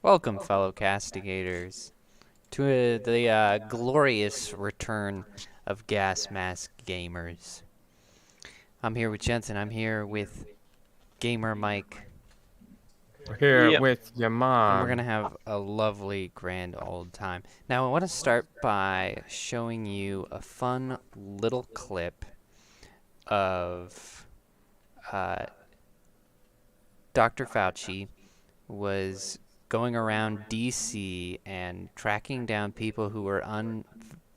Welcome, fellow castigators, to the glorious return of GasMaskGamers. I'm here with Jensen. I'm here with GamerMike. We're here Yep. with your mom. And we're going to have a lovely, grand old time. Now, I want to start by showing you a fun little clip of Dr. Fauci was going around DC and tracking down people who were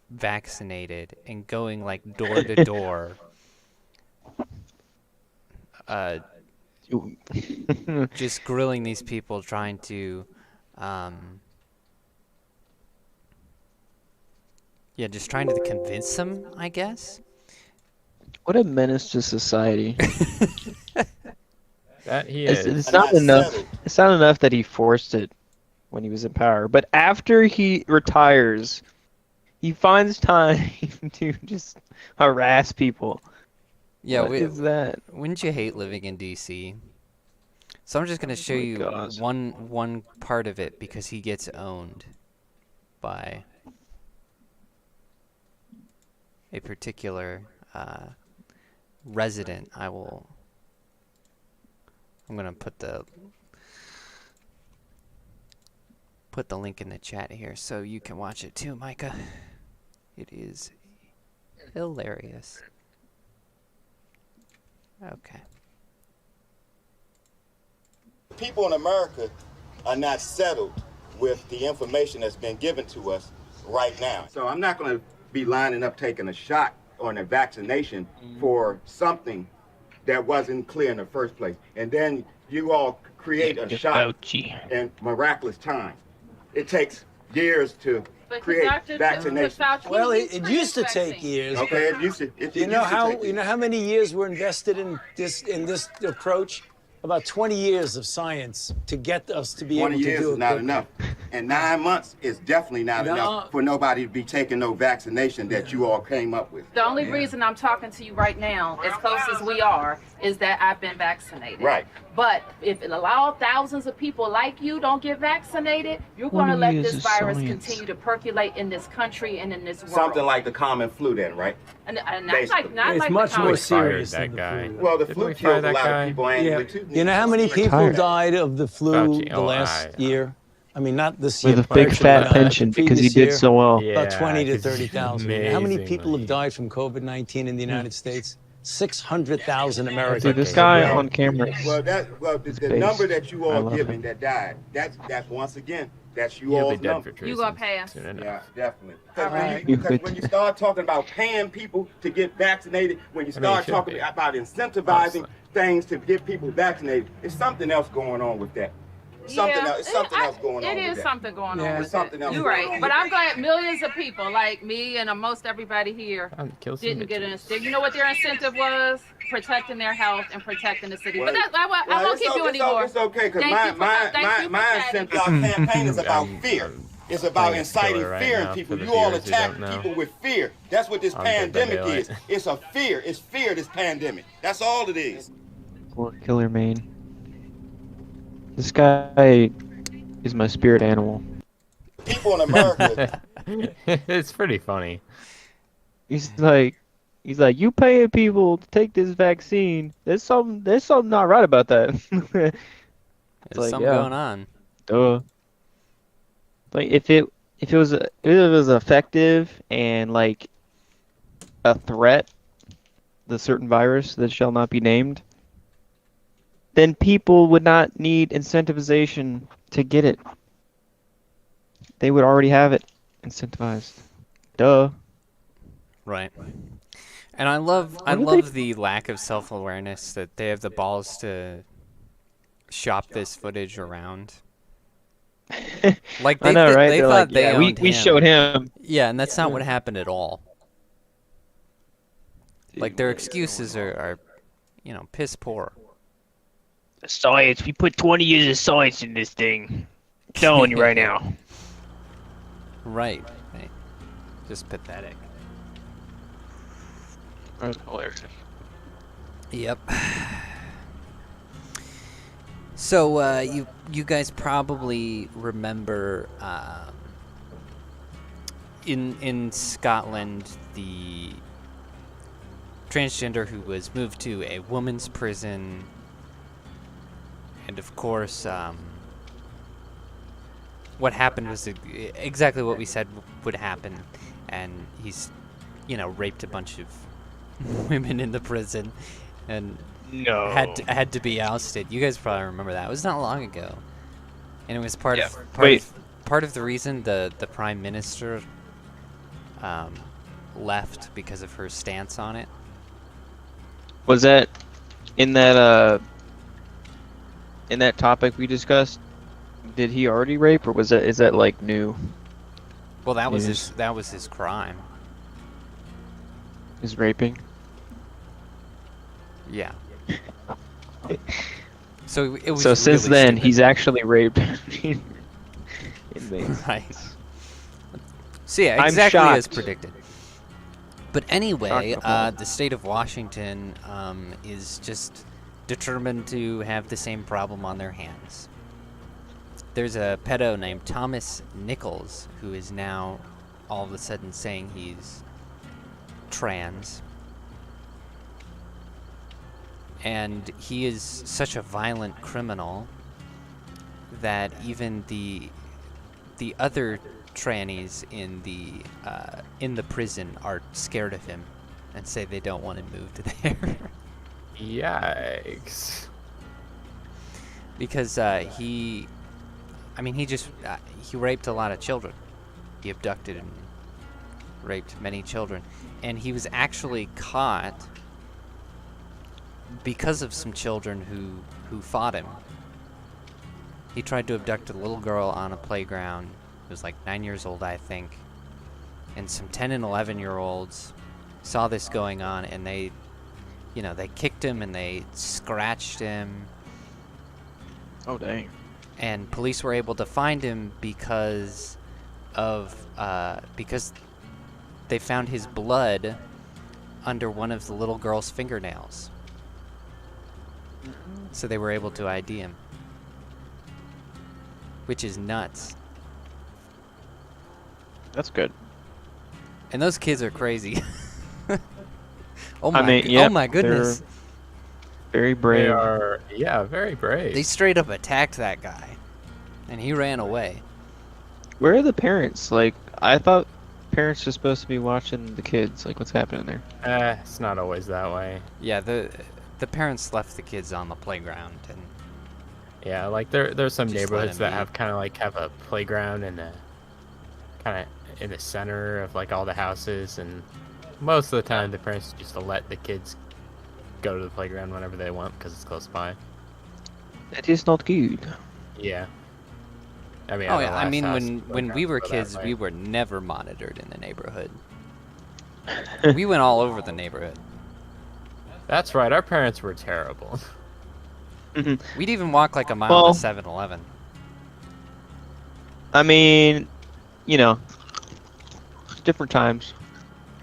unvaccinated and going like door to door, just grilling these people, trying to, just trying to convince them, I guess. What a menace to society. That he is. It's not enough. It's not enough that he forced it when he was in power, but after he retires, he finds time to just harass people. Yeah, what is that? Wouldn't you hate living in DC? So I'm just gonna show you God. one part of it because he gets owned by a particular resident. I'm gonna put the link in the chat here so you can watch it too, Micah. It is hilarious. Okay. People in America are not settled with the information that's been given to us right now. So I'm not going to be lining up taking a shot or a vaccination for something that wasn't clear in the first place. And then you all create a shot in miraculous time. It takes years to create vaccination. Well, it used to take years. Okay, it used to. You know how many years were invested in this approach? About 20 years of science to get us to be able to do it. 20 years is not enough. And 9 months is definitely not enough for nobody to be taking no vaccination that you all came up with. The only reason I'm talking to you right now, as close as we are, is that I've been vaccinated. Right. But if it allows thousands of people like you don't get vaccinated, you're going to let this virus continue to percolate in this country and in this world. Something like the common flu then, right? And not like it's much more serious that than the guy. flu. Well, the flu kills a lot of people annually too. You know how many people died of the flu Fauci, the last year? I mean, not this With year. a big actually, fat pension because he previous did year, so well. About Yeah, 20 to 'cause 30,000. How many people have amazingly. died from COVID-19 in the United States? 600,000 Americans. Dude, this guy on camera. The number that you all giving that died, that's once again, that's you He'll all's be dead number. for You gonna treason pass. soon enough. Yeah, definitely. All right. Because when you start talking about paying people to get vaccinated, when you start should talking be. about incentivizing things to get people vaccinated, it's something else going on with that. Something else going on It with is that. something going on Yeah. with There's something it. else You're going right. on But with I'm glad millions of people like me and most everybody here Kill some didn't get an bitches. incentive. You know what their incentive was? Protecting their health and protecting the city. Well, But I won't keep you anymore. It's okay, because Thank you for my chatting. incentive campaign is about fear. It's about playing inciting killer right fear now in people. for the You all viewers who attack don't know. people with fear. That's what this I'm good by pandemic is. daylight. It's a fear. It's fear, this pandemic. That's all it is. Killer Maine. This guy is my spirit animal. People in America, It's pretty funny. He's like, you paying people to take this vaccine. There's something not right about that. There's like, something yeah. going on. Duh. Like if it was effective and like a threat, the certain virus that shall not be named, then people would not need incentivization to get it. They would already have it incentivized. Duh. Right. And I love the lack of self-awareness that they have the balls to shop this footage around. Like I know, right? They They're thought like, they yeah, owned we him. showed him. Yeah, and that's not what happened at all. Like their excuses are piss poor. Science. We put 20 years of science in this thing. I'm telling you right now. Right. Just pathetic. That's hilarious. Yep. So you guys probably remember in Scotland the transgender who was moved to a woman's prison, and of course what happened was exactly what we said would happen, and he's raped a bunch of women in the prison and No. had to be ousted. You guys probably remember that. It was not long ago, and it was part of the reason the prime minister left because of her stance on it. Was that in that topic we discussed? Did he already rape, or is that like new? Well, that was Yes. his crime. Is raping? Yeah. So it was. So since really then, stupid. he's actually raped inmates. Right. So yeah, I'm exactly as shocked. predicted. But anyway, Shocked. the state of Washington is just determined to have the same problem on their hands. There's a pedo named Thomas Nichols who is now all of a sudden saying he's trans. And he is such a violent criminal that even the other trannies in the prison are scared of him and say they don't want him moved there. Yikes. Because he raped a lot of children. He abducted and raped many children, and he was actually caught because of some children who fought him. He tried to abduct a little girl on a playground. It was like 9 years old, I think. And some 10 and 11-year-olds saw this going on, and they kicked him and they scratched him. Oh dang. And police were able to find him because they found his blood under one of the little girl's fingernails. So they were able to ID him. Which is nuts. That's good. And those kids are crazy. Oh yeah, my goodness. they're very brave. They are, yeah, very brave. They straight up attacked that guy. And he ran away. Where are the parents? Like, I thought parents are supposed to be watching the kids. Like, what's happening there? It's not always that way. Yeah, the parents left the kids on the playground, and Yeah, like there's some Just let neighborhoods him that be. have a playground in the kind of in the center of like all the houses, and most of the time the parents just let the kids go to the playground whenever they want because it's close by. That is not good. Yeah. I mean, oh at yeah, the I last mean house, when we playgrounds were that kids, way. we were never monitored in the neighborhood. We went all over the neighborhood. That's right. Our parents were terrible. We'd even walk like a mile Well- to 7-Eleven. I mean, different times.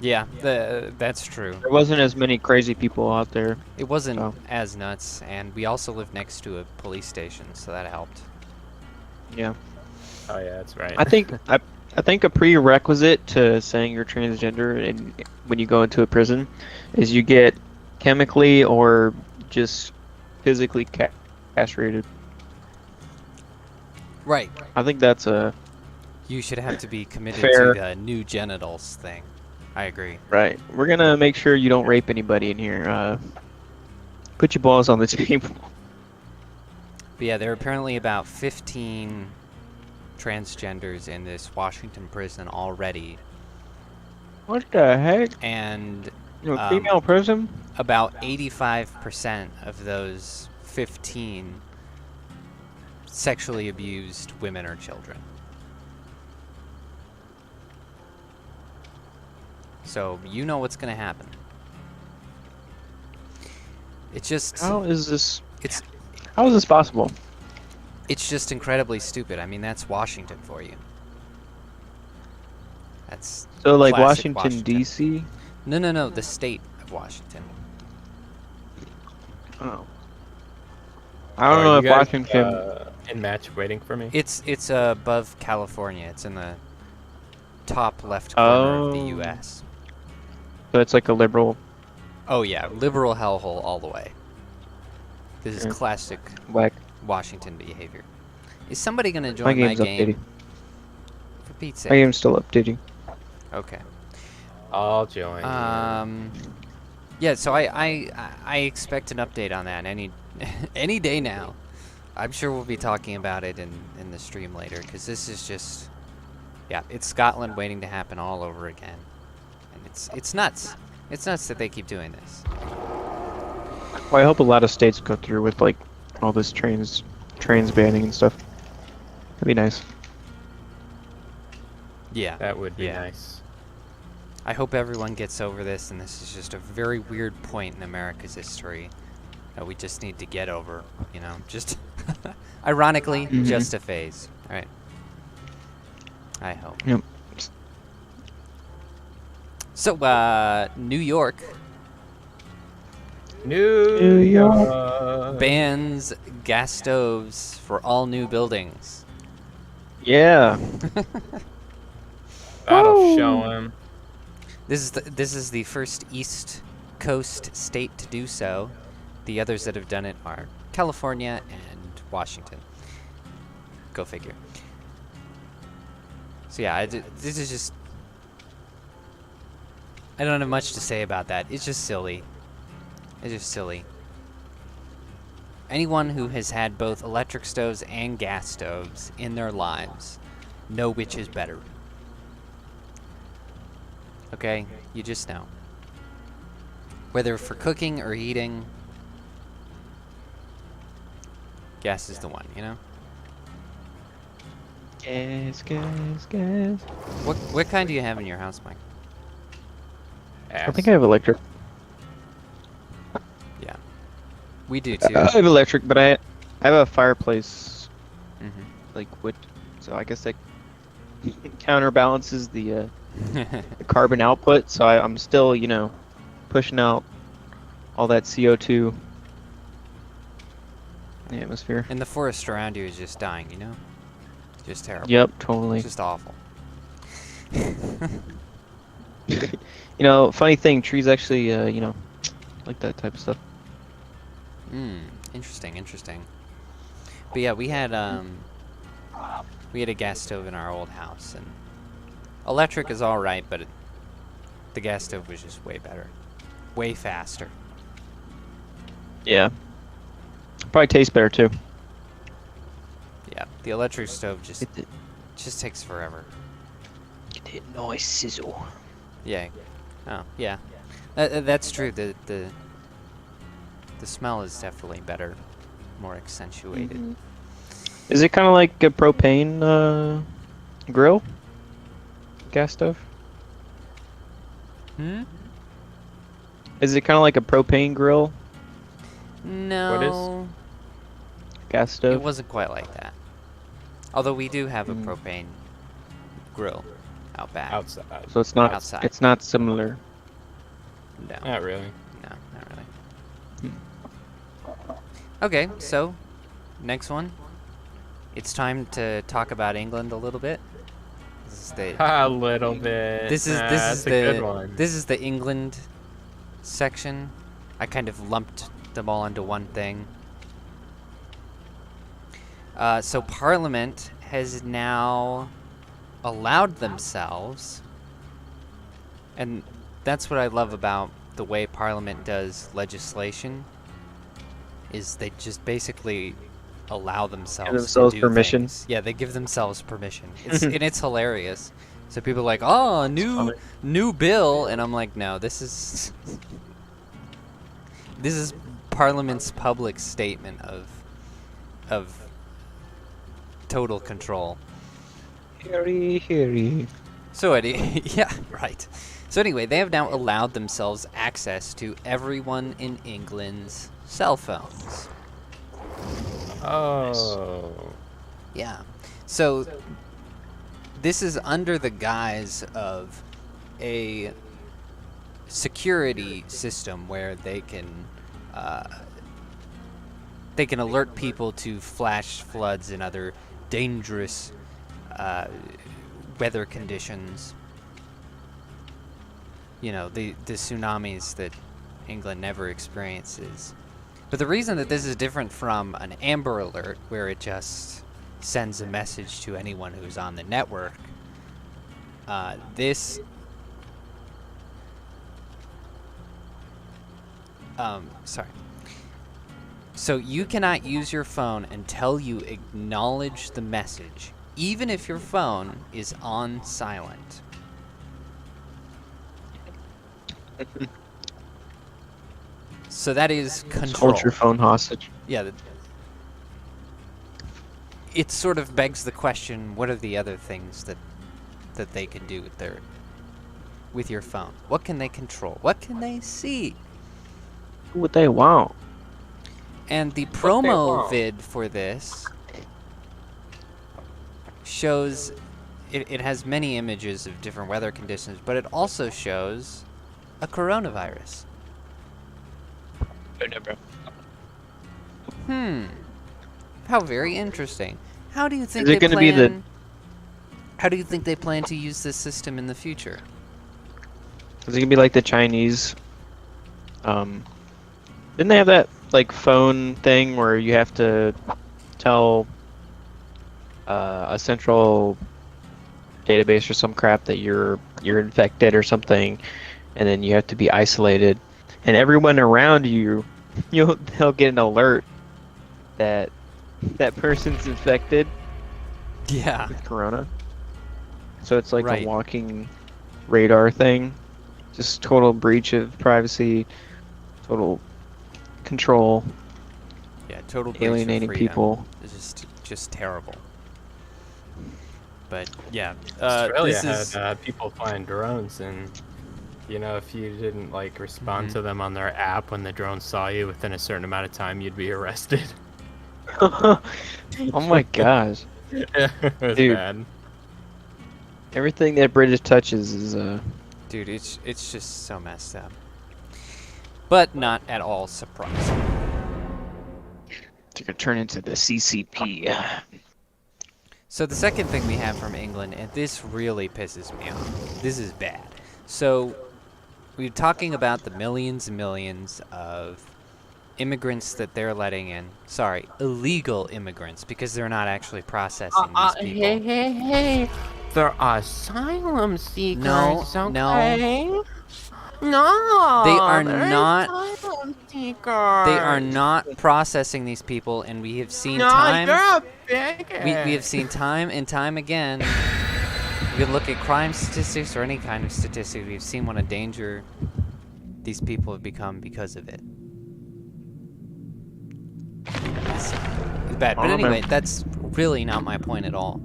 Yeah, that's true. There wasn't as many crazy people out there. It wasn't Oh. as nuts, and we also lived next to a police station, so that helped. Yeah. Oh yeah, that's right. I think I think a prerequisite to saying you're transgender and when you go into a prison is you get chemically or just physically castrated. Right. I think that's a You should have to be committed Fair. to the new genitals thing. I agree. right. We're gonna make sure you don't rape anybody in here. Put your balls on the table. But yeah, there are apparently about 15 transgenders in this Washington prison already, What the heck? and Female prison? about 85% of those 15 sexually abused women or children. So you know what's gonna happen. It's just How is this it's possible? it's just incredibly stupid. I mean, that's Washington for you. That's So like classic Washington D.C. No, the state of Washington. Oh. I don't Are know you if guys, Washington. in match waiting for me? It's above California. It's in the top left corner of the Oh. U.S. So it's like a liberal. Oh yeah, liberal hellhole all the way. This is Yeah. classic Whack. Washington behavior. Is somebody gonna My join my game's updating. game? For Pete's My sake. game's still updating. Okay. I'll join. Yeah. So I expect an update on that any day now. I'm sure we'll be talking about it in the stream later, because this is just, yeah, it's Scotland waiting to happen all over again, and it's nuts. It's nuts that they keep doing this. Well, I hope a lot of states go through with like all this trains banning and stuff. That'd be nice. Yeah. That would be yeah. nice. I hope everyone gets over this, and this is just a very weird point in America's history that we just need to get over, you know, just ironically, just a phase. All right. I hope. Yep. So, New York New York. bans gas stoves for all new buildings. Yeah. That'll show him. This is the first East Coast state to do so. The others that have done it are California and Washington. Go figure. So yeah, this is just... I don't have much to say about that. It's just silly. It's just silly. Anyone who has had both electric stoves and gas stoves in their lives know which is better. Okay? You just know. Whether for cooking or heating, gas is the one, you know? Gas. What kind do you have in your house, Mike? I think I have electric. Yeah. We do too. I have electric, but I have a fireplace, Mhm. like wood, so I guess that counterbalances the carbon output. So I'm still, you know, pushing out all that CO2 in the atmosphere. And the forest around you is just dying, you know? Just terrible. Yep, totally. It's just awful. You know, funny thing, trees actually, you know, like that type of stuff. Interesting. But yeah, we had a gas stove in our old house, and electric is all right, but the gas stove was just way better, way faster. Yeah. Probably tastes better too. Yeah, the electric stove just It takes forever. Get that nice sizzle. Yeah. Oh, yeah. That's true. The smell is definitely better, more accentuated. Is it kind of like a propane grill? Gas stove? Is it kind of like a propane grill? No. Gas stove? It wasn't quite like that. Although we do have a propane grill out back. Outside. So it's not. Outside. It's not similar. No. Not really. No, not really. Okay, so next one. It's time to talk about England a little bit. This is the A little bit. this is That's a the good one. this is the England section. I kind of lumped them all into one thing. So Parliament has now allowed themselves, and that's what I love about the way Parliament does legislation, is they just basically allow themselves to do permission. things. Yeah, they give themselves permission. And it's hilarious. So people are like, oh, new bill, and I'm like, no, this is Parliament's public statement of total control. Harry. So yeah, right. So anyway, they have now allowed themselves access to everyone in England's cell phones. Oh. Yeah. So this is under the guise of a security system where they can they can alert people to flash floods and other dangerous weather conditions. You know, the tsunamis that England never experiences. But the reason that this is different from an Amber Alert, where it just sends a message to anyone who's on the network, this... sorry. So you cannot use your phone until you acknowledge the message, even if your phone is on silent. So that is control. Hold your phone hostage. Yeah. It sort of begs the question: what are the other things that they can do with your phone? What can they control? What can they see? What they want. And the promo vid for this shows it has many images of different weather conditions, but it also shows a coronavirus. How very interesting. How do you think Is it gonna be the... How do you think they plan to use this system in the future? Is it gonna be like the Chinese? Didn't they have that like phone thing where you have to tell a central database or some crap that you're infected or something, and then you have to be isolated, and everyone around you, they'll get an alert that that person's infected Yeah. with corona. So it's like Right. a walking radar thing. Just total breach of privacy, total control, Yeah, total breach of alienating freedom. people. It's just terrible. But yeah, Australia this is had people flying drones, and you know, if you didn't like respond to them on their app when the drone saw you within a certain amount of time, you'd be arrested. Oh my gosh. Yeah, it was Dude. bad. Everything that British touches is dude, it's just so messed up. But not at all surprising. to turn into the CCP. So the second thing we have from England, and this really pisses me off. This is bad. So we're talking about the millions and millions of immigrants that they're letting in. Sorry, illegal immigrants, because they're not actually processing these people. Hey. There are asylum seekers, No. No, They are they're not- asylum seekers. They are not processing these people, and we have seen No, time. you're a bigot. We have seen time and time again. You can look at crime statistics or any kind of statistic. We've seen what a danger these people have become because of it. It's bad. But anyway, that's really not my point at all.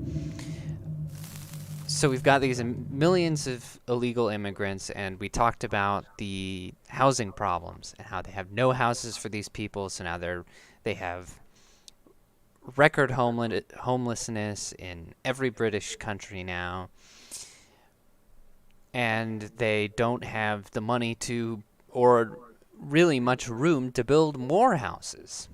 So we've got these millions of illegal immigrants, and we talked about the housing problems and how they have no houses for these people. So now they have record homelessness in every British country now, and they don't have the money to, or really much room to build more houses.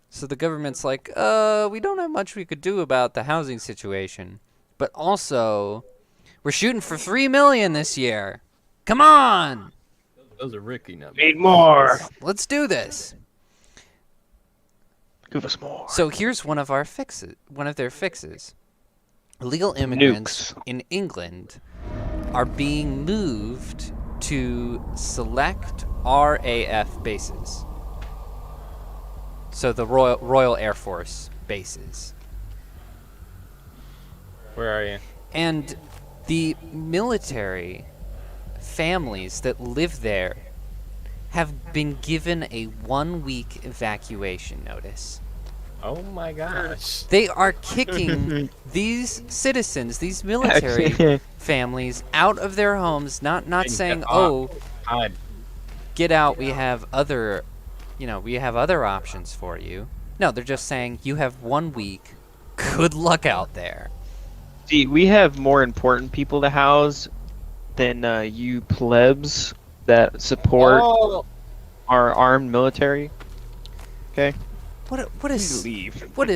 So the government's like, we don't have much we could do about the housing situation, but also we're shooting for 3 million this year. Come on, Those are Ricky numbers. Need more. let's do this. Give us more. So here's one of their fixes. Illegal immigrants in England are being moved to select RAF bases. So the Royal Air Force bases. Where are you? And the military families that live there have been given a 1-week evacuation notice. Oh my gosh. They are kicking these citizens, these military families, out of their homes, not saying, "Oh, God. get out, we have other options for you." No, they're just saying, "You have 1 week. Good luck out there." See, we have more important people to house than you plebs that support Oh, our armed military. okay? What a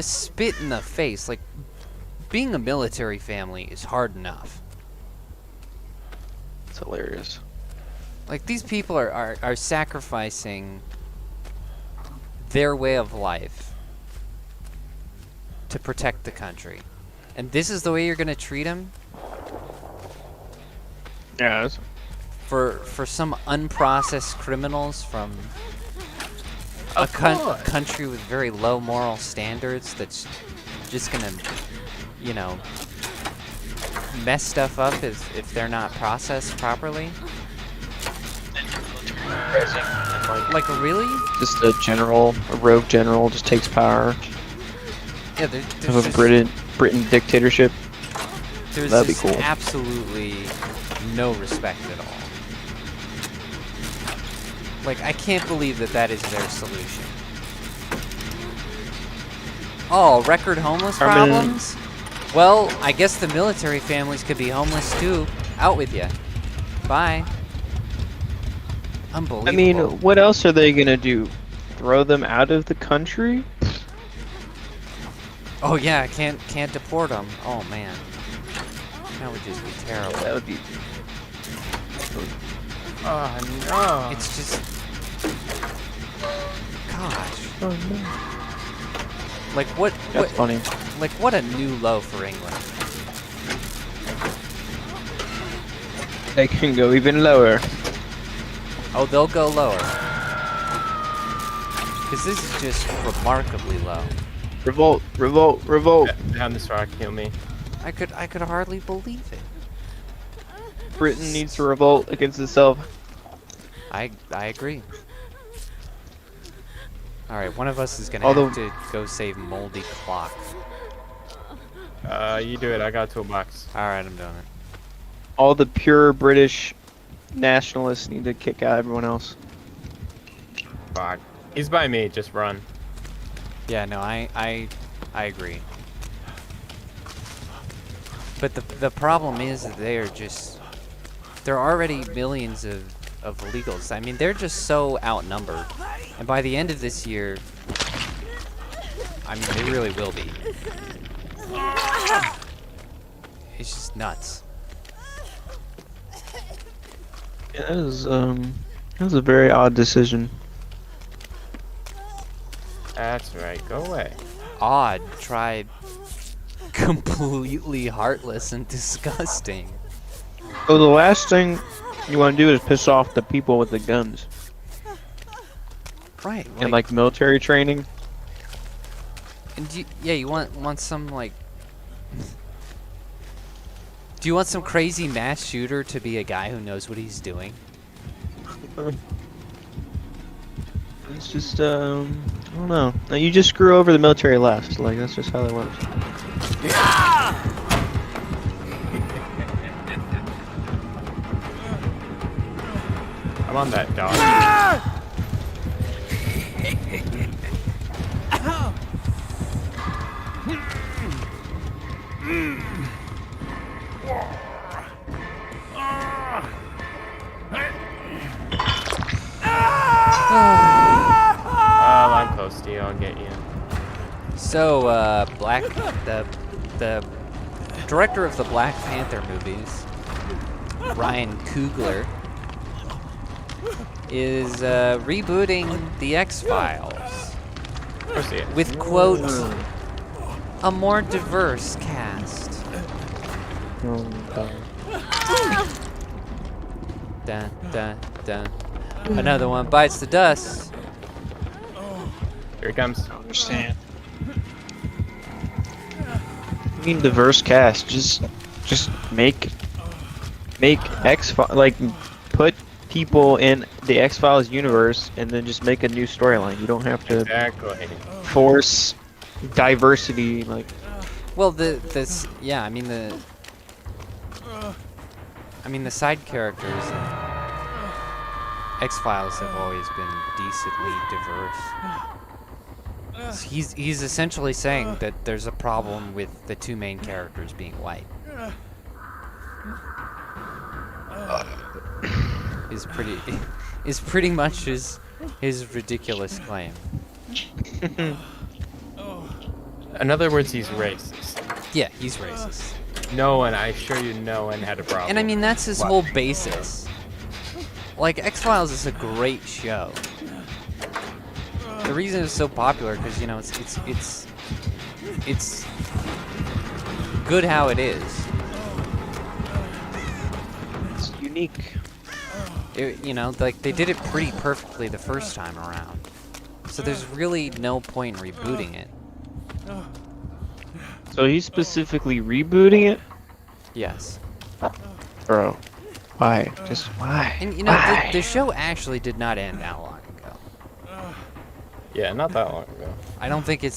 spit in the face. Like, being a military family is hard enough. It's hilarious. Like, these people are sacrificing their way of life to protect the country. And this is the way you're gonna treat them? Yeah. For some unprocessed criminals from a country with very low moral standards that's just gonna, you know, mess stuff up if they're not processed properly? Like, really? Just a rogue general just takes power Yeah, of a Britain dictatorship. There's That'd be just cool. absolutely no respect at all. Like, I can't believe that is their solution. Oh, record homeless problems? Well, I guess the military families could be homeless too. Out with ya. Bye. Unbelievable. I mean, what else are they gonna do? Throw them out of the country? Oh yeah, can't deport them. Oh man, that would just be terrible. That would be. Oh no. It's just, gosh. Oh no. Like what? That's funny. Like what a new low for England. They can go even lower. Oh, they'll go lower. Because this is just remarkably low. Revolt! Revolt! Revolt! Down this rock, kill me. I could hardly believe it. Britain needs to revolt against itself. I agree. All right, one of us is gonna have to go save Moldy Clock. You do it. I got a toolbox. All right, I'm doing it. All the pure British nationalists need to kick out everyone else. Fuck. He's by me. Just run. Yeah, no, I agree. But the problem is that there are already millions of illegals. I mean, they're just so outnumbered. And by the end of this year, I mean, they really will be. It's just nuts. Yeah, that was a very odd decision. That's right. Go away. Odd, tribe, completely heartless and disgusting. So the last thing you want to do is piss off the people with the guns Right. and like military training. And you want some like. Do you want some crazy mass shooter to be a guy who knows what he's doing? It's just I don't know. No, you just screw over the military left. Like that's just how that works. I'm on that dog. I'm close to you. I'll get you. So, the director of the Black Panther movies, Ryan Coogler, is rebooting the X-Files with, quote, a more diverse cast. Dun, dun, dun. Another one bites the dust. Here he comes. I understand. You mean diverse cast? Just make like put people in the X-Files universe and then just make a new storyline. You don't have to Exactly. force diversity like. Well, the side characters in X-Files have always been decently diverse. So he's essentially saying that there's a problem with the two main characters being white. Is pretty much his ridiculous claim. In other words, he's racist. Yeah, he's racist. No one, I assure you, no one had a problem. And I mean, that's his whole basis. Like, X-Files is a great show. The reason it's so popular, because, you know, it's good how it is. It's unique. You know, like, they did it pretty perfectly the first time around. So there's really no point in rebooting it. So he's specifically rebooting it? Yes. Bro, why? Just why? And, you know, why? the show actually did not end that long ago. Yeah, not that long ago. I don't think it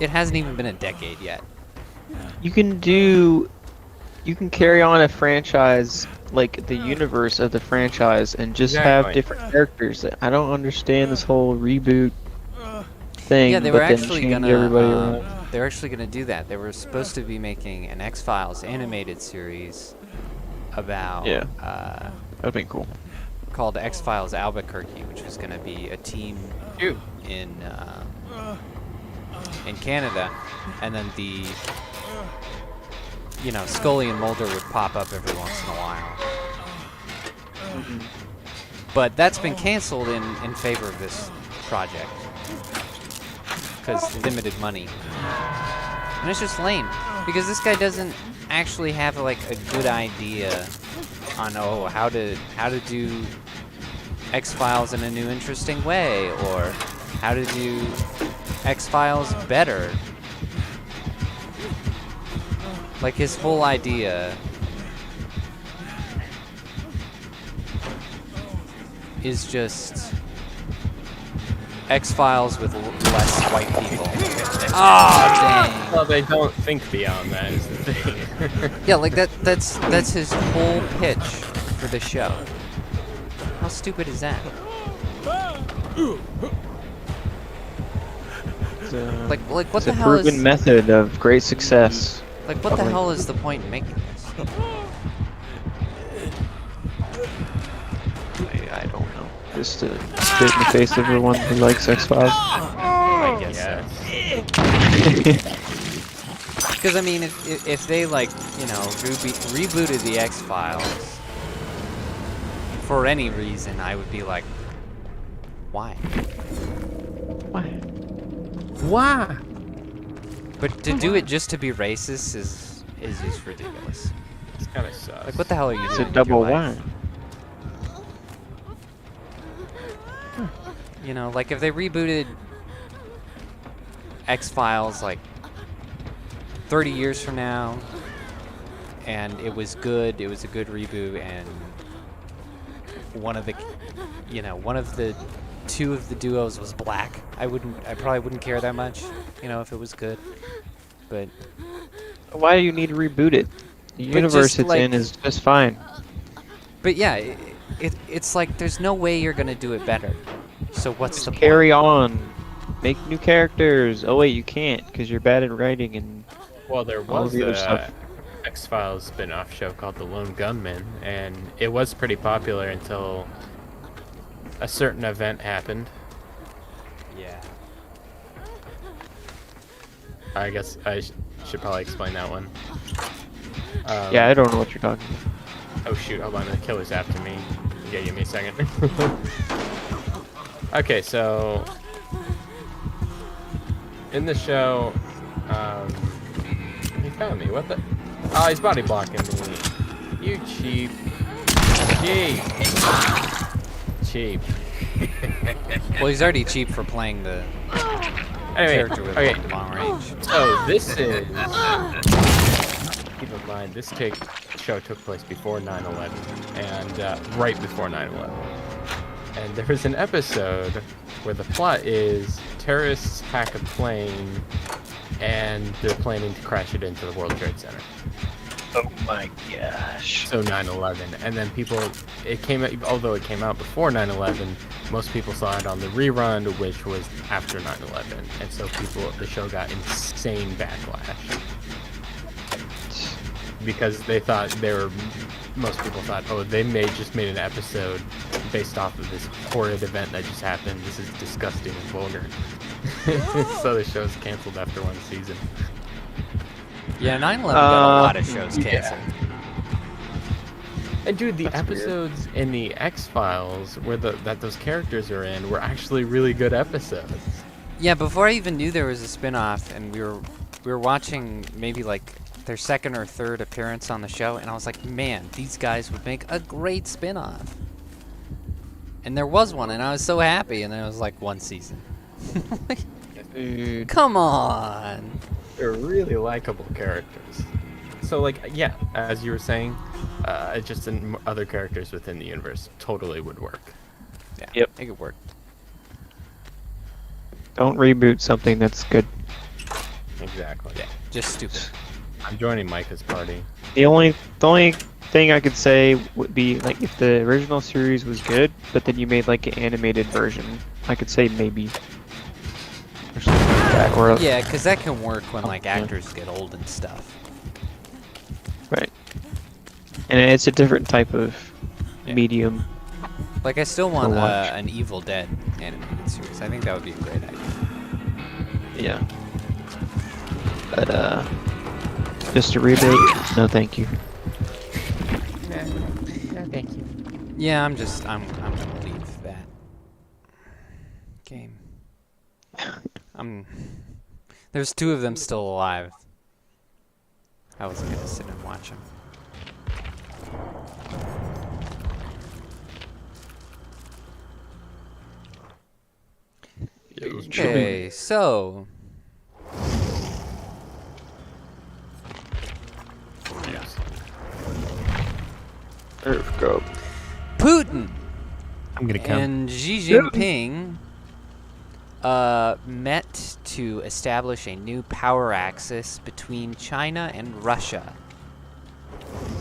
hasn't even been a decade yet. You can carry on a franchise, like the universe of the franchise, and just have Exactly. different characters. I don't understand this whole reboot thing. Yeah, they but were then actually change gonna. everybody around. They were actually gonna do that. They were supposed to be making an X-Files animated series about Yeah. That'd be cool. called X-Files Albuquerque, which was gonna be a team Ew. in Canada, and then Scully and Mulder would pop up every once in a while. But that's been canceled in favor of this project because limited money, and it's just lame because this guy doesn't actually have like a good idea on how to do X-Files in a new interesting way, or how to do X-Files better. Like, his whole idea is just X-Files with less white people. Oh, dang. Well, they don't think beyond that is the thing. Yeah, like that's his whole pitch for the show. How stupid is that? Like what It's the a hell proven is method of great success. like what the hell is the point in making this? I don't know. Just to spit in the face of everyone who likes X-Files. I guess so. Because I mean, if they rebooted the X-Files for any reason, I would be like, why? Why? Why? But to do it just to be racist is just ridiculous. It's kind of sus. Like, what the hell are you It's doing? a with your double life? why. You know, like if they rebooted X-Files like 30 years from now, and it was good, it was a good reboot, and one of the two of the duos was black, I probably wouldn't care that much, if it was good. But Why do you need to reboot it? The universe it's in is just fine. But yeah, it's like there's no way you're gonna do it better. So what's the point? Carry on. Make new characters. Oh wait, you can't because you're bad at writing and Well, there all was the other a stuff. X-Files spin-off show called The Lone Gunman, and it was pretty popular until a certain event happened. Yeah. I guess I should probably explain that one. Yeah, I don't know what you're talking about. Oh shoot, hold on, the killer's after me. Yeah, give me a second. Okay, so in the show, he found me. What the? Oh, he's body blocking me. You cheap. Cheap. Well, he's already cheap for playing the Anyway, character with okay. long range. So this is. Keep in mind, this show took place before 9/11, and right before 9/11. And there was an episode where the plot is terrorists hack a plane, and they're planning to crash it into the World Trade Center. Oh my gosh. So 9/11, and then although it came out before 9/11, most people saw it on the rerun, which was after 9/11, and so the show got insane backlash because they thought they were most people thought, oh, they just made an episode based off of this horrid event that just happened. This is disgusting and vulgar. So the show's canceled after one season. Yeah, 9/11 got a lot of shows canceled. And dude, the episodes in the X-Files where that those characters are in were actually really good episodes. Yeah, before I even knew there was a spin-off, and we were watching maybe like their second or third appearance on the show, and I was like, man, these guys would make a great spin-off. And there was one, and I was so happy, and then it was like one season. Dude, Come on. they're really likable characters. So like, yeah, as you were saying, just in other characters within the universe totally would work. Yeah, Yep. it could work. Don't reboot something that's good. Exactly. Yeah, just stupid. I'm joining Micah's party. The only thing I could say would be like if the original series was good, but then you made like an animated version, I could say maybe. Or something like that. Or Yeah, because that can work when like actors get old and stuff. right. And it's a different type of Yeah. medium. Like I still want watch. an Evil Dead animated series. I think that would be a great idea. Yeah. But just a reboot? No, thank you. No, thank you. Yeah, I'm gonna leave that game. There's two of them still alive. I wasn't gonna sit and watch them. Okay, so Yes. There we go. Putin I'm gonna come. and Xi Jinping met to establish a new power axis between China and Russia.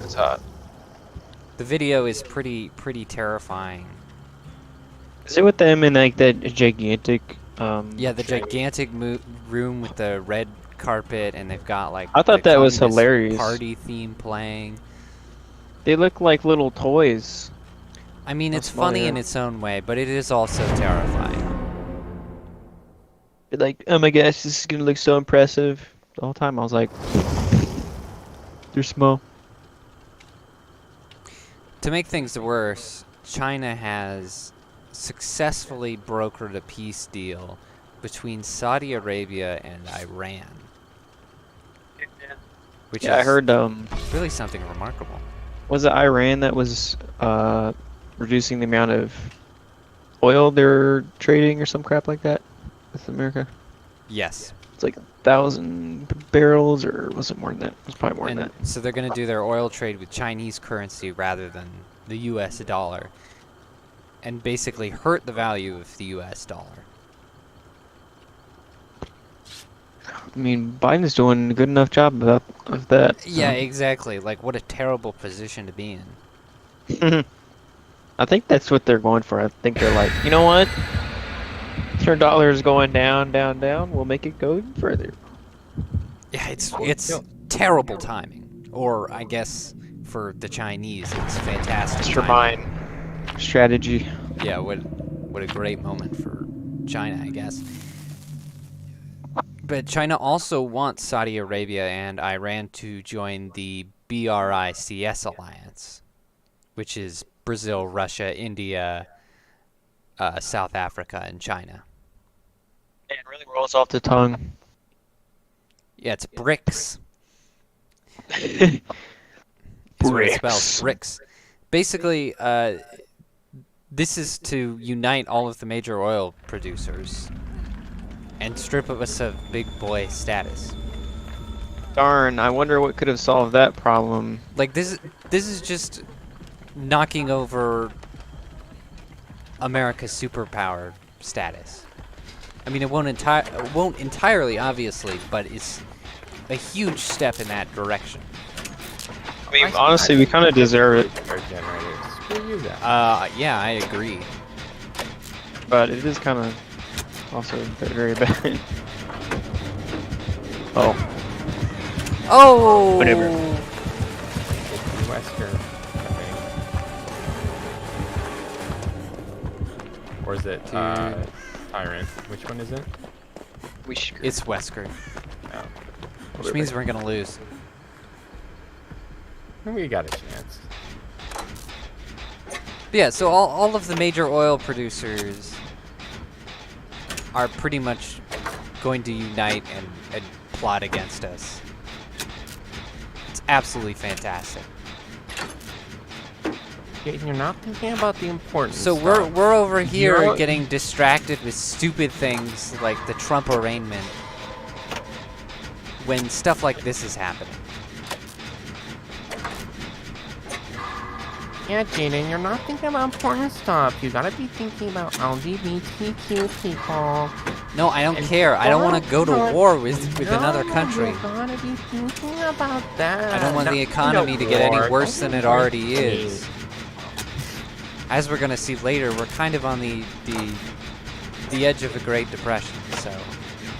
It's hot. The video is pretty terrifying. Is it with them in like that gigantic? Yeah, the gigantic room with the red carpet, and they've got like I thought the that was Communist hilarious. Party theme playing. They look like little toys. I mean, That's it's funny funny, in yeah. its own way, but it is also terrifying. Like, oh my gosh, this is gonna look so impressive. The whole time I was like, they're small. To make things worse, China has successfully brokered a peace deal between Saudi Arabia and Iran. Which Yeah, I is heard. really something remarkable. Was it Iran that was reducing the amount of oil they're trading or some crap like that with America? Yes. It's like 1,000 barrels, or was it more than that? It was probably more And than that. so they're going to do their oil trade with Chinese currency rather than the US dollar, and basically hurt the value of the US dollar. I mean, Biden's doing a good enough job of that. Yeah, exactly. Like, what a terrible position to be in. I think that's what they're going for. I think they're like, you know what? Our dollar is going down, down, down. We'll make it go even further. Yeah, it's terrible timing. Or, I guess, for the Chinese, it's fantastic timing. Mastermind strategy. Yeah, what a great moment for China, I guess. But China also wants Saudi Arabia and Iran to join the BRICS alliance, which is Brazil, Russia, India, South Africa, and China. It really rolls off the tongue. Yeah, it's BRICS. It's what it spells, BRICS. Basically, this is to unite all of the major oil producers and strip of us of big boy status. Darn, I wonder what could have solved that problem. Like, this is just knocking over America's superpower status. I mean, it won't entirely, obviously, but it's a huge step in that direction. I mean, honestly, we kind of deserve it, Power generators. Screw you guys. Yeah, I agree. but it is kind of also very bad. Oh, Oh! Whatever. Western Or is it Tyrant? Which one is it? It's Wesker, Oh. which means we're gonna lose. We got a chance. But yeah, so all of the major oil producers are pretty much going to unite and plot against us. It's absolutely fantastic. Jaeden, you're not thinking about the important So stuff. we're over here You're- getting distracted with stupid things like the Trump arraignment when stuff like this is happening. Yeah, Jaeden, you're not thinking about important stuff. You gotta be thinking about LGBTQ people. No, I don't care. I don't want to go to war with another country. You gotta be thinking about that. I don't want the economy to get any worse than it already is. As we're gonna see later, we're kind of on the edge of a Great Depression. So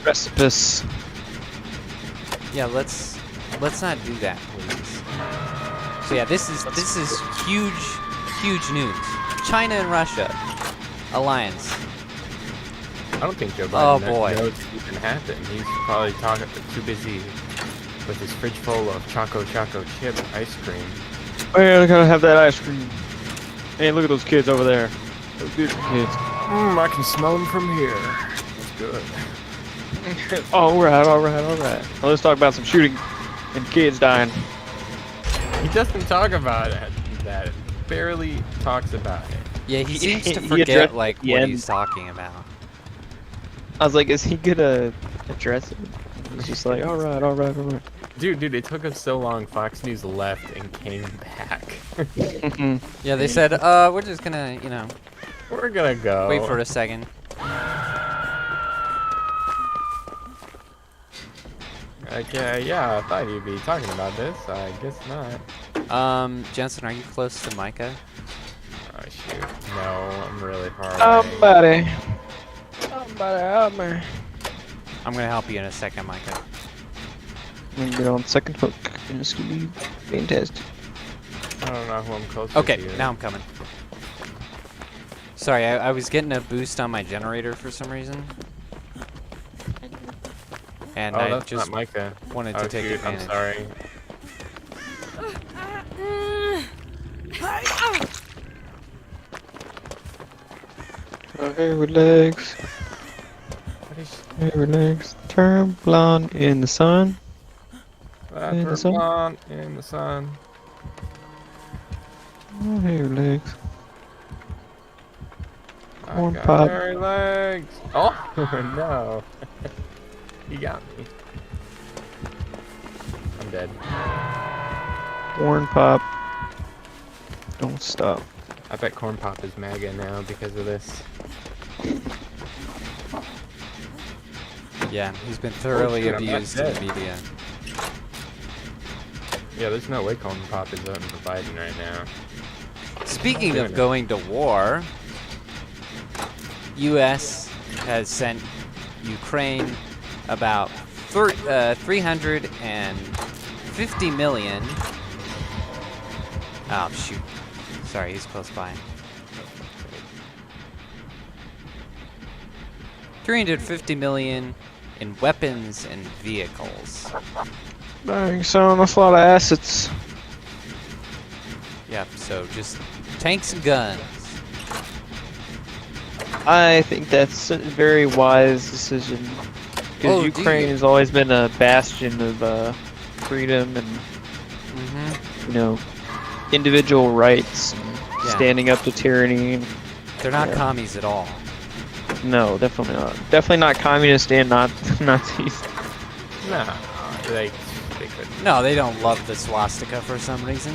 Precipice. yeah, let's not do that, please. So yeah, this is huge news. China and Russia alliance. I don't think Joe Oh, Biden boy. knows it even happened. He's probably too busy with his fridge full of Choco chip ice cream. Oh yeah, I gotta have that ice cream. Hey, look at those kids over there. Those beautiful kids. I can smell them from here. That's good. Alright. Well, let's talk about some shooting and kids dying. He doesn't talk about it. That barely talks about it. Yeah, he seems to He forget addressed like the what end. he's talking about. I was like, is he gonna address it? He's just like, alright. Dude, it took him so long. Fox News left and came back. Yeah, they said, we're just gonna, We're gonna go. wait for a second. Yeah, I thought you'd be talking about this. I guess not. Jensen, are you close to Micah? Oh shoot. No, I'm really far away. Somebody help me. I'm gonna help you in a second, Micah. I'm gonna get on second hook. And it's gonna be fantastic. I don't know who I'm close to. Okay, now I'm coming. Sorry, I was getting a boost on my generator for some reason. And Oh, I that's just not Micah. wanted Oh, to take shoot, advantage. I'm sorry. Oh, hey, relax. What is Hey, relax. Turn blonde in the sun. that? In the sun? On in the sun. Oh, hey, relax. I Corn got pop. hairy legs. Oh no! He got me. I'm dead. Corn pop. Don't stop. I bet Corn Pop is MAGA now because of this. Yeah, he's been thoroughly shit, I'm not abused in the dead. media. Yeah, there's no way Corn Pop is voting for Biden right now. Speaking Doing of it. going to war, U.S. has sent Ukraine about 350 million. Oh shoot! Sorry, he's close by. 350 million in weapons and vehicles. Dang, son, that's a lot of assets. Yep. So just tanks and guns. I think that's a very wise decision. Because Oh, do Ukraine you? has always been a bastion of freedom and, individual rights and Yeah. standing up to tyranny. And, They're not Yeah. commies at all. no, definitely not. Definitely not communist and not Nazis. Nah, they couldn't. No, they don't love the swastika for some reason.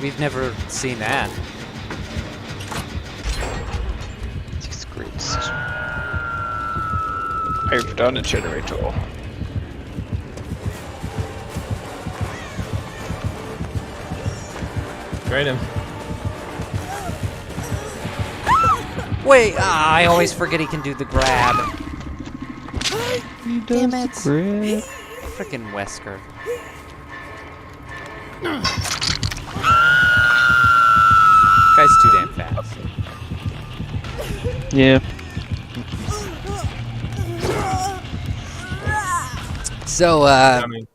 We've never seen that. It's a great decision. I've done a generator. Trade him. Wait, I always forget he can do the grab. He does Damn the it. grab. Frickin' Wesker. Guy's too damn fast. Yeah. So, I mean,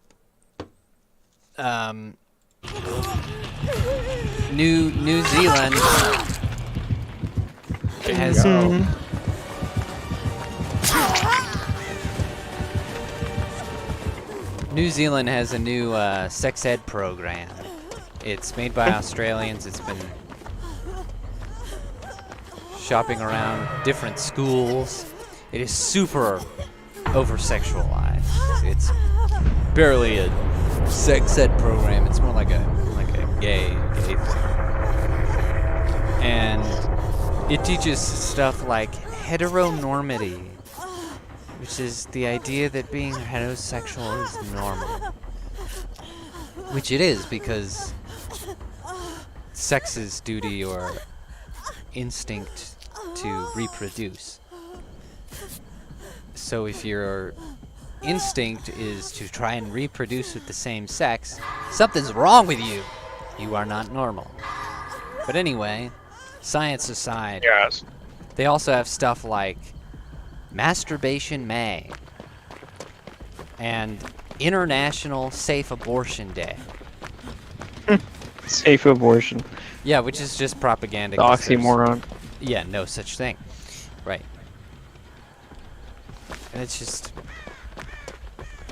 New Zealand has New Zealand has a new sex ed program. It's made by Australians. It's been shopping around different schools. It is super over-sexualized. It's barely a sex ed program. It's more like a gay thing. And it teaches stuff like heteronormity, which is the idea that being heterosexual is normal. Which it is, because sex's duty or instinct to reproduce. So if your instinct is to try and reproduce with the same sex, something's wrong with you. You are not normal. But anyway, science aside, Yes. they also have stuff like Masturbation May and International Safe Abortion Day. Safe abortion. Yeah, which is just propaganda. The 'cause there's- oxymoron. Yeah, no such thing. Right. And it's just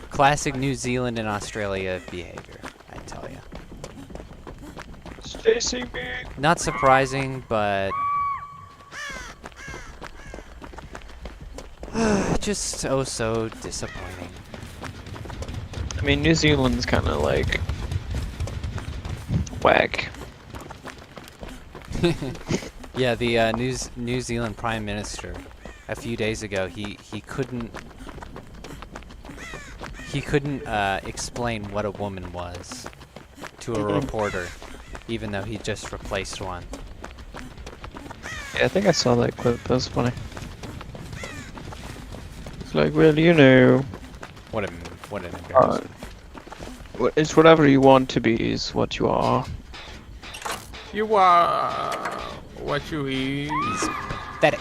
classic New Zealand and Australia behavior, I tell you. Stacy B. Not surprising, but just oh so disappointing. I mean, New Zealand's kind of like whack. Yeah, the New Zealand Prime Minister, a few days ago, he couldn't explain what a woman was to a reporter, even though he just replaced one. Yeah, I think I saw that clip. That was funny. It's like, well, you know, What an embarrassment. it's whatever you want to be is what you are. you are what you eat. He's pathetic.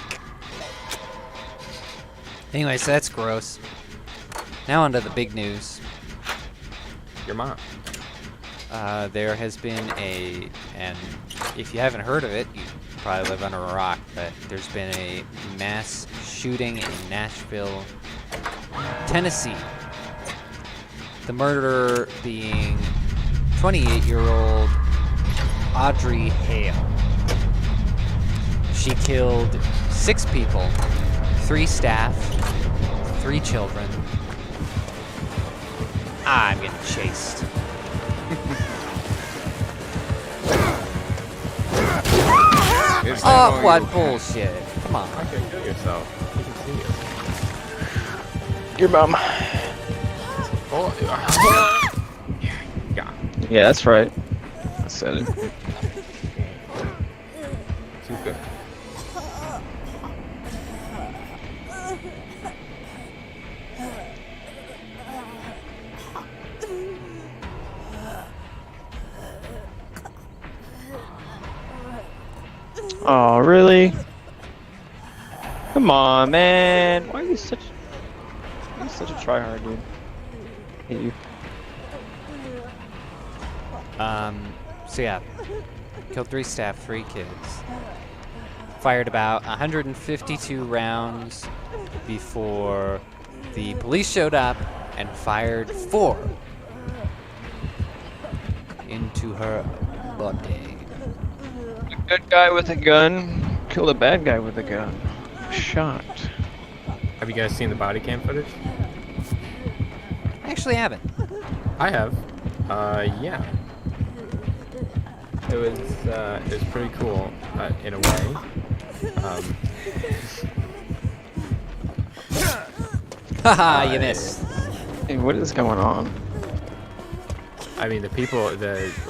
Anyway, so that's gross. Now onto the big news. Your mom. There has been and if you haven't heard of it, you probably live under a rock, but there's been a mass shooting in Nashville, Tennessee. The murderer being 28-year-old Audrey Hale. She killed 6 people, 3 staff, 3 children. I'm getting chased. Oh, what bullshit. Come on. Okay, kill yourself. You can see it. Your mom. Oh, yeah. Yeah, that's right. I said it. Too good. Oh, really? Come on, man. Why are you such a tryhard, dude? Hate you. So yeah, killed 3 staff, 3 kids. Fired about 152 rounds before the police showed up and fired 4 into her body. A good guy with a gun killed a bad guy with a gun. Shot. Have you guys seen the body cam footage? I actually haven't. I have. Yeah. It was pretty cool, in a way. Haha, you missed. Hey, what is going on? I mean, the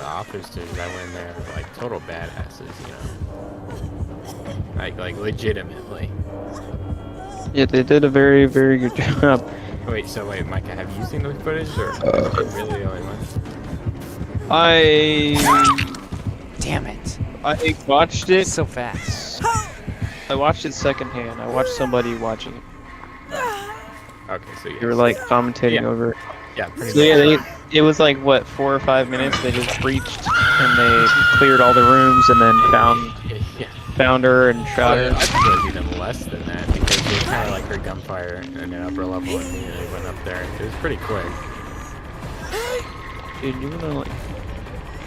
officers that went in there were like total badasses, you know. Like legitimately. Yeah, they did a very, very good job. Wait, Micah, have you seen the footage, or really the only one? I Damn it. watched it. So fast. I watched it secondhand. I watched somebody watching it. Okay, so yeah. They were like commentating Yeah. over it. Yeah, pretty So much. yeah, it was like what 4 or 5 minutes. They just breached and they cleared all the rooms and then Yeah. found her and shot I her. think it was even less than that because they kind of like heard gunfire in an upper level and immediately went up there. It was pretty quick. Dude, you wanna like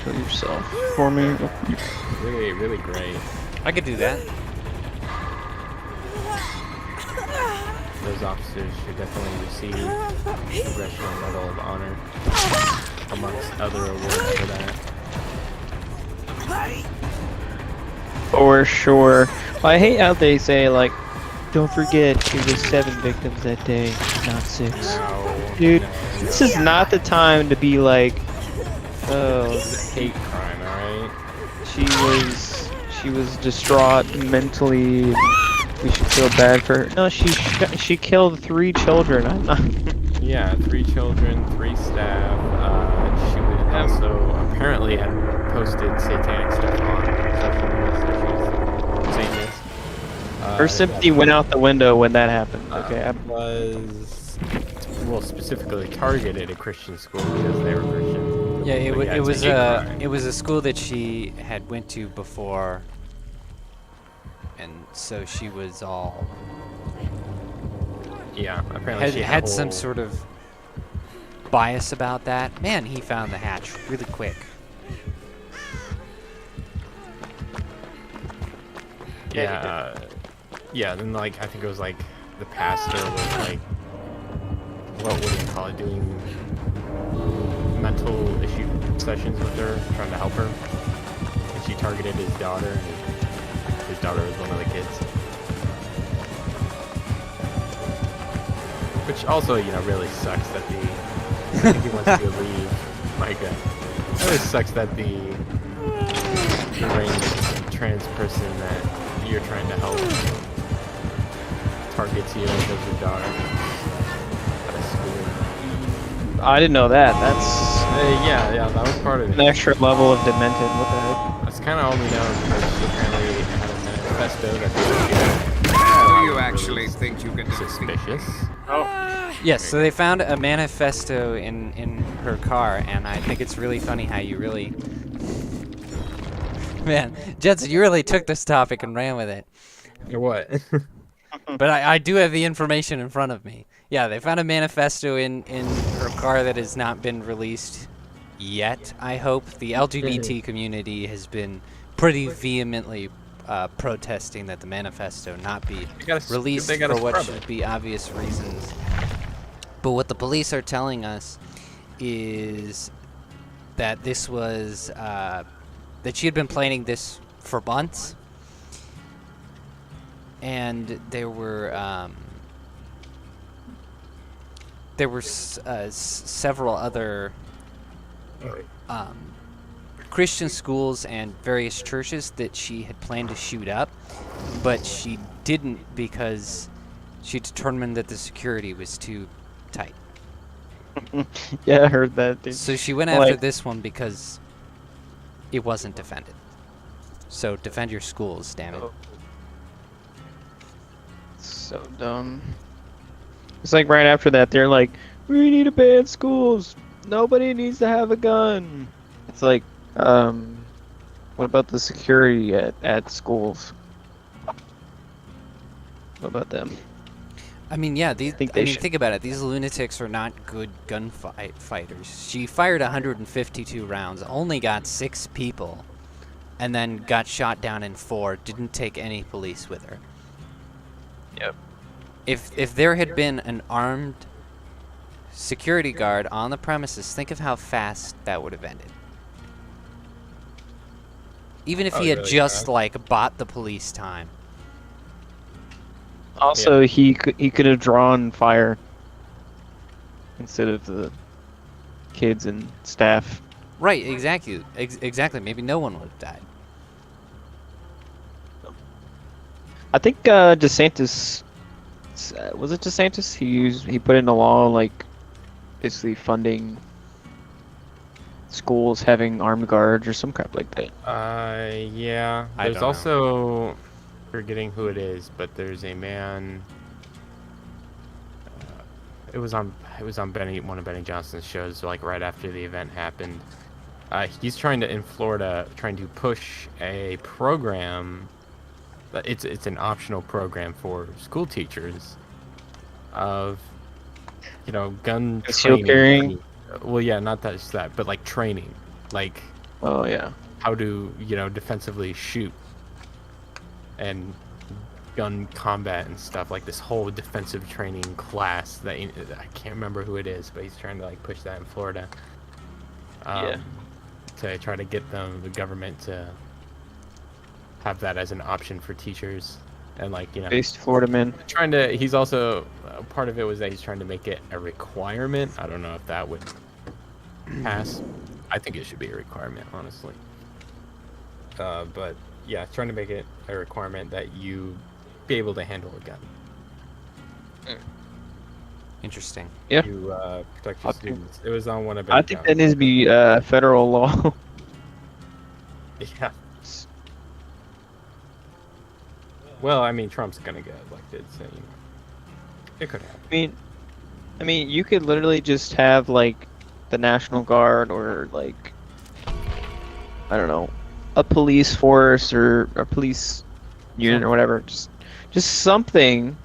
kill yourself for me? Really, really great. I could do that. Those officers should definitely receive Congressional Medal of Honor, amongst other awards for that. For sure. I hate how they say like, don't forget it was 7 victims that day, not 6. No, Dude, no, this is not the time to be like, oh, It's a hate crime, alright? she was distraught mentally. We should feel bad for her. No, she killed 3 children. I'm not. Yeah, 3 children, 3 staff. She would also apparently had posted satanic stuff on social media, so she's saying this. Her sympathy went out the window when that happened. Okay, Was well specifically targeted at Christian school because they were Christian. Yeah, But it it's a hate crime. it was a school that she had went to before, and so she was all Yeah, apparently she had a some whole- sort of bias about that. Man, he found the hatch really quick. Yeah, yeah. Then like I think it was like the pastor was like, what would you call it, doing mental issue sessions with her, trying to help her, and she targeted his daughter. And his daughter was one of the kids, which also really sucks that the I think he wants to leave Micah. It really sucks that the deranged trans person that you're trying to help targets you and kills your daughter at a school. I didn't know that. That's Yeah, that was part of an it. extra level of demented. What the heck? That's kind of only known because she apparently had a manifesto that they were Do you actually think you can do suspicious. Yes, so they found a manifesto in her car, and I think it's really funny how you really... Man, Judson, you really took this topic and ran with it. What? But I do have the information in front of me. Yeah, they found a manifesto in her car that has not been released yet, I hope. The LGBT community has been pretty vehemently protesting that the manifesto not be released they gotta for what scrub should it. be obvious reasons. But what the police are telling us is that this was, that she had been planning this for months. And there were several other Christian schools and various churches that she had planned to shoot up, but she didn't because she determined that the security was too tight. Yeah, I heard that. Dude. So she went after Like- this one because it wasn't defended. So defend your schools, damn it. So dumb. It's like right after that, they're like, we need to ban schools. Nobody needs to have a gun. It's like, what about the security at schools? What about them? I mean, yeah, think they should- think about it. These lunatics are not good fighters. She fired 152 rounds, only got 6 people, and then got shot down in 4. Didn't take any police with her. Yep. If there had been an armed security guard on the premises, think of how fast that would have ended. Even if he had really just fast. like bought the police time. Also, he could have drawn fire instead of the kids and staff. Right, exactly. Exactly. Maybe no one would have died. I think DeSantis was it DeSantis? He put in a law like basically funding schools having armed guards or some crap like that. Yeah. I There's don't know. also forgetting who it is, but there's a man. It was on one of Benny Johnson's shows, like right after the event happened. He's in Florida, trying to push a program. It's an optional program for school teachers of, gun Concealed training. carrying? Well, yeah, not just that, but like training, like Oh yeah. how to, defensively shoot and gun combat and stuff, like this whole defensive training class that I can't remember who it is, but he's trying to like push that in Florida. Yeah. To try to get the government to have that as an option for teachers, and Based Florida man. he's also part of it was that he's trying to make it a requirement. I don't know if that would pass. I think it should be a requirement, honestly. But yeah, trying to make it a requirement that you be able to handle a gun. Interesting. Yeah. You protect your students. It was on one of I think that needs to be federal law. Yeah. Well, I mean, Trump's gonna get elected, so it could happen. I mean, you could literally just have like the National Guard or like, I don't know, a police force or a police unit or whatever. Just something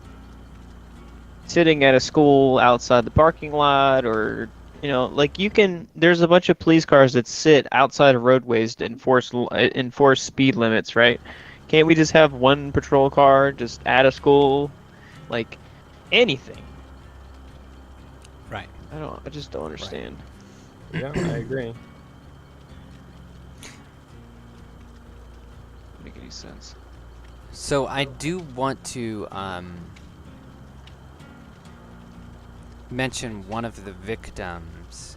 sitting at a school outside the parking lot, or like there's a bunch of police cars that sit outside of roadways to enforce speed limits, right? Can't we just have one patrol car just at a school, like anything? Right. I just don't understand. Yeah, I agree. Doesn't make any sense. So I do want to mention one of the victims.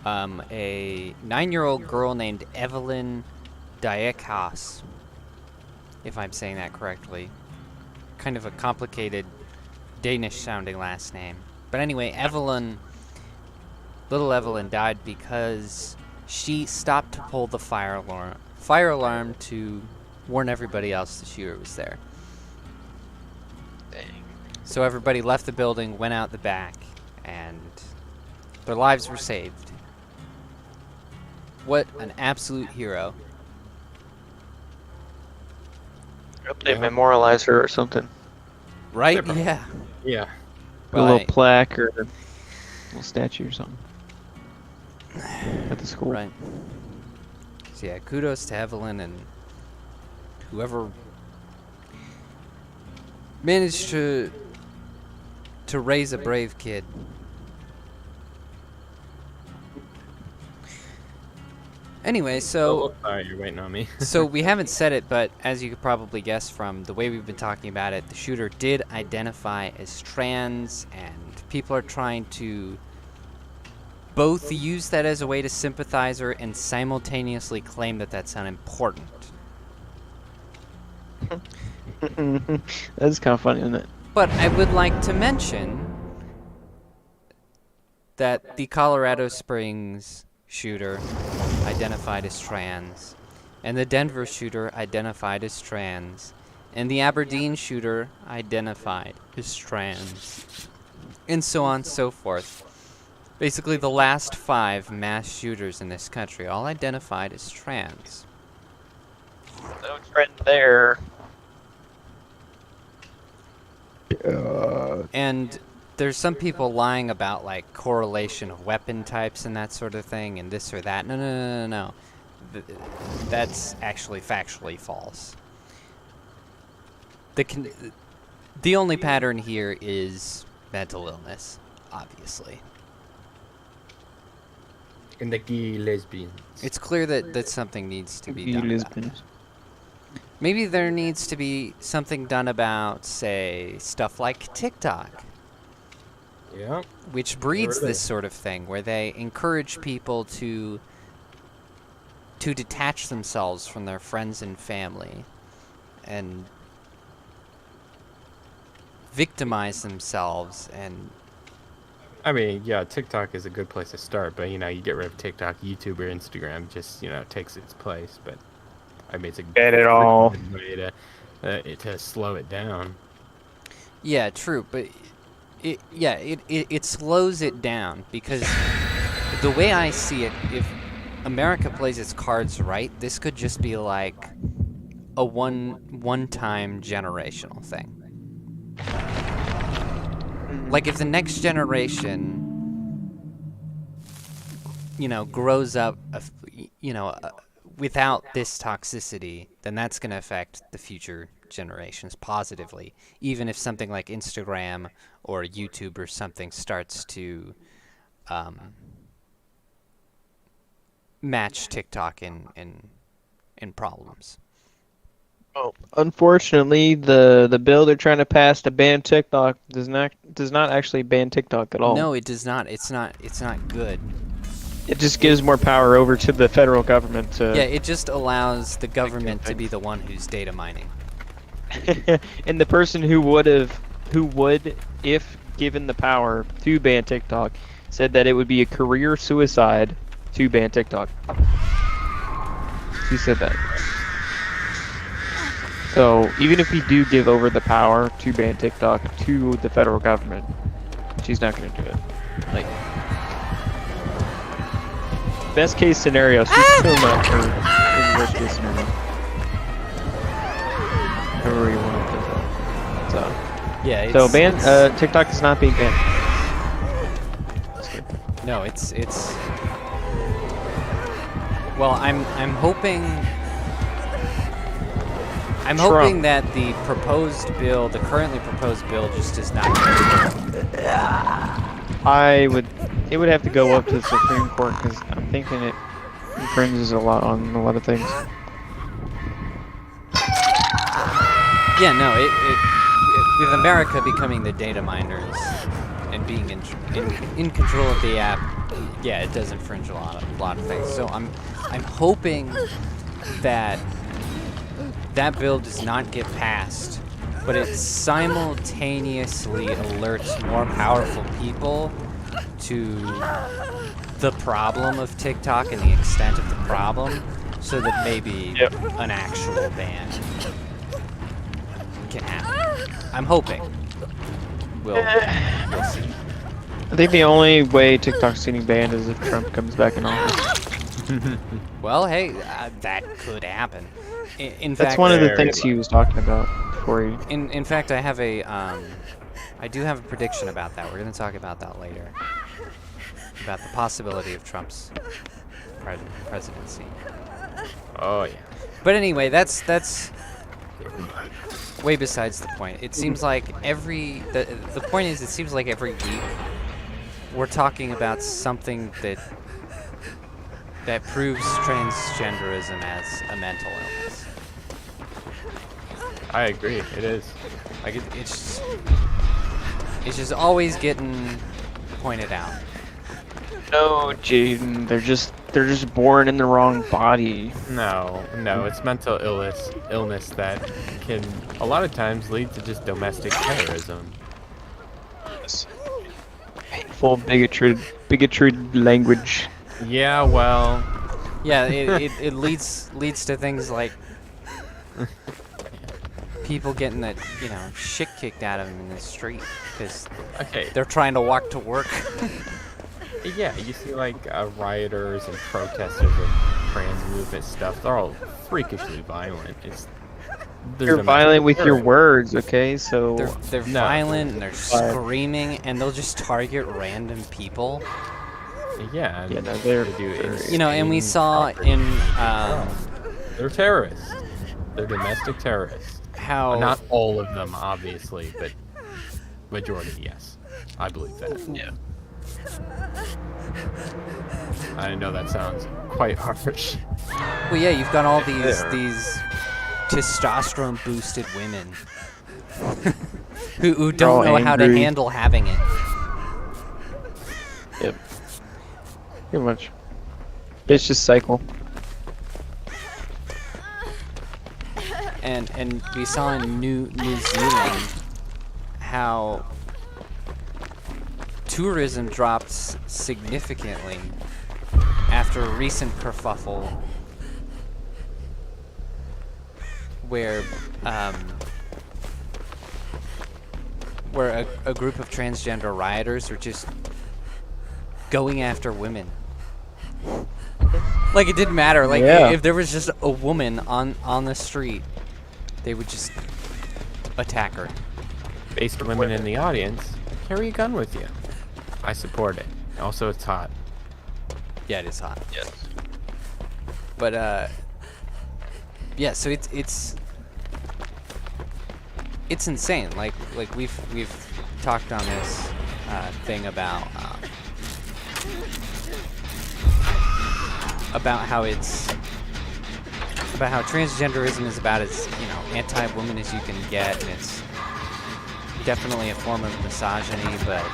A 9-year-old girl named Evelyn Diekas, if I'm saying that correctly. Kind of a complicated Danish-sounding last name. But anyway, little Evelyn died because she stopped to pull the fire alarm to warn everybody else the shooter was there. Dang. So everybody left the building, went out the back, and their lives were saved. What an absolute hero. They memorialize her or something. Right? Yeah. Yeah. A little plaque or a little statue or something at the school. Right. So yeah, kudos to Evelyn and whoever managed to raise a brave kid. Anyway, so sorry, you're waiting on me. so we haven't said it, but as you could probably guess from the way we've been talking about it, the shooter did identify as trans, and people are trying to both use that as a way to sympathize her and simultaneously claim that that's unimportant. That's kind of funny, isn't it? But I would like to mention that the Colorado Springs shooter identified as trans, and the Denver shooter identified as trans, and the Aberdeen shooter identified as trans, and so on and so forth. Basically, the last 5 mass shooters in this country all identified as trans. No trend there. And there's some people lying about like correlation of weapon types and that sort of thing and this or that. No. That's actually factually false. The only pattern here is mental illness, obviously. And the gay lesbians. It's clear that something needs to be done about it. Maybe there needs to be something done about, say, stuff like TikTok. Yeah. Which breeds this sort of thing, where they encourage people to detach themselves from their friends and family and victimize themselves. And I mean, yeah, TikTok is a good place to start, but you get rid of TikTok, YouTube or Instagram just takes its place. But I mean, it's a Get it all. good way to slow it down. Yeah, true, but it slows it down because the way I see it, if America plays its cards right, this could just be like a one-time generational thing. Like if the next generation, grows up, without this toxicity, then that's going to affect the future generations positively, even if something like Instagram or YouTube or something starts to match TikTok in problems. Oh, unfortunately, the bill they're trying to pass to ban TikTok does not actually ban TikTok at all. No, it does not. It's not good. It just gives more power over to the federal government to. Yeah, it just allows the government to be the one who's data mining. And the person who would, if given the power to ban TikTok, said that it would be a career suicide to ban TikTok. He said that. So even if we do give over the power to ban TikTok to the federal government, she's not going to do it. Like, best case scenario, she's still not her in worst case scenario. However you want to put that. So Yeah. so TikTok is not being banned. No, it's. Well, I'm hoping. I'm hoping that the currently proposed bill, just does not. It would have to go up to the Supreme Court because I'm thinking it infringes a lot on a lot of things. Yeah, no, with America becoming the data miners and being in control of the app, yeah, it does infringe a lot of things. So I'm hoping that bill does not get passed, but it simultaneously alerts more powerful people to the problem of TikTok and the extent of the problem, so that maybe an actual ban can happen. I'm hoping. We'll see. I think the only way TikTok's getting banned is if Trump comes back in office. Well, hey, that could happen. In That's fact, one of the things he was talking about before he. In fact, I do have a prediction about that. We're going to talk about that later. About the possibility of Trump's presidency. Oh yeah. But anyway, that's way besides the point. It seems like the point is, it seems like every week we're talking about something that proves transgenderism as a mental illness. I agree. It is. Like it's just always getting pointed out. No, Jaeden, they're just born in the wrong body. No, it's mental illness that can a lot of times lead to just domestic terrorism. Painful, bigotry language. Yeah, well. Yeah, it leads to things like people getting the shit kicked out of them in the street because they're trying to walk to work. Yeah, you see like rioters and protesters with trans movement stuff. They're all freakishly violent. You're violent with your words, okay? So they're violent and they're screaming, and they'll just target random people. Yeah, and we saw in they're terrorists. They're domestic terrorists. How not all of them, obviously, but majority, yes. I believe that. Yeah. I know that sounds quite harsh. Well, yeah, you've got all these testosterone boosted women who don't know how to handle having it. Yep. Pretty much. It's just cycle. And we saw in New Zealand how tourism dropped significantly after a recent kerfuffle where a group of transgender rioters are just going after women. Like, it didn't matter. Like, Yeah. if there was just a woman on the street, they would just attack her. Based women in the audience, carry a gun with you. I support it. Also, it's hot. Yeah, it is hot. Yes. But yeah. So it's insane. Like we've talked on this thing about how transgenderism is about as, you know, anti-woman as you can get, and it's definitely a form of misogyny, but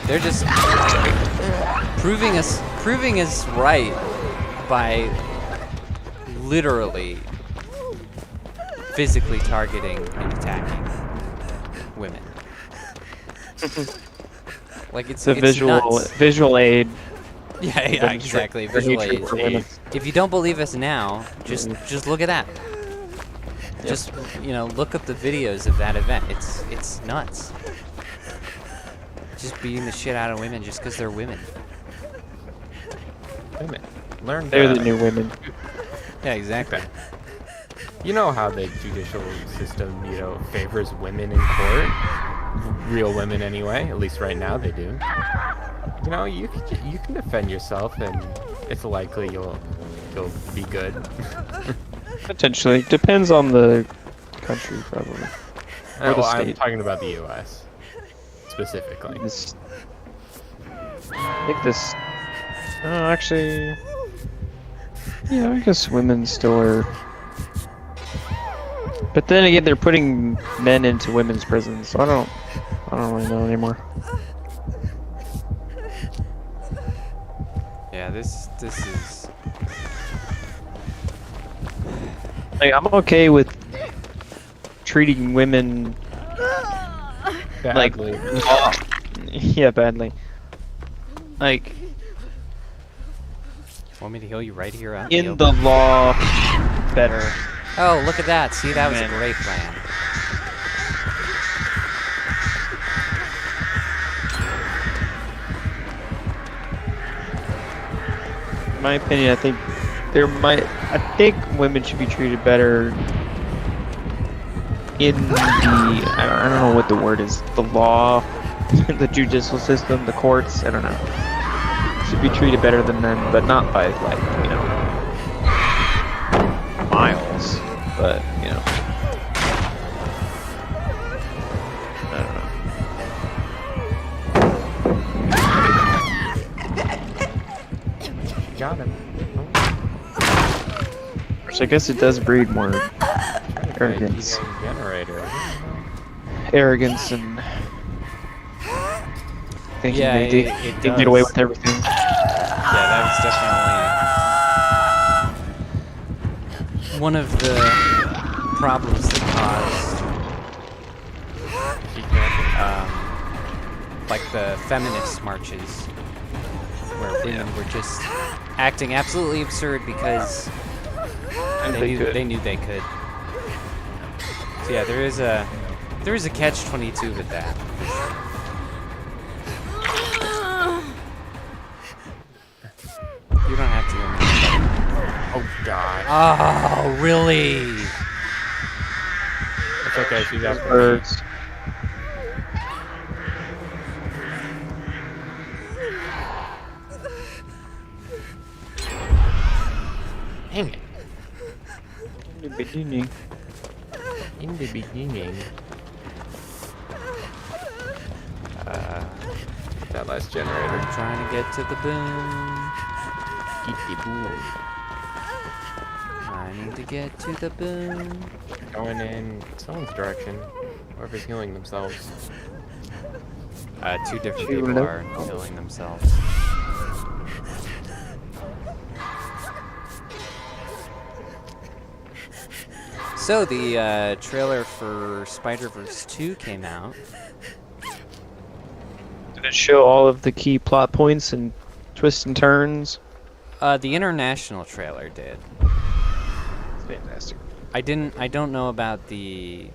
they're just proving us right by literally physically targeting and attacking women. Like, it's a nuts. visual aid. Yeah, exactly. for Visual hatred aids. for women. If you don't believe us now, just look at that. Just, you know, look up the videos of that event. It's nuts. Just beating the shit out of women just because they're women. Women. Learn. They're the new women. Yeah, exactly. You know how the judicial system, you know, favors women in court? Real women anyway, at least right now they do. You know, you can defend yourself, and it's likely you'll be good. Potentially. Depends on the country, probably. Or the I'm state. talking about the U.S. specifically. I think this... actually... Yeah, I guess women still are... But then again, they're putting men into women's prisons, so I don't really know anymore. Yeah, this is... Like, I'm okay with treating women Badly. yeah, badly. Like, Want me to heal you right here on in the law, better. Oh, look at that. See, that was a Man. great plan. In my opinion, I think women should be treated better in the, I don't know what the word is, the law, the judicial system, the courts, I don't know. Should be treated better than men, but not by, like, you know, miles, but, you know. I don't know. Got him. Which I guess it does breed more arrogance. Generator. Arrogance and thinking Yeah, they it can get away does. with everything. Yeah, that was definitely one of the problems that caused like the feminist marches, where women were just acting absolutely absurd because they knew they could. So yeah, there is a catch-22 with that. For sure. You don't have to go. Oh god. Oh, really? It's okay, she's after me. Birds. Dang it. In the beginning. In the beginning. That last generator. I'm trying to get to the boom. Get the boom. I need to get to the boom. Going in someone's direction. Whoever's healing themselves. Two different Two people nope. are killing themselves. So the trailer for Spider-Verse 2 came out. Did it show all of the key plot points and twists and turns? The international trailer did. fantastic. I don't know about the.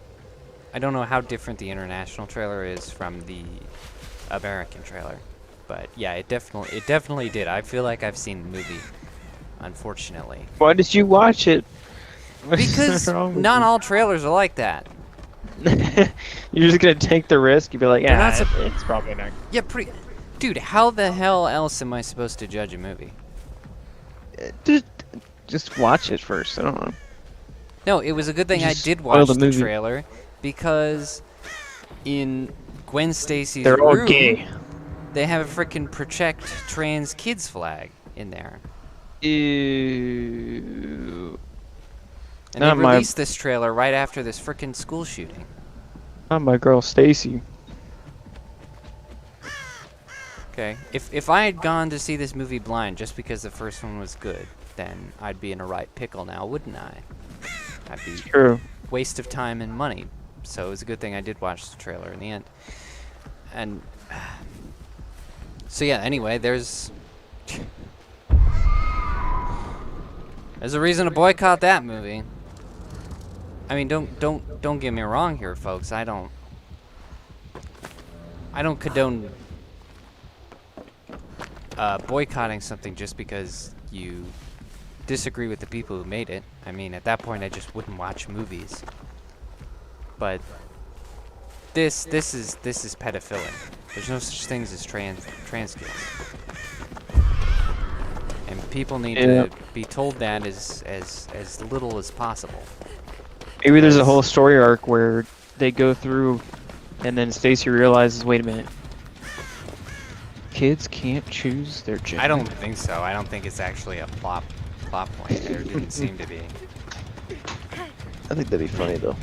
I don't know how different the international trailer is from the American trailer, but yeah, it definitely did. I feel like I've seen the movie, unfortunately. Why did you watch it? Because not all trailers are like that. You're just gonna take the risk. You'd be like, They're yeah, not it's probably not. Yeah, dude, how the hell else am I supposed to judge a movie? Just watch it first. I don't know. No, it was a good thing I Just did spoil watch the the movie. trailer because in Gwen Stacy's They're all room, gay. they have a freaking protect trans kids flag in there. Ew. And Not they my- released this trailer right after this freaking school shooting. Not my girl Stacy. Okay, if I had gone to see this movie blind just because the first one was good, then I'd be in a right pickle now, wouldn't I? I'd be True. waste of time and money. So it was a good thing I did watch the trailer in the end. And so yeah, anyway, there's a reason to boycott that movie. I mean, don't get me wrong here, folks. I don't condone boycotting something just because you disagree with the people who made it. I mean, at that point, I just wouldn't watch movies. But this is pedophilia. There's no such things as trans kids, and people need to be told that as little as possible. Maybe there's a whole story arc where they go through, and then Stacy realizes, wait a minute, kids can't choose their gender. I don't think so. I don't think it's actually a plot point. There didn't seem to be. I think that'd be funny though.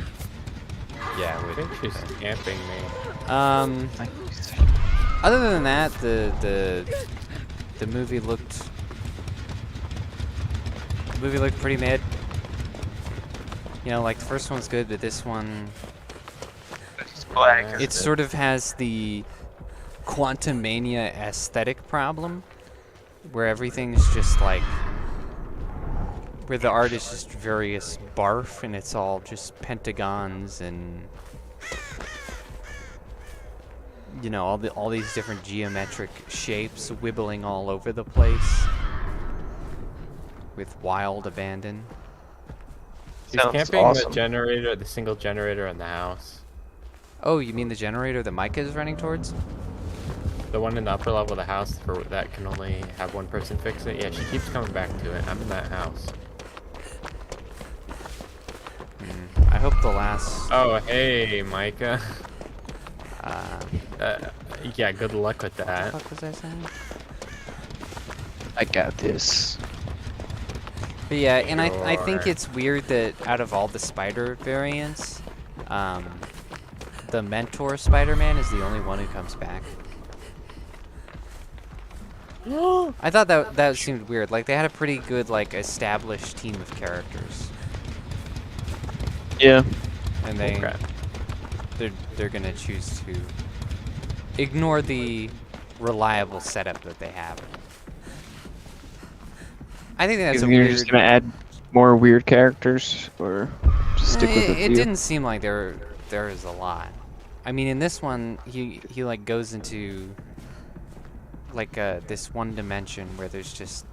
Yeah, it I would. think she's camping me. Other than that, the movie looked pretty mid. You know, like the first one's good, but this one, it sort of has the Quantumania aesthetic problem, where everything's just like, where the art is just various barf, and it's all just pentagons and, you know, all these different geometric shapes wibbling all over the place with wild abandon. He's Sounds camping awesome. the generator, the single generator in the house. Oh, you mean the generator that Micah is running towards? The one in the upper level of the house for that can only have one person fix it. Yeah, she keeps coming back to it. I'm in that house. I hope the last. Oh, hey, Micah. Yeah, good luck with What that. the fuck was I saying? I got this. But yeah, and I think Sure. it's weird that out of all the Spider variants, the Mentor Spider-Man is the only one who comes back. I thought that seemed weird. Like they had a pretty good like established team of characters, Yeah. and Okay. they're gonna choose to ignore the reliable setup that they have. I think that's a You're weird. just gonna add more weird characters, or just stick with the It few? didn't seem like there is a lot. I mean, in this one, he like goes into like this one dimension where there's just,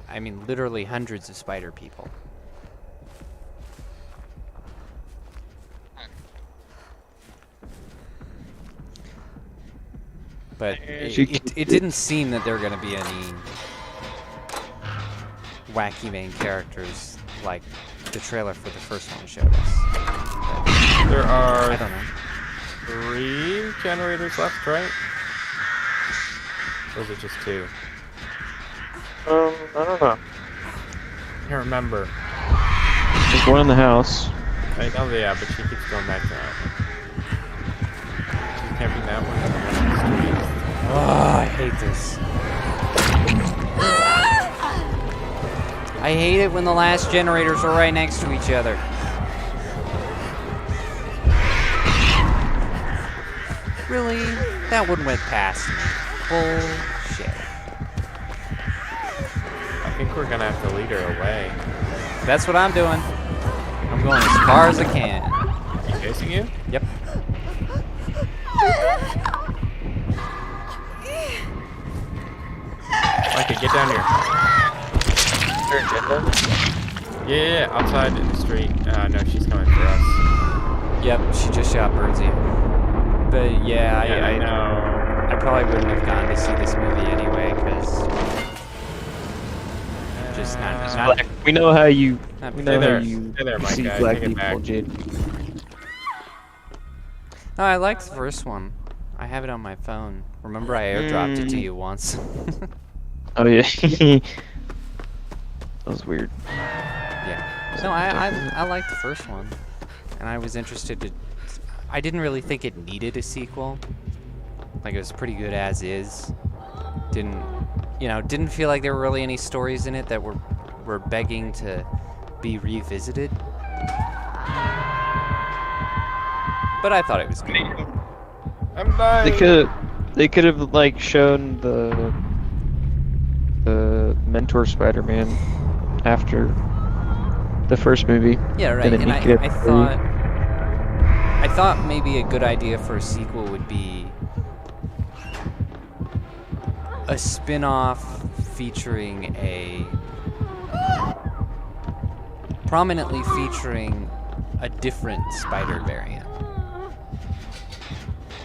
I mean, literally hundreds of spider people. But it didn't seem that there were gonna be any wacky main characters like the trailer for the first one showed us. But There are I don't know. 3 generators left, right? Or is it just 2? I don't know. I can't remember. There's one in the house. I know, yeah, but she keeps going back to that one. She's camping that one and the one on the street. Oh, I hate this. I hate it when the last generators are right next to each other. Really? That one went past me. Bullshit. I think we're gonna have to lead her away. That's what I'm doing. going as far as I can. He chasing you? Yep. Micah, get down here. Yeah, outside in the street. No, she's coming for us. Yep, she just shot Birdsey. But yeah, I know. I probably wouldn't have gone to see this movie anyway, because just not Black. We know how you. not We Stay know how there. you Stay there, see Micah. black Take it people, back. Jaeden. Oh, I like the first one. I have it on my phone. Remember, I airdropped it to you once. Oh yeah. That was weird. Yeah. No, I liked the first one, and I was interested to. I didn't really think it needed a sequel. Like, it was pretty good as is. Didn't feel like there were really any stories in it that were begging to be revisited. But I thought it was good. I'm dying. They could have like shown the mentor Spider-Man after the first movie. Yeah, right. Then And he could I have thought maybe a good idea for a sequel would be a spin-off featuring prominently featuring a different spider variant.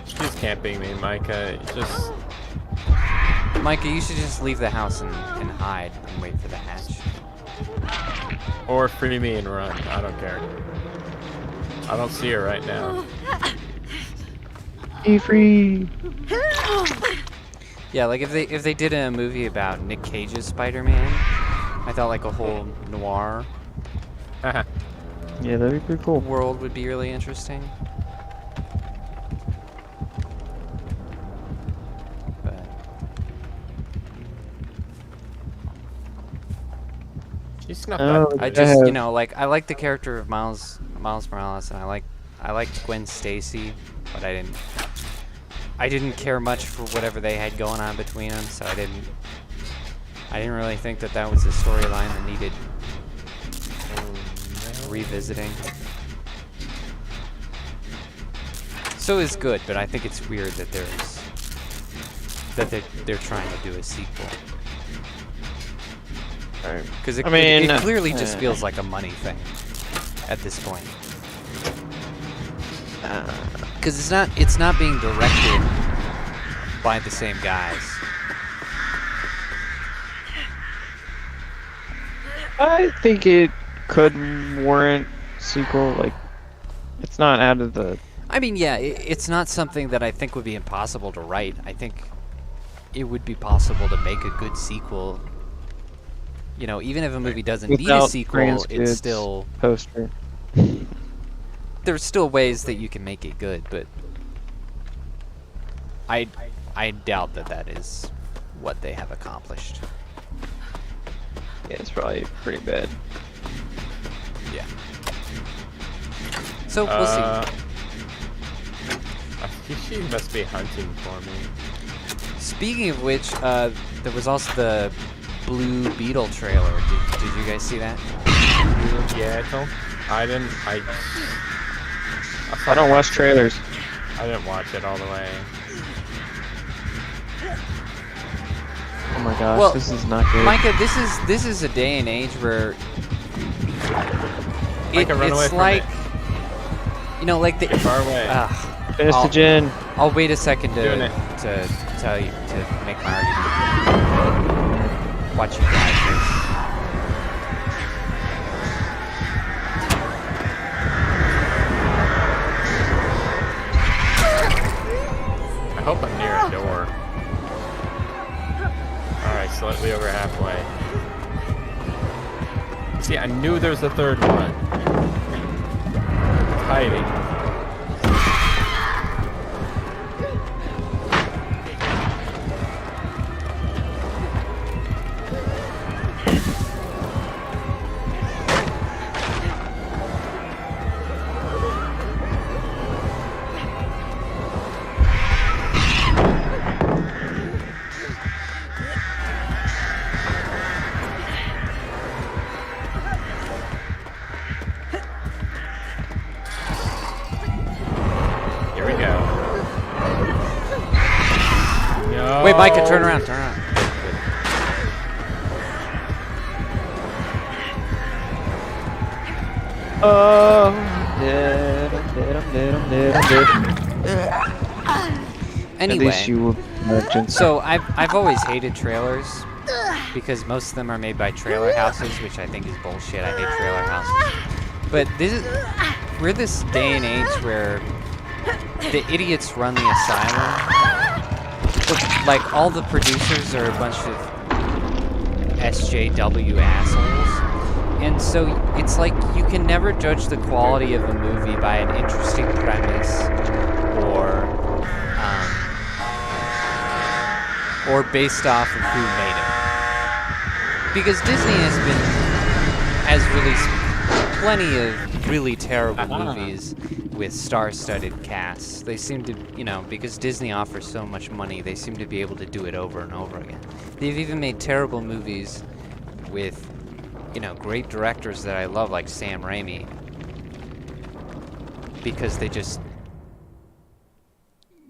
She's camping me, Micah. Just Micah, you should just leave the house and hide and wait for the hatch. or free me and run. I don't care. I don't see her right now. Be free. Yeah, like if they did a movie about Nick Cage's Spider-Man, I thought like a whole noir Yeah, that'd be pretty cool. world would be really interesting. But She snuck Oh, that. I just, like I like the character of Miles Morales, and I liked Gwen Stacy, but I didn't care much for whatever they had going on between them, so I didn't really think that was a storyline that needed revisiting. So it's good, but I think it's weird that they're trying to do a sequel. Because it clearly just feels like a money thing at this point. Because it's not being directed by the same guys. I think it could warrant sequel. Like, it's not out of the. I mean, yeah, it's not something that I think would be impossible to write. I think it would be possible to make a good sequel. Even if a movie doesn't need a Without sequel, Grant's it's Kids still poster. there's still ways that you can make it good, but I doubt that is what they have accomplished. Yeah, it's probably pretty bad. Yeah. So we'll see. I think she must be hunting for me. Speaking of which, there was also the Blue Beetle trailer. Did you guys see that? Yeah, I didn't. I don't watch trailers. I didn't watch it all the way. Oh my gosh, Well, this is not good. Micah, this is a day and age where Micah, run away it's from like it. Like the Get far away. Finish the gen. I'll wait a second Doing to it. tell you to make my argument. Watch you drive first. I hope I'm near a door. Alright, slightly over halfway. See, I knew there was a third one. It's hiding. Wait, Micah, turn around, turn around. Oh, I'm dead, I'm dead, I'm dead, I'm dead, I'm dead. Anyway, At least you were virgin. so I've always hated trailers because most of them are made by trailer houses, which I think is bullshit. I hate trailer houses. But we're this day and age where the idiots run the asylum. Like, all the producers are a bunch of SJW assholes. And so it's like you can never judge the quality of a movie by an interesting premise or based off of who made it. Because Disney has released plenty of really terrible movies with star-studded casts. They seem to, because Disney offers so much money, they seem to be able to do it over and over again. They've even made terrible movies with, great directors that I love, like Sam Raimi, because they just,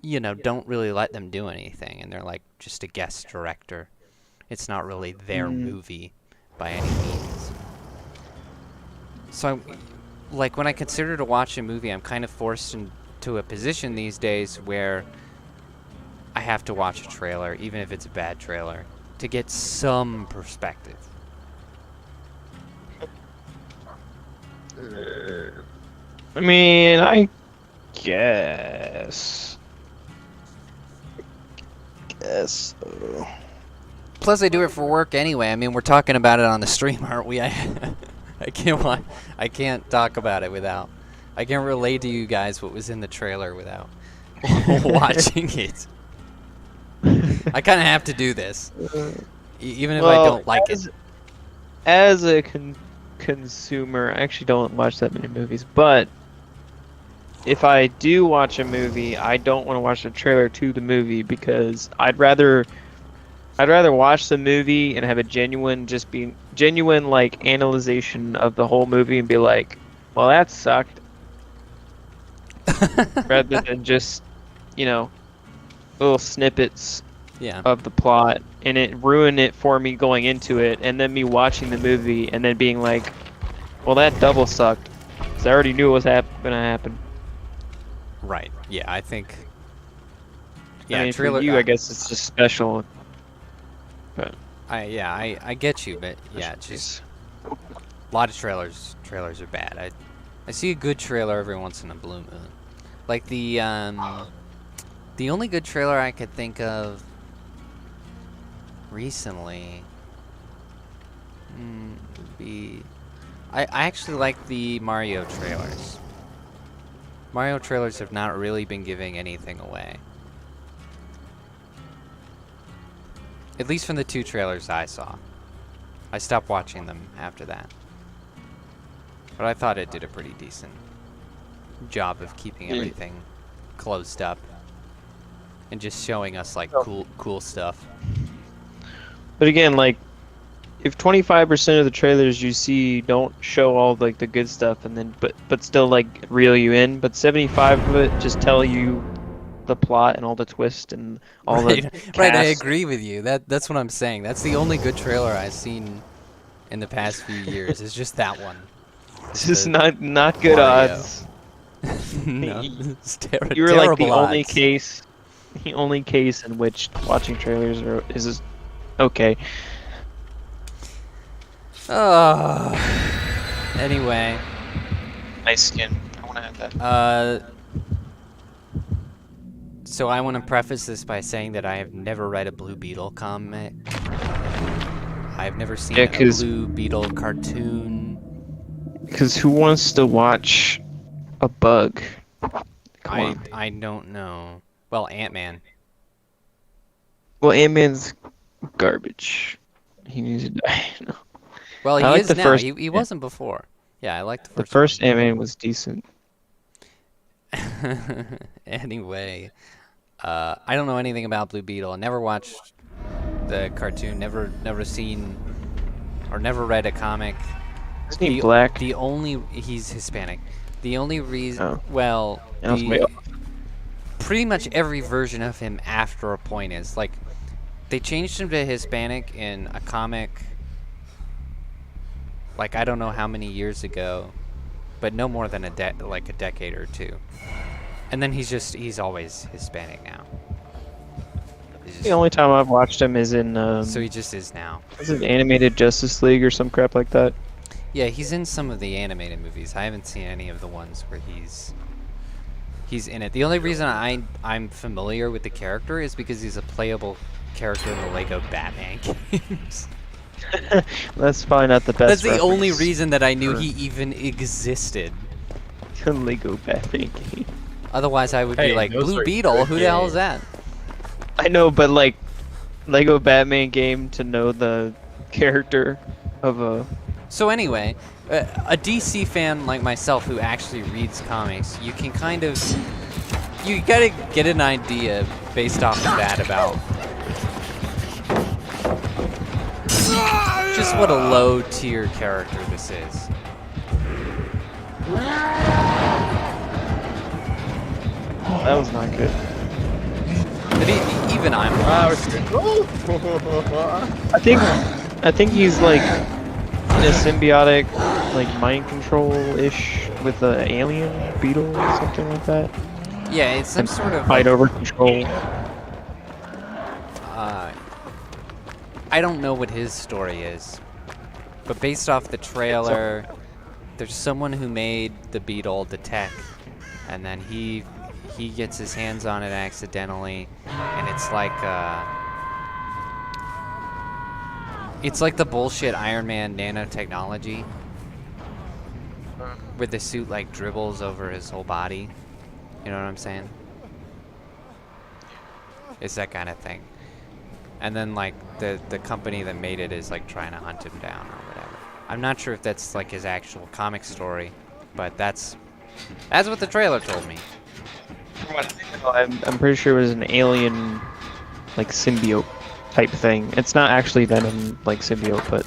don't really let them do anything, and they're like just a guest director. It's not really their movie by any means. So, when I consider to watch a movie, I'm kind of forced into a position these days where I have to watch a trailer, even if it's a bad trailer, to get some perspective. I mean, I guess. So. Plus, I do it for work anyway. I mean, we're talking about it on the stream, aren't we? I can't talk about it without. I can't relate to you guys what was in the trailer without watching it. I kind of have to do this, even if I don't like it. As a consumer, I actually don't watch that many movies, but if I do watch a movie, I don't want to watch the trailer to the movie because I'd rather watch the movie and have a genuine like analyzation of the whole movie and be like, well, that sucked. Rather than just, little snippets of the plot and it ruin it for me going into it and then me watching the movie and then being like, well, that double sucked because I already knew what was gonna happen. Right. Yeah, I think. Yeah, I mean, trailer. For you, I guess it's just special. But I get you, but yeah, it's just a lot of trailers are bad. I see a good trailer every once in a blue moon. Like the only good trailer I could think of recently would be I actually like the Mario trailers. Mario trailers have not really been giving anything away. At least from the 2 trailers I saw. I stopped watching them after that. But I thought it did a pretty decent job of keeping everything closed up. And just showing us, like, cool stuff. But again, like, if 25% of the trailers you see don't show all, like, the good stuff, and then but still, like, reel you in, but 75 of it just tell you the plot and all the twists and all the cast. Right, I agree with you. That's what I'm saying. That's the only good trailer I've seen in the past few years. It's just that one. It's just not good Mario. odds. No, it's You're like the odds. only case in which watching trailers is okay. Anyway. Nice skin. I want to have that. So I want to preface this by saying that I have never read a Blue Beetle comic. I've never seen a Blue Beetle cartoon. Because who wants to watch a bug? Come on. I don't know. Well, Ant-Man. Well, Ant-Man's garbage. He needs to die. No. Well, he I is now. He wasn't before. Yeah, I like the first. The first Ant-Man was decent. Anyway, I don't know anything about Blue Beetle. I never watched the cartoon. Never seen or never read a comic. Isn't he black? He's Hispanic. The only reason, pretty much every version of him after a point is like They changed him to Hispanic in a comic, like I don't know how many years ago, but no more than a decade or two. And then he's always Hispanic now. The only time I've watched him is in so he just is now. is it Animated Justice League or some crap like that? Yeah, he's in some of the animated movies. I haven't seen any of the ones where he's in it. The only reason I'm familiar with the character is because he's a playable character in the Lego Batman games. That's probably not the best. That's the only reference reason that I knew for he even existed. the Lego Batman game. Otherwise, I would be Hey, like, those Blue are Beetle, good who the hell is games. that? I know, but like Lego Batman game to know the character of a. So anyway, a DC fan like myself who actually reads comics, you can kind of, you gotta get an idea based off of that about just what a low tier character this is. That was not good. But even I'm I think he's like in a symbiotic, like mind control-ish with an alien beetle or something like that. yeah, it's some And sort of fight over control. I don't know what his story is, but based off the trailer, there's someone who made the beetle, the tech, and then he gets his hands on it accidentally, and it's like the bullshit Iron Man nanotechnology, where the suit like dribbles over his whole body. You know what I'm saying? It's that kind of thing. And then like the company that made it is like trying to hunt him down or whatever. I'm not sure if that's like his actual comic story, but that's what the trailer told me. From what I know, I'm pretty sure it was an alien, like symbiote type thing. It's not actually Venom like symbiote, but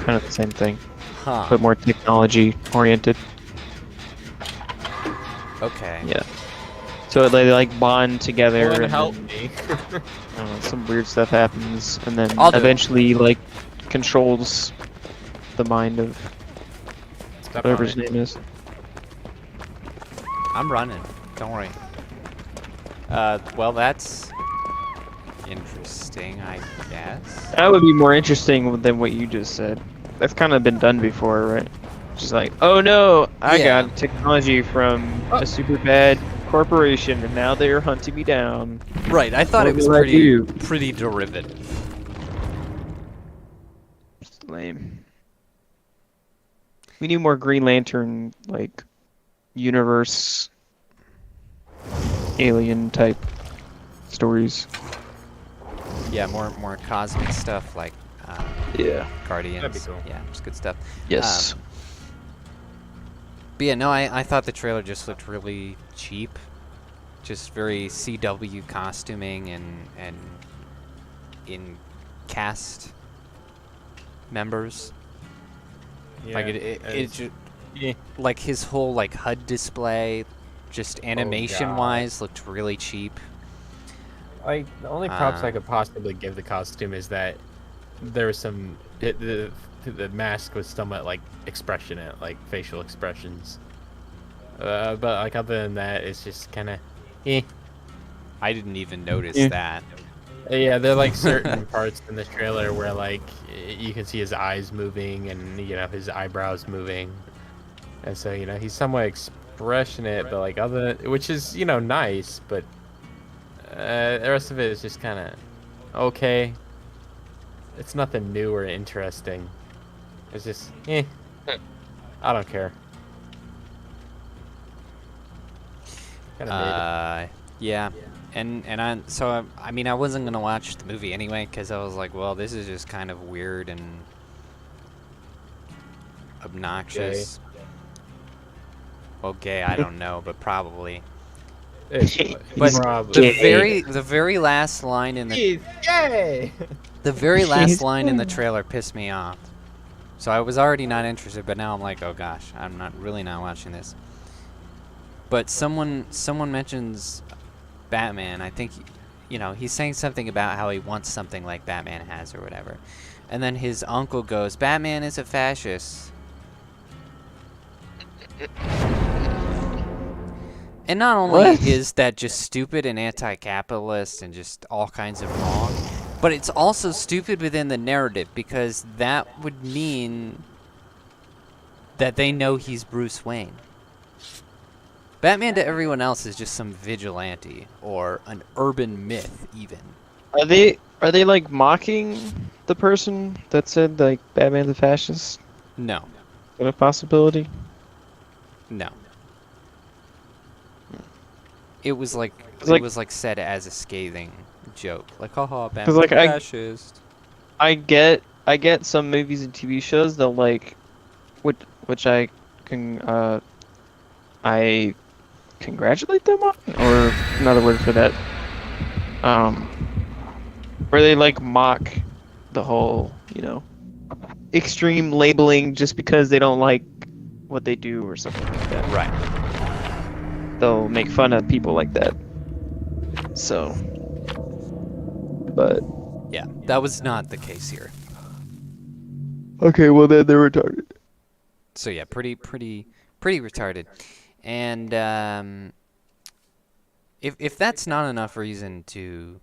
kind of the same thing, Huh. but more technology oriented. Okay. Yeah. So they like bond together. Someone and help then, me. I don't know, some weird stuff happens, and then I'll do it. eventually like controls the mind of Step whatever on his it. name is. I'm running. Don't worry. Well, that's interesting, I guess. That would be more interesting than what you just said. That's kind of been done before, right? Just like, oh no, I Yeah. got technology from a super bad corporation, and now they're hunting me down. Right. I thought What it was will I do? pretty derivative. It's lame. We need more Green Lantern, like, universe, alien type stories. Yeah, more cosmic stuff like Yeah. Guardians. That'd be cool. Yeah, it's good stuff. Yes. But yeah, no, I thought the trailer just looked really cheap. Just very CW costuming and in cast members. Like like his whole like HUD display, just animation wise, looked really cheap. Like the only props I could possibly give the costume is that there was some the mask was somewhat like expressionate, like facial expressions. But like other than that, it's just kind of, I didn't even notice Yeah. that. Yeah, there are like certain parts in the trailer where like you can see his eyes moving and you know his eyebrows moving, and so you know he's somewhat expressionate, but like other, which is you know nice, but the rest of it is just kind of okay. It's nothing new or interesting. It's just I don't care. Kinda Yeah. And I mean I wasn't gonna watch the movie anyway because I was like, well, this is just kind of weird and obnoxious. Well, gay, I don't know, but probably. But probably. the very last line in the Yay! the very last He's line in the gay. trailer pissed me off. So I was already not interested, but now I'm like, oh gosh, I'm not watching this. But someone mentions Batman. I think you know, he's saying something about how he wants something like Batman has or whatever. And then his uncle goes, Batman is a fascist. And not only is that just stupid and anti-capitalist and just all kinds of wrong, but it's also stupid within the narrative because that would mean that they know he's Bruce Wayne. Batman to everyone else is just some vigilante or an urban myth even. Are they like mocking the person that said like Batman's a fascist? No. Is that a possibility? No. It was like said as a scathing joke. Like, haha, Batman's like, a fascist. I get some movies and TV shows that like which I congratulate them on, or another word for that, where they like mock the whole, you know, extreme labeling just because they don't like what they do or something like that. Right. They'll make fun of people like that. So, but yeah, that was not the case here. Okay, well then they're retarded. So yeah, pretty retarded. And if that's not enough reason to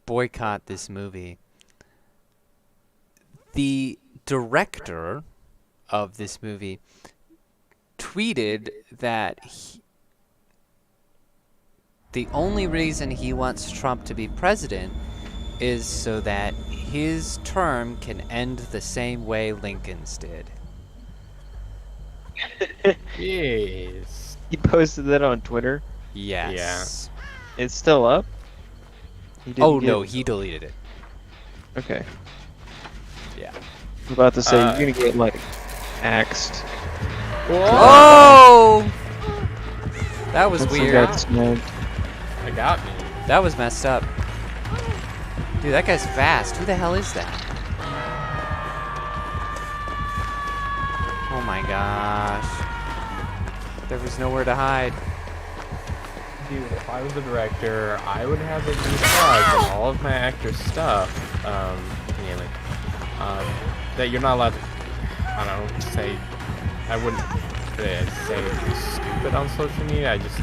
boycott this movie, the director of this movie tweeted that the only reason he wants Trump to be president is so that his term can end the same way Lincoln's did. Yes. He posted that on Twitter. Yes. Yeah. It's still up? Oh no, he deleted it. Okay. Yeah. I'm about to say you're gonna get like axed. Whoa! That was weird. That got me. That was messed up. Dude, that guy's fast. Who the hell is that? Oh my gosh. There was nowhere to hide. Dude, if I was the director, I would have it described in all of my actor stuff, that you're not allowed to, I don't know, say, I wouldn't say stupid on social media, I just...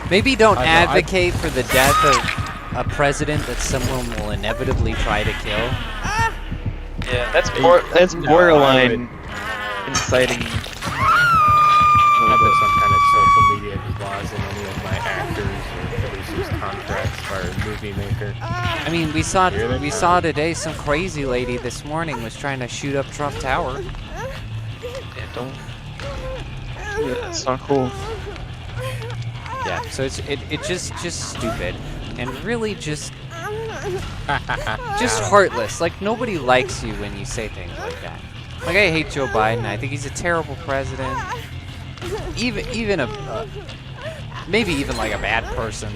Maybe don't advocate for the death of a president that someone will inevitably try to kill. Yeah, that's borderline inciting. I put some kind of social media clause in any of my actors or producers' contracts for a movie maker. I mean, we saw today some crazy lady this morning was trying to shoot up Trump Tower. Yeah, don't. Yeah, that's not cool. Yeah, so it's just stupid and really just heartless. Like nobody likes you when you say things like that. Like I hate Joe Biden. I think he's a terrible president. Even a maybe even like a bad person.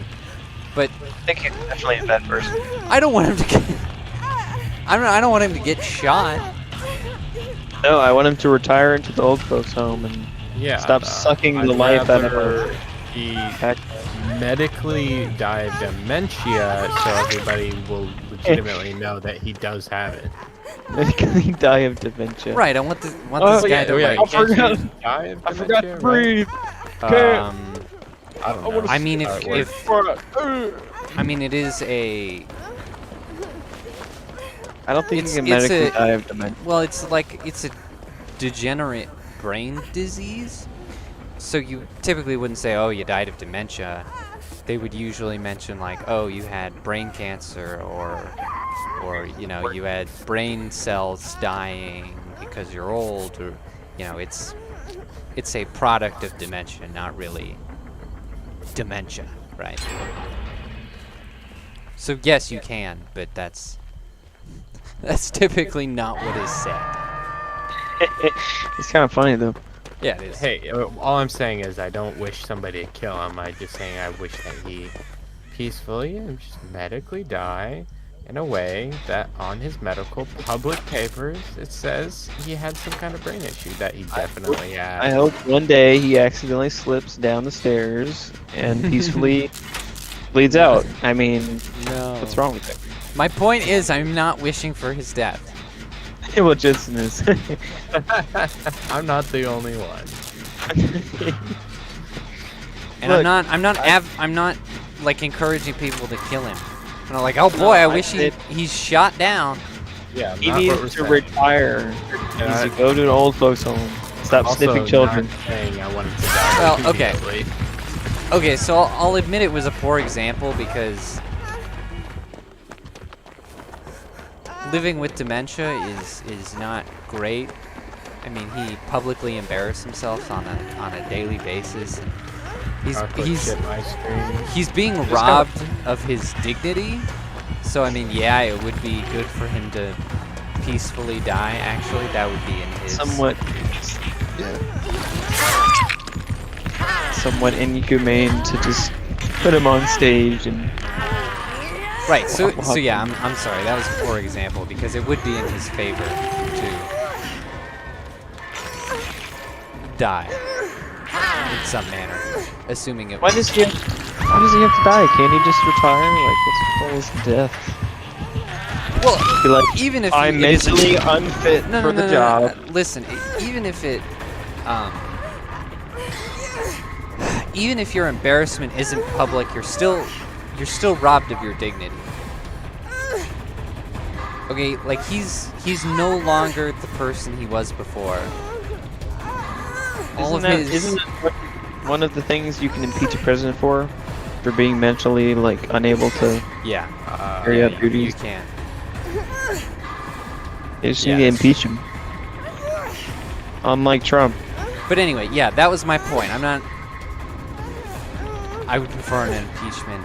But I think he's definitely a bad person. I don't want him to get. I don't want him to get shot. No, I want him to retire into the old folks' home and stop sucking the life out of her. He medically die of dementia, so everybody will legitimately know that he does have it. Medically die of dementia. Right. I want this guy to like. I forgot to breathe. I don't know. I mean, I mean, it is a. I don't think you can medically die of dementia. Well, it's a degenerate brain disease. So you typically wouldn't say, "Oh, you died of dementia." They would usually mention like, "Oh, you had brain cancer," or you know, you had brain cells dying because you're old, or you know, it's a product of dementia, not really dementia, right? So yes, you can, but that's typically not what is said. It's kind of funny though. Yeah, it is. Hey, all I'm saying is I don't wish somebody to kill him. I'm just saying I wish that he peacefully and just medically die in a way that on his medical public papers it says he had some kind of brain issue that he definitely had. I hope one day he accidentally slips down the stairs and peacefully bleeds out. I mean, No. what's wrong with it? My point is, I'm not wishing for his death. Well, Jensen is. I'm not the only one. And Look, I'm not like encouraging people to kill him. I'm not like, oh boy, I wish he's shot down. Yeah, He needs to retire. He needs to go to an old folks home. Stop sniffing children. Saying I wanted to die Well, okay. immediately. Okay, so I'll admit it was a poor example because living with dementia is not great. I mean, he publicly embarrassed himself on a daily basis. He's being robbed of his dignity. So I mean, yeah, it would be good for him to peacefully die. Actually, that would be in his somewhat inhumane to just put him on stage and. Right. So yeah, I'm sorry. That was a poor example because it would be in his favor to die in some manner, assuming it. Why does he have to die? Can't he just retire? Like, what's with all his death? Well, Be like, even if I'm mentally unfit for the job. Listen, even if it, even if your embarrassment isn't public, you're still robbed of your dignity. Okay, like he's no longer the person he was before. Isn't it one of the things you can impeach a president for being mentally like unable to carry out duties? You can. You just need to impeach him. Unlike Trump. But anyway, yeah, that was my point. I would prefer an impeachment,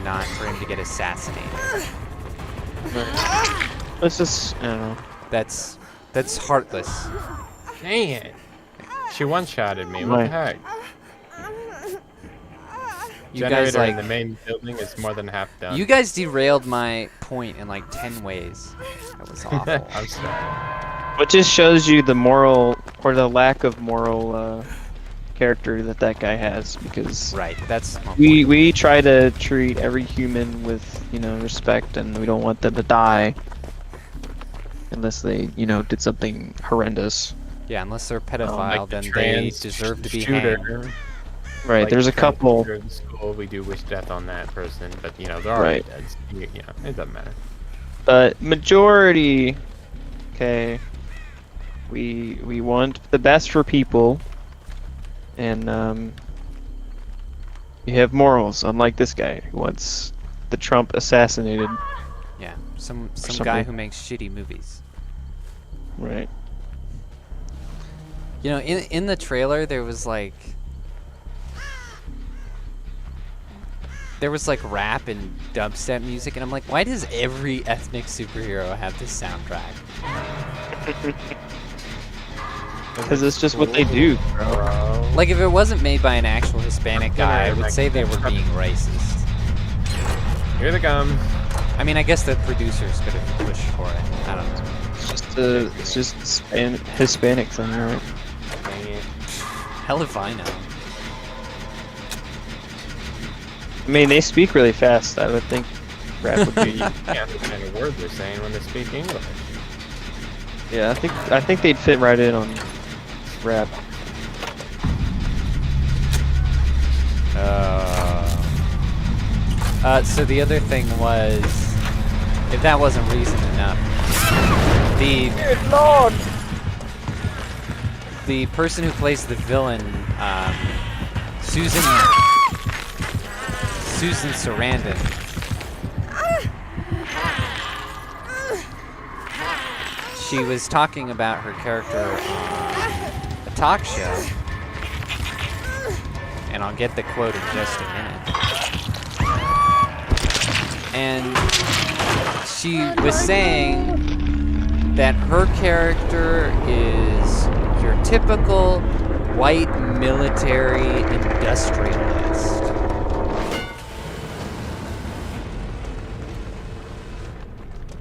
not for him to get assassinated. Let's just, I don't know. That's heartless. Dang it. She one-shotted me. What the heck? You Generator guys, like, in the main building is more than half done. You guys derailed my point in like 10 ways. That was awful. I'm sorry. What just shows you the moral, or the lack of moral character that guy has, because right, that's we try to treat every human with, you know, respect, and we don't want them to die unless they, you know, did something horrendous. Yeah, unless they're pedophile, like the then they deserve to be hanged. Right, Like there's a couple. In school, we do wish death on that person, but you know they're already dead. So, you know, it doesn't matter. But majority, okay, we want the best for people, and you have morals, unlike this guy who wants the Trump assassinated. Yeah, some guy who makes shitty movies. Right. You know, in the trailer there was like rap and dubstep music, and I'm like, why does every ethnic superhero have this soundtrack? Because it's just what they do, bro. Like, if it wasn't made by an actual Hispanic guy, I would say they were being racist. Here they come. I mean, I guess the producers could have pushed for it. I don't know. It's just Hispanic thing, right? Dang it. Hell if I know. I mean, they speak really fast. I would think rap would be. You can't understand a word they're saying when they speak English. Yeah, I think they'd fit right in on rap. So the other thing was, if that wasn't reason enough, the person who plays the villain, Susan Sarandon, she was talking about her character on a talk show, and I'll get the quote in just a minute. And she was saying that her character is your typical white military industrialist.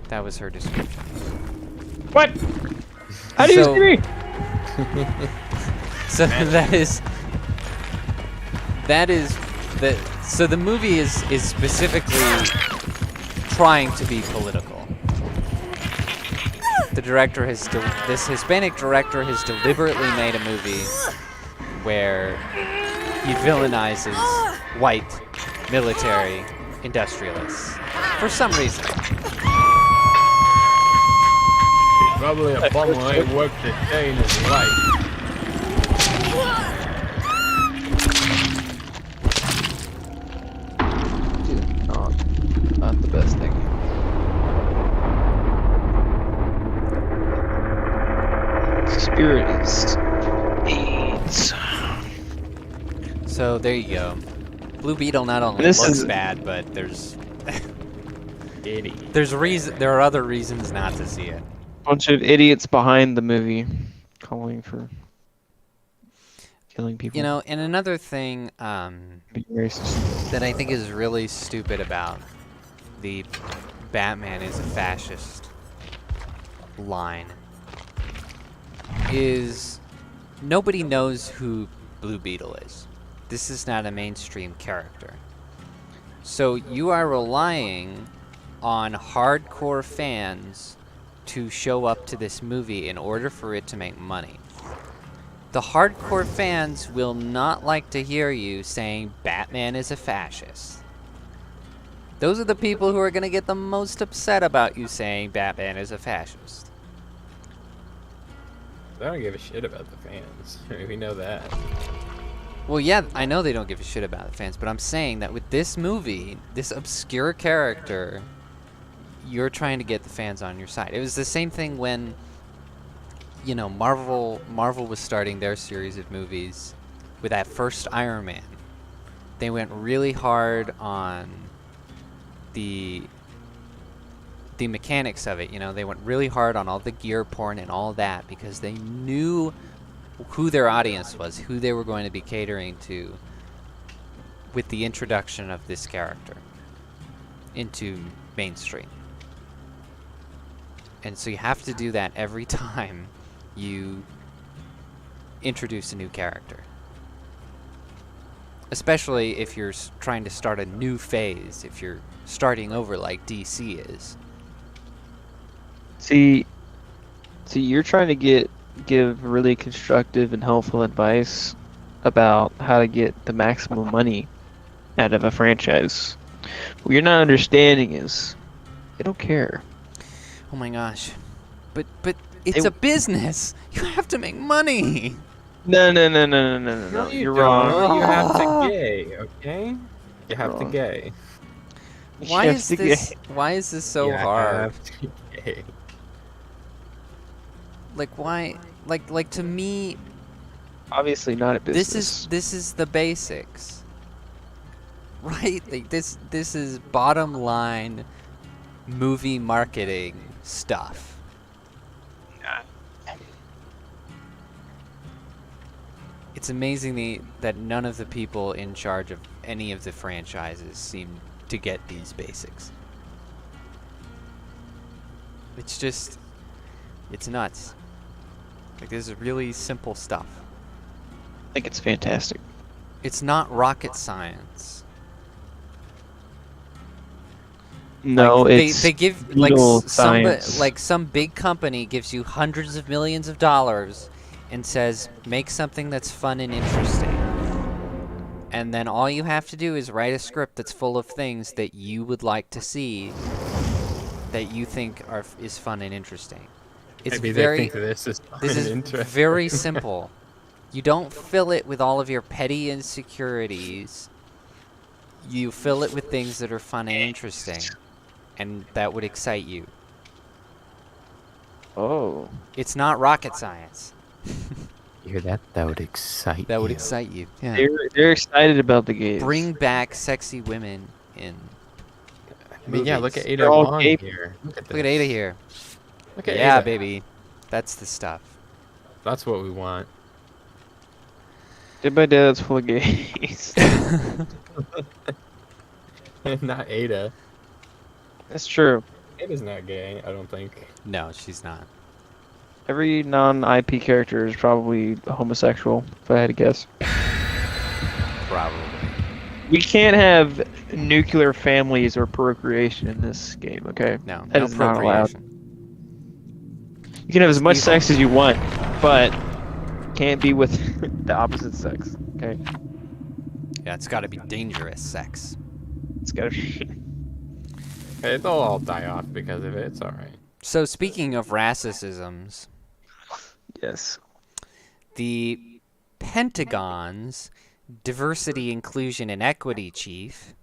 That was her description. What? How do you So- see me? So that is the so the movie is specifically trying to be political. The director has this Hispanic director has deliberately made a movie where he villainizes white military industrialists for some reason. Probably a bum who ain't worked a day in his life. Dude, not the best thing. Spirit is AIDS. So there you go. Blue Beetle not only This looks is- bad, but there's Idiot. there are other reasons not to see it. Bunch of idiots behind the movie calling for killing people. You know, and another thing being racist. that I think is really stupid about the Batman is a fascist line is nobody knows who Blue Beetle is. This is not a mainstream character. So you are relying on hardcore fans to show up to this movie in order for it to make money. The hardcore fans will not like to hear you saying Batman is a fascist. Those are the people who are going to get the most upset about you saying Batman is a fascist. I don't give a shit about the fans. We know that. Well, yeah, I know they don't give a shit about the fans, but I'm saying that with this movie, this obscure character, you're trying to get the fans on your side. It was the same thing when, you know, Marvel was starting their series of movies with that first Iron Man. They went really hard on the mechanics of it, you know. They went really hard on all the gear porn and all that because they knew who their audience was, who they were going to be catering to with the introduction of this character into mainstream. And so you have to do that every time you introduce a new character. Especially if you're trying to start a new phase, if you're starting over like DC is. See, you're trying to give really constructive and helpful advice about how to get the maximum money out of a franchise. What you're not understanding is they don't care. Oh my gosh. But it's a business. You have to make money. No. No, You're don't. wrong. You have to gay, okay? You have to Wrong. gay. Why You is have to this get- why is this so You hard? have to gay. Like why like to me Obviously not a business. this is the basics. Right? Like this is bottom line movie marketing stuff. It's amazing that none of the people in charge of any of the franchises seem to get these basics. It's just, it's nuts. Like, this is really simple stuff. I think it's fantastic. It's not rocket science. No, Like, it's they give like legal somebody, science. like some big company gives you hundreds of millions of dollars and says make something that's fun and interesting. And then all you have to do is write a script that's full of things that you would like to see that you think is fun and interesting. It's Maybe very they think this is fun this and is interesting. very simple. You don't fill it with all of your petty insecurities. You fill it with things that are fun and interesting, and that would excite you. Oh. It's not rocket science. You hear that? That would excite That would you. excite you. Yeah. They're excited about the games. Bring back sexy women in. I mean, yeah, look at movies. Ada They're all Wong gay. here. Look at, Look at Ada here. Look at Yeah, Ada. baby. That's the stuff. That's what we want. Did my dad's full of gays. Not Ada. That's true. It is not gay, I don't think. No, she's not. Every non-IP character is probably homosexual, if I had to guess. Probably. We can't have nuclear families or procreation in this game, okay? No, That no is not allowed. procreation. You can have as much sex as you want, but can't be with the opposite sex, okay? Yeah, it's got to be dangerous sex. It's gotta be... It'll all die off because of it. It's alright. So speaking of racisms, Yes. the Pentagon's Diversity, Inclusion, and Equity Chief,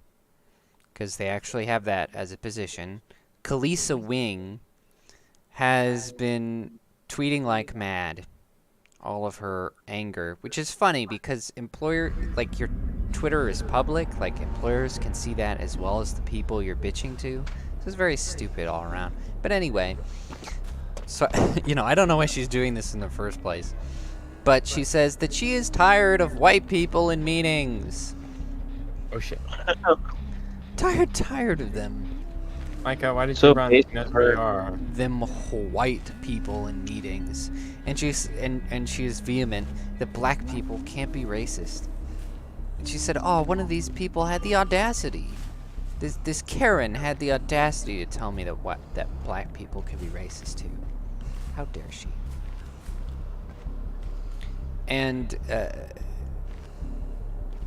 because they actually have that as a position, Kalisa Wing, has been tweeting like mad all of her anger, which is funny because your Twitter is public, like employers can see that as well as the people you're bitching to. So it's very stupid all around. But anyway, so I don't know why she's doing this in the first place. But she says that she is tired of white people in meetings. Oh shit. Tired of them. Micah, why did So you run? basically- That's where you are. Them white people in meetings. And she is vehement that black people can't be racist. And she said, "Oh, one of these people had the audacity. This Karen had the audacity to tell me that black people can be racist too. How dare she?" And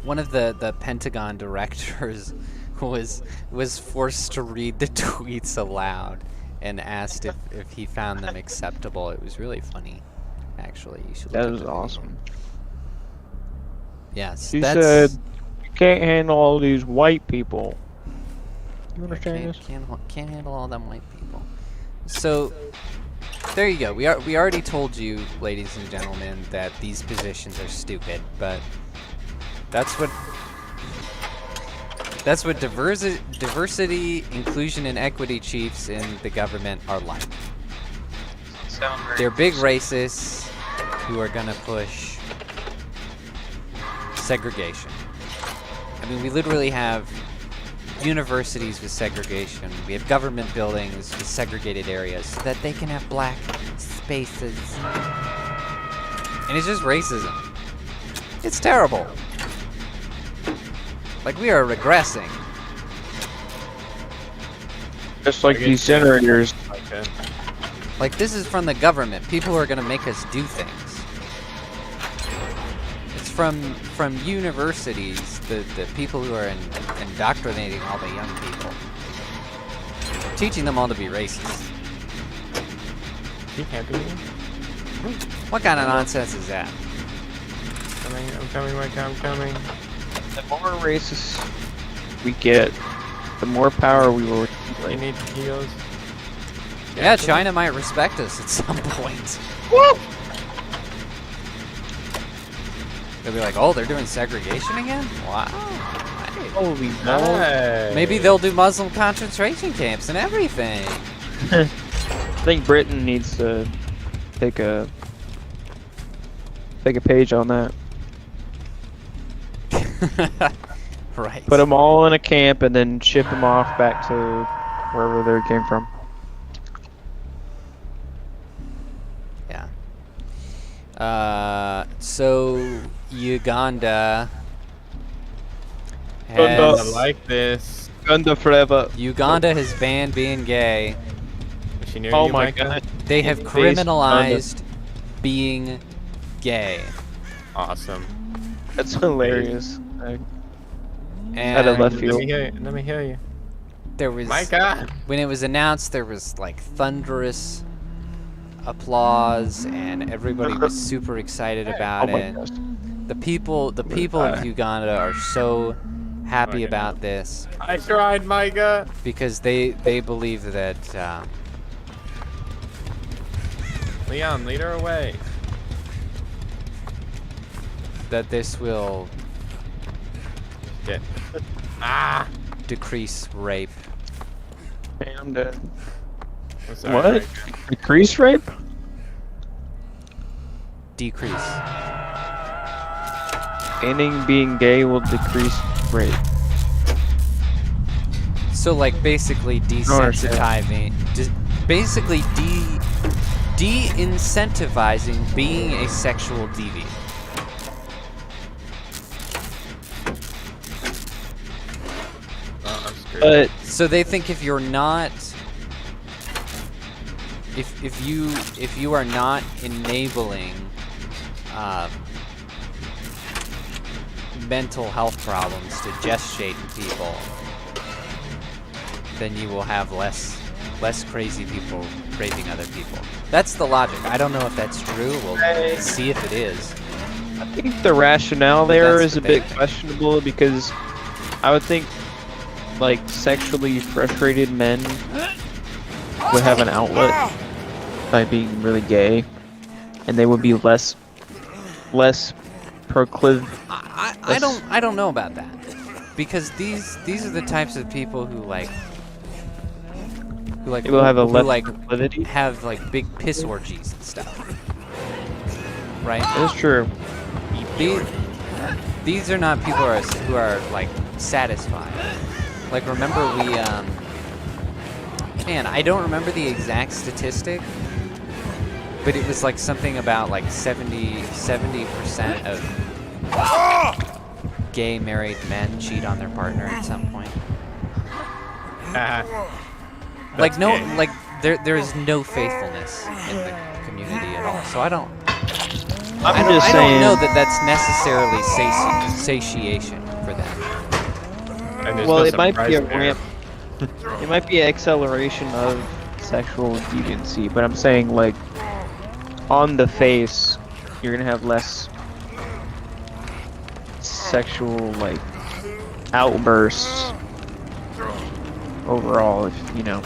one of the Pentagon directors was forced to read the tweets aloud and asked if he found them acceptable. It was really funny, actually. You should. That look was up the video. awesome. Yes, She that's. said, "You can't handle all these white people." You understand this? Can't handle all them white people. So there you go. We already told you, ladies and gentlemen, that these positions are stupid, but that's what diversity, inclusion, and equity chiefs in the government are like. They're big racists who are gonna push segregation. I mean, we literally have universities with segregation. We have government buildings with segregated areas so that they can have black spaces. And it's just racism. It's terrible. Like, we are regressing. Just like these generators. Micah. Like, this is from the government. People who are gonna make us do things. It's from universities, the people who are indoctrinating all the young people. Teaching them all to be racist. She can't be here. What kind of nonsense is that? I'm coming, Micah, I'm coming. The more racist we get, the more power we will You accumulate. need heals. Yeah, China might respect us at some point. They'll be like, "Oh, they're doing segregation again? Wow. Nice. Holy Hey. Maybe they'll do Muslim concentration camps and everything." I think Britain needs to take a page on that. Right. Put them all in a camp and then ship them off back to wherever they came from. Yeah. So Uganda I has like this. Uganda forever. Uganda has banned being gay. Is she near Oh you, my Micah? god. They have criminalized being gay. Awesome. That's hilarious. And Out of left Let field. me hear you. Let me hear you. there was Micah! when it was announced, there was like thunderous applause, and everybody was super excited Oh about my it. gosh. The people of Uganda are so happy about this I tried, Micah! because they believe that Leon, lead her away. that this will Shit. Ah! decrease rape. Hey, I'm dead. I'm sorry, What? Micah. Decrease rape? Decrease. Banning being gay will decrease rape. So like basically desensitizing, just basically de-incentivizing being a sexual deviant. But So they think if you're not, if you are not enabling mental health problems to gestate people, then you will have less crazy people raping other people. That's the logic. I don't know if that's true. We'll see if it is. I think the rationale there is a bit questionable because I would think like sexually frustrated men would have an outlet by being really gay, and they would be less proclive. I don't know about that, because these are the types of people who People have a who less like proclivity. have like big piss orgies and stuff, right? That's true. These are not people who are like satisfied. Like, remember we man, I don't remember the exact statistic, but it was like something about like 70% of gay married men cheat on their partner at some point. Like no, gay. like there is no faithfulness in the community at all. So I don't know that that's necessarily satiation for them. And there's Well, no it might be a surprise there. ramp. It might be an acceleration of sexual deviancy, but I'm saying like on the face, you're gonna have less sexual like outbursts overall. If you know,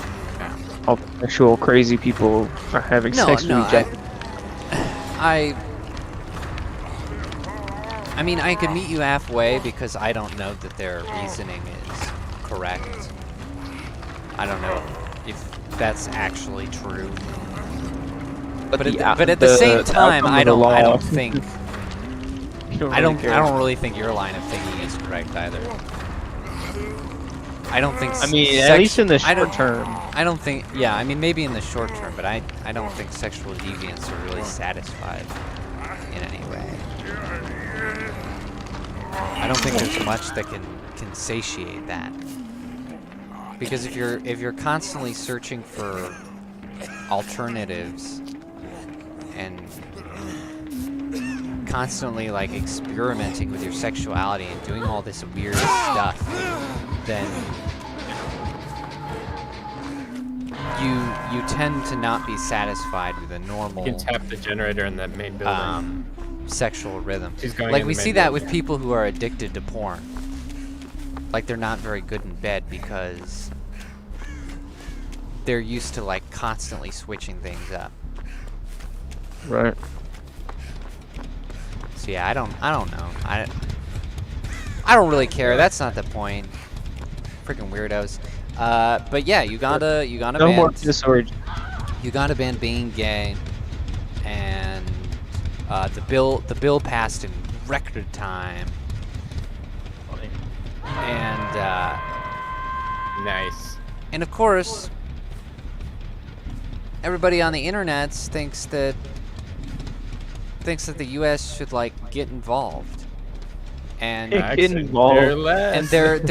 all the sexual crazy people are having sex with each other. I mean, I could meet you halfway because I don't know that their reasoning is correct. I don't know if that's actually true. But at the same time, I don't think I don't really think your line of thinking is correct either. I don't think. I mean, at least in the short term. I don't think. Yeah, I mean, maybe in the short term, but I don't think sexual deviants are really satisfied in any way. I don't think there's much that can satiate that. Because if you're constantly searching for alternatives and constantly like experimenting with your sexuality and doing all this weird stuff, then you tend to not be satisfied with a normal. You can tap the generator in that main building. Sexual rhythm. She's going Like in we the see main that building. with people who are addicted to porn. Like they're not very good in bed because they're used to like constantly switching things up. Right. So yeah, I don't know. I don't really care. That's not the point. Freaking weirdos. But yeah, Uganda No more banned. disorder. Uganda banned being gay, and the bill passed in record time. And Nice. and of course, everybody on the internet thinks that the U.S. should like get involved, and Get involved. They're less. and there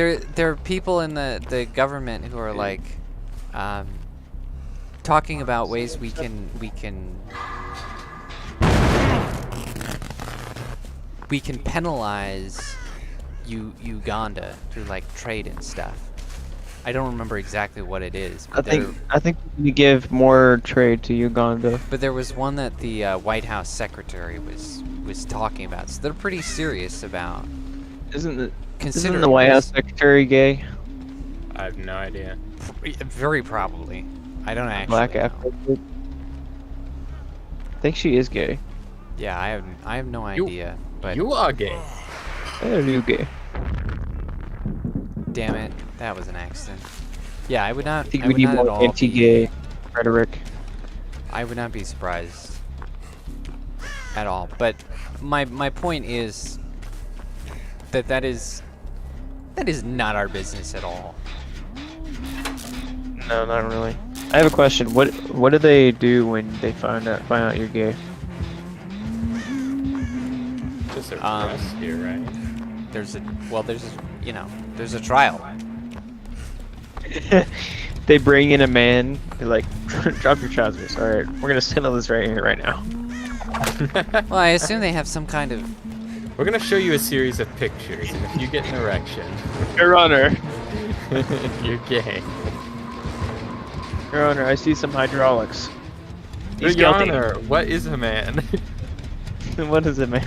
are people in the government who are like talking about ways we can penalize Uganda through like trade and stuff. I don't remember exactly what it is. But I think we give more trade to Uganda. But there was one that the White House secretary was talking about. So they're pretty serious about. Isn't the White House secretary gay? I have no idea. Very probably. I don't actually Black know. African. I think she is gay. Yeah, I have no idea. But You are gay. I knew gay. damn it, that was an accident. Yeah, I would not. I think I we would need not at more all anti-gay rhetoric. I would not be surprised at all. But my point is that is not our business at all. No, not really. I have a question. What do they do when they find out you're gay? Just arrest you, right? There's a trial. They bring in a man. They're like, drop your trousers. All right, we're gonna settle this right here, right now. Well, I assume they have some kind of. We're gonna show you a series of pictures, and if you get an erection, Your Honor. you're gay. Your Honor, I see some hydraulics. He's Your guilty. Honor, what is a man? What is it, man?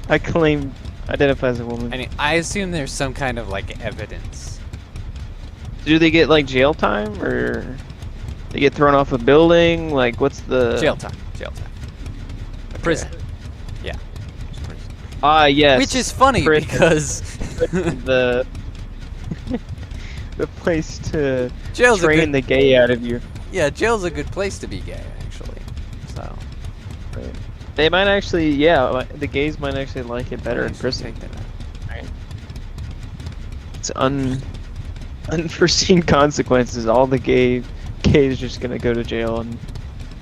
I claim identify as a woman. I mean, I assume there's some kind of like evidence. Do they get like jail time, or they get thrown off a building? Like, what's the Jail time. Jail time. Prison. Yeah. Prison. Ah, yes. Which is funny Prison. because the the place to jail's a train good, the gay out of you. yeah, jail's a good place to be gay, actually. So Right. They might actually, yeah, the gays might actually like it better in prison. take that out. Right. It's unforeseen consequences. All the gays just gonna go to jail and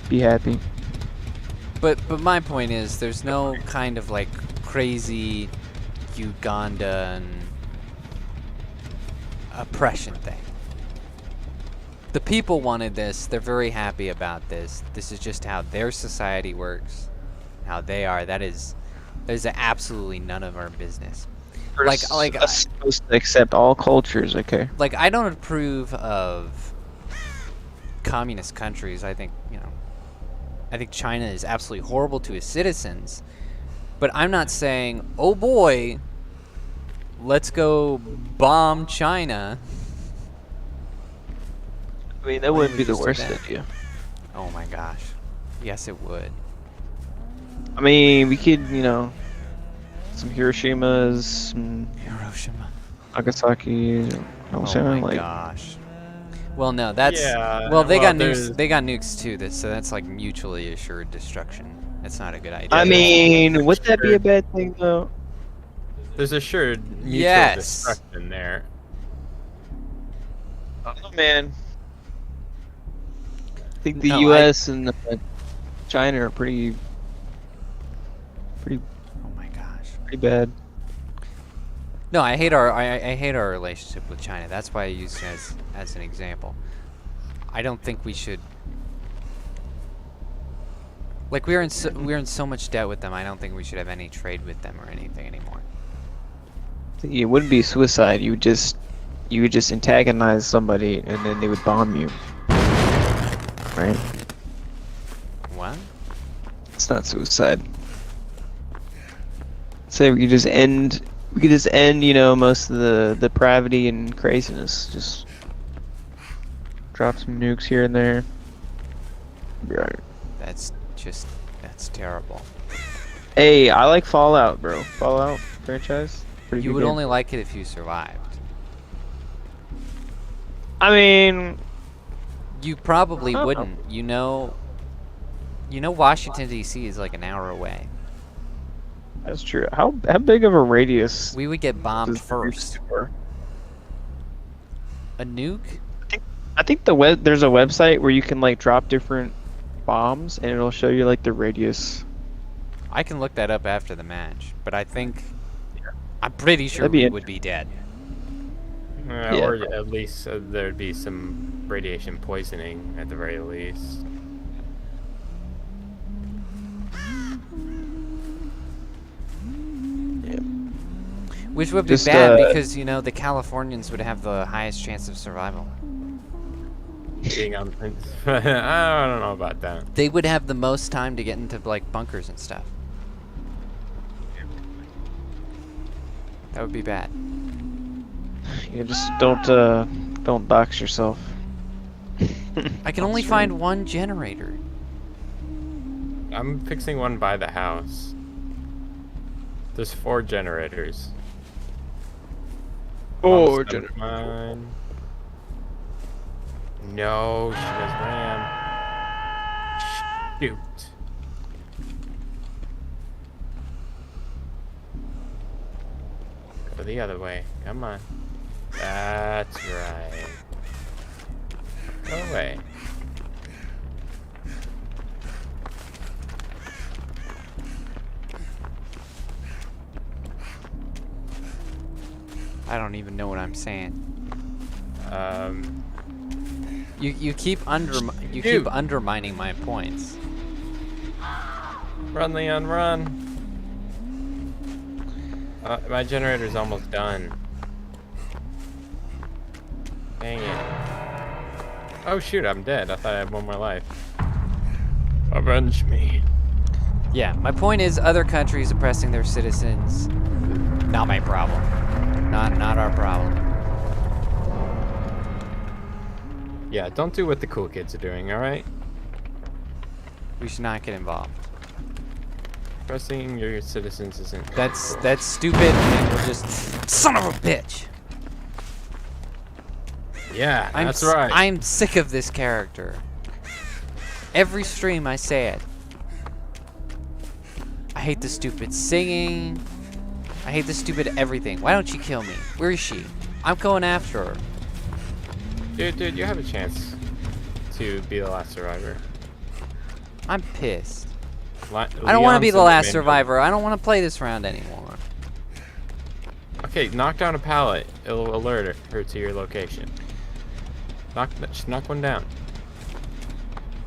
be happy. But my point is, there's no kind of like crazy Ugandan oppression thing. The people wanted this. They're very happy about this. This is just how their society works, how they are. That is absolutely none of our business. We're supposed to accept all cultures, okay? Like, I don't approve of communist countries. I think China is absolutely horrible to its citizens. But I'm not saying, oh boy, let's go bomb China. I mean, that wouldn't be the Just do worst that. idea. Oh my gosh. Yes, it would. I mean, we could, some Hiroshimas, some Hiroshima. Nagasaki. Oh Hiroshima, my like, gosh. Well, no, that's Yeah, well, they got there's- nukes. They got nukes too. So that's like mutually assured destruction. That's not a good idea. I mean, would that be a bad thing though? There's assured mutual Yes. destruction there. Oh man, I think the No, U.S. and China are pretty Oh my gosh. bad. No, I hate our relationship with China. That's why I used it as an example. I don't think we should. Like, we're in so much debt with them. I don't think we should have any trade with them or anything anymore. It wouldn't be suicide. You would just antagonize somebody, and then they would bomb you. Right? What? It's not suicide. Say we could just end. We could just end, most of the depravity and craziness. Just drop some nukes here and there. Be alright. That's terrible. Hey, I like Fallout, bro. Fallout franchise. Pretty You good would game. only like it if you survived. I mean, You probably Oh. wouldn't. You know, Washington D.C. is like an hour away. that's true. How big of a radius? We would get bombed does the nukes first. cover? A nuke? I think there's a website where you can like drop different bombs, and it'll show you like the radius. I can look that up after the match, but I think I'm pretty sure That'd be we it. would be dead. Yeah. Or at least there'd be some radiation poisoning at the very least. Which would be Just, bad because the Californians would have the highest chance of survival. Being on, I don't know about that. They would have the most time to get into like bunkers and stuff. That would be bad. You just don't dox yourself. I can only find one generator. I'm fixing one by the house. There's 4 generators. Oh, Mom's mine. No, she has ram. Shoot. Go the other way. Come on. That's right. Go away. I don't even know what I'm saying. Um, You keep Dude. keep undermining my points. Run, Leon, run. My generator's almost done. Dang it. Oh shoot, I'm dead. I thought I had one more life. Avenge me. Yeah, my point is other countries oppressing their citizens, not my problem. Not our problem. Yeah, don't do what the cool kids are doing, alright? We should not get involved. Oppressing your citizens isn't... That's stupid and we'll just... Son of a bitch! Yeah, that's right. I'm sick of this character. Every stream I say it. I hate the stupid singing. I hate the stupid everything. Why don't you kill me? Where is she? I'm going after her. Dude, you have a chance to be the last survivor. I'm pissed. I don't want to be the last survivor. I don't want to play this round anymore. Okay, knock down a pallet. It'll alert her to your location. Just knock one down.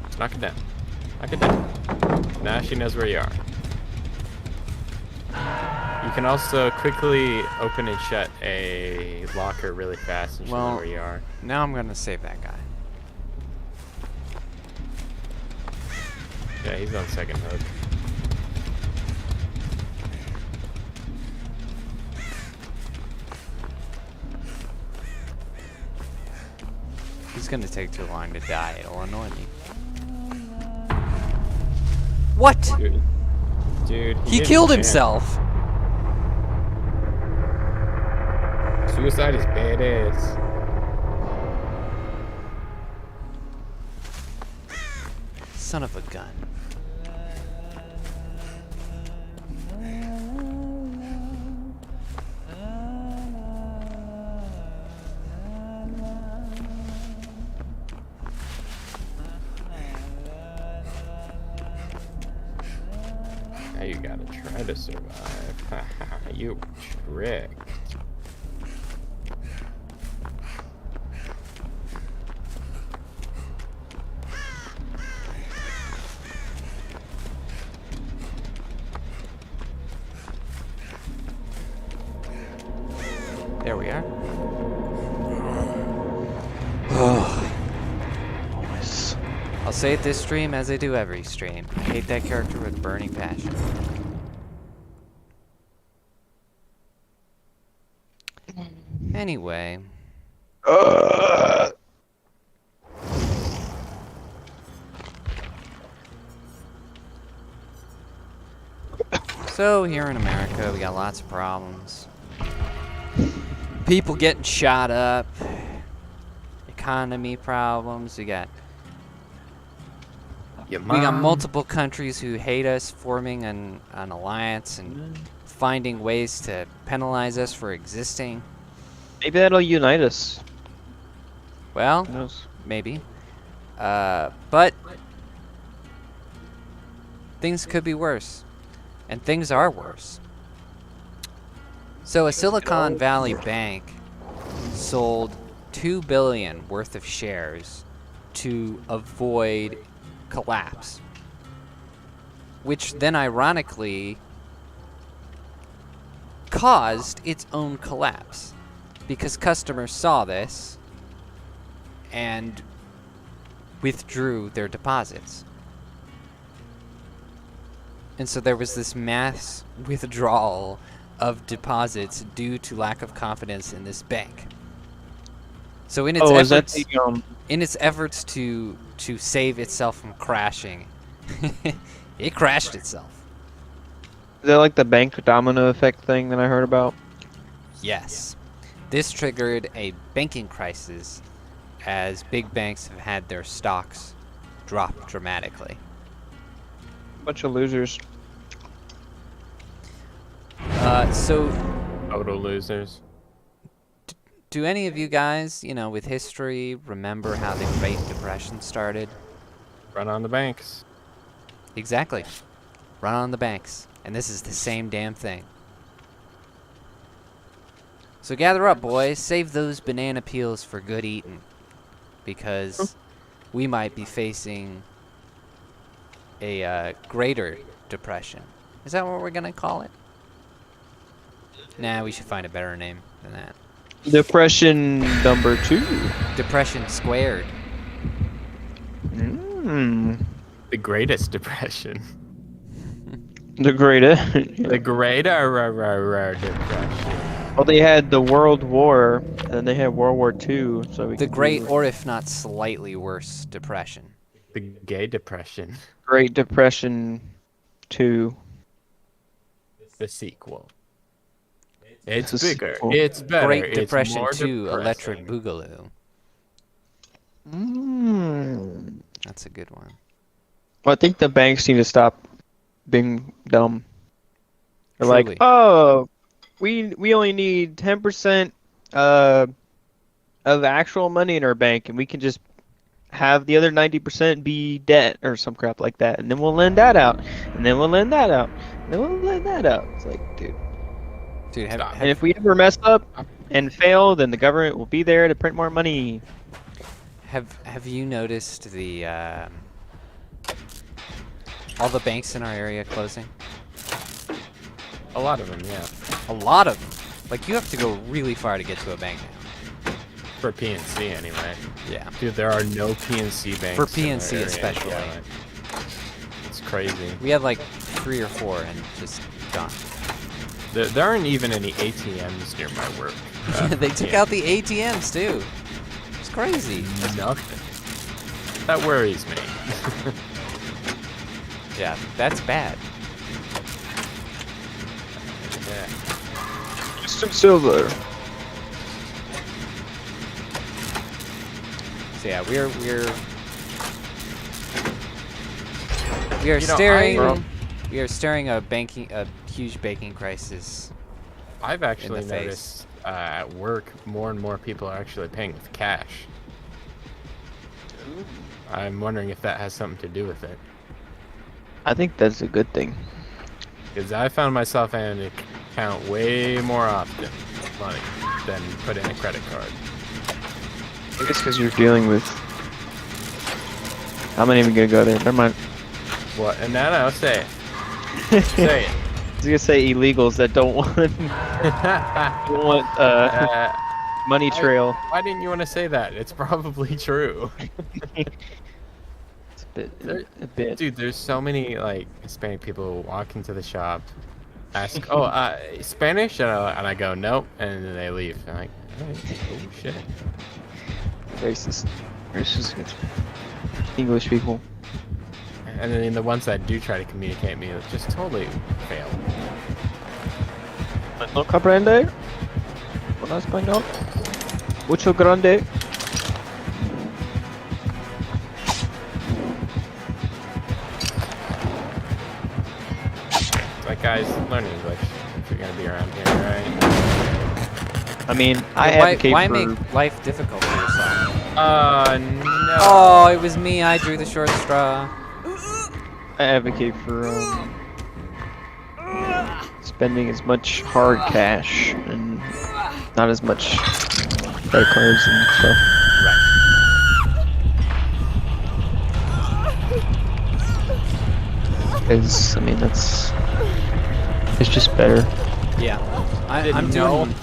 Just knock it down. Knock it down. Now she knows where you are. You can also quickly open and shut a locker really fast and she'll know where you are. Now I'm gonna save that guy. Yeah, he's on second hook. He's gonna take too long to die. It'll annoy me. What? Dude, He killed himself. Suicide is badass. Son of a gun. Now you gotta try to survive. Haha, you tricked. There we are. Nice. I'll say it this stream as I do every stream. I hate that character with burning passion. Anyway. So here in America, we got lots of problems. People getting shot up. Economy problems. We got multiple countries who hate us forming an alliance and finding ways to penalize us for existing. Maybe that'll unite us. Well, Who knows? maybe. But things could be worse. And things are worse. So a Silicon Valley bank sold $2 billion worth of shares to avoid collapse, which then ironically caused its own collapse because customers saw this and withdrew their deposits. And so there was this mass withdrawal of deposits due to lack of confidence in this bank. So in its efforts to save itself from crashing, it crashed itself. Is that like the bank domino effect thing that I heard about? Yes. This triggered a banking crisis as big banks have had their stocks drop dramatically. Bunch of losers. So Total losers. Do any of you guys, with history, remember how the Great Depression started? Run on the banks. Exactly. Run on the banks. And this is the same damn thing. So gather up, boys. Save those banana peels for good eating. Because we might be facing a greater depression. Is that what we're going to call it? Nah, we should find a better name than that. Depression number 2. Depression squared. The Greatest Depression. The greater. The Greater Depression. Well, they had the World War, and then they had World War II. So The Great, or if not slightly worse, Depression. The Gay Depression. Great Depression 2. The sequel. It's a bigger. sequel. It's better. Great it's Depression more 2, depressing. Electric Boogaloo. Mm. That's a good one. Well, I think the banks need to stop being dumb. They're Truly. like, oh, we only need 10% of actual money in our bank, and we can just have the other 90% be debt or some crap like that, and then we'll lend that out, and then we'll lend that out, and then we'll lend that out. It's like, dude. Dude, And if we ever mess up and fail, then the government will be there to print more money. have you noticed the all the banks in our area closing? A lot of them, yeah. A lot of them. Like, you have to go really far to get to a bank now. For PNC, anyway. Yeah. Dude, there are no PNC banks. For in our PNC area. especially. Yeah, it's crazy. We had like 3 or 4 and just gone. There aren't even any ATMs near my work. They took out the ATMs too. It's crazy. Nothing. That worries me. Yeah, that's bad. Yeah. Some silver. So yeah, we are You know, staring. We are staring a huge banking crisis. I've actually in the face. noticed at work more and more people are actually paying with cash. I'm wondering if that has something to do with it. I think that's a good thing. Because I found myself in an account way more often money than put in a credit card. I guess because you're dealing with. I'm not even gonna go there. Never mind. What? And now, no, say it. Say it. I was gonna say illegals that don't want money trail. Why didn't you want to say that? It's probably true. It's a bit. Dude, there's so many like Hispanic people who walk into the shop, ask, Spanish? And I go, nope, and then they leave. I'm like, oh shit. Racist against English people. And then the ones that do try to communicate me just totally fail. No comprende? Hola español. Mucho grande. Like, guys, learn English if you're gonna be around here, right? I mean, I why advocate for. make life difficult for yourself? No. Oh, it was me. I drew the short straw. I advocate for spending as much hard cash and not as much credit cards and stuff. Because I mean it's just better. Yeah, I'm doing.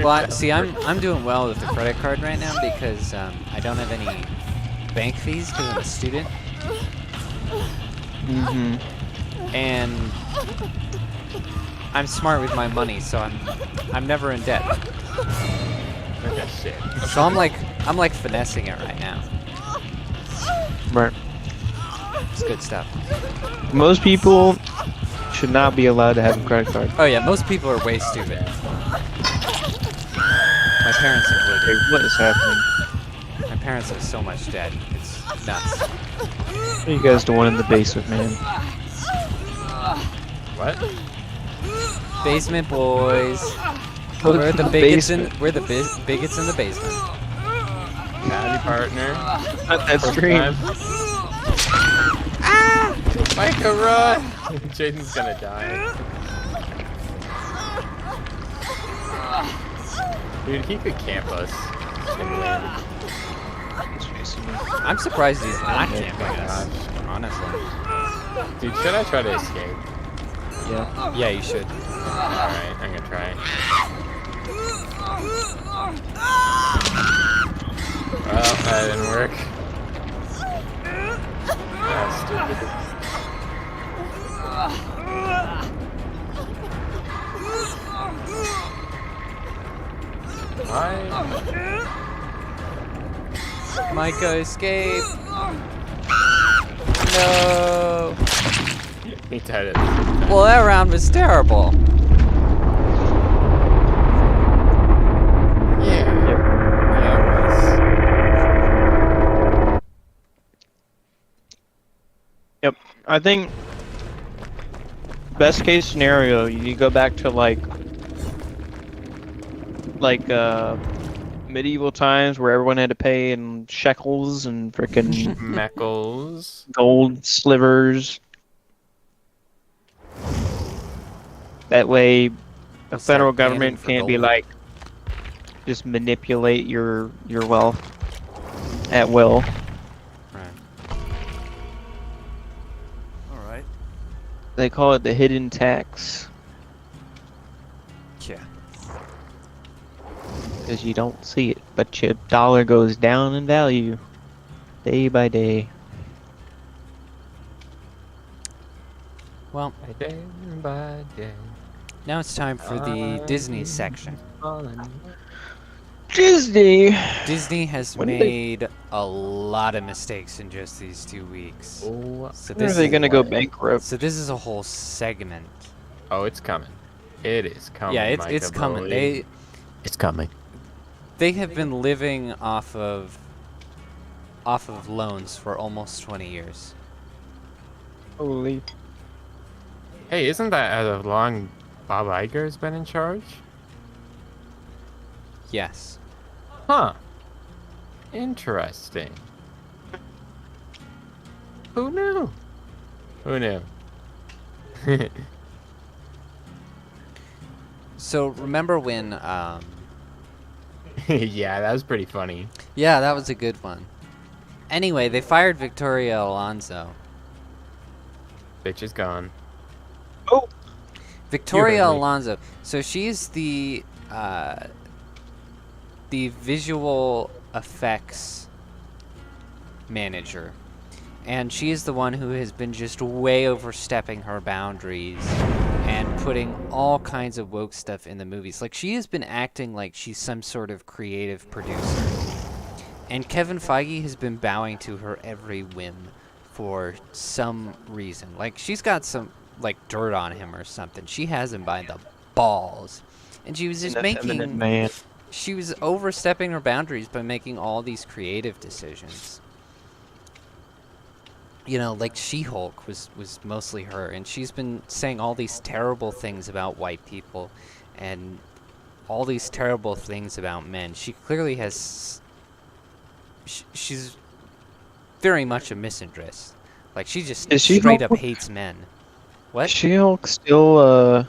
Well, see, I'm doing well with the credit card right now because I don't have any bank fees because I'm a student. And I'm smart with my money, so I'm never in debt. Okay, shit. So I'm like finessing it right now. Right. It's good stuff. Most people should not be allowed to have a credit card. Oh yeah, most people are way stupid. My parents included. Hey, what is happening? My parents have so much debt. It's nuts. What are you guys doing in the basement, man? What? Basement boys. We're the bigots in bigots in the basement. Howdy, partner. That stream. Micah, run! Jaden's gonna die. Dude, he could camp us and win. I'm surprised he's not camping us, honestly. Dude, should I try to escape? Yeah. Yeah, you should. Alright, I'm gonna try. Well, that didn't work. That's stupid. Why? Micah, escape! No! He died it. Well, that round was terrible. Yeah. Yeah, it Yep. I think best case scenario, you go back to like medieval times where everyone had to pay in shekels and frickin' was. Meckles. gold slivers. That way, the Start federal banning government for can't be gold. like just manipulate your wealth at will. Right. All right. They call it the hidden tax Yeah. because you don't see it, but your dollar goes down in value day by day. Well, Day by day. now it's time for the Disney section. Disney. Disney has When are they- made a lot of mistakes in just these 2 weeks. Oh, So When are this they is gonna go bankrupt? So this is a whole segment. oh, it's coming. It is coming. Yeah, it's Micah, coming. boy. It's coming. They have been living off of loans for almost 20 years. Holy. Hey, isn't that as long Bob Iger's been in charge? Yes. Huh. Interesting. Who knew? Who knew? So remember when Yeah, that was pretty funny. yeah, that was a good one. Anyway, they fired Victoria Alonso. Bitch is gone. Oh. Victoria You're right. Alonso. So she's the visual effects manager, and she is the one who has been just way overstepping her boundaries and putting all kinds of woke stuff in the movies. Like, she has been acting like she's some sort of creative producer, and Kevin Feige has been bowing to her every whim for some reason. Like, she's got some like dirt on him or something. She has him by the balls, and she was just making man. she was overstepping her boundaries by making all these creative decisions. You know, like She-Hulk was mostly her, and she's been saying all these terrible things about white people and all these terrible things about men. She clearly has she's very much a misandrist. Like, she just Is she straight up Hulk? hates men. What? She-Hulk still, are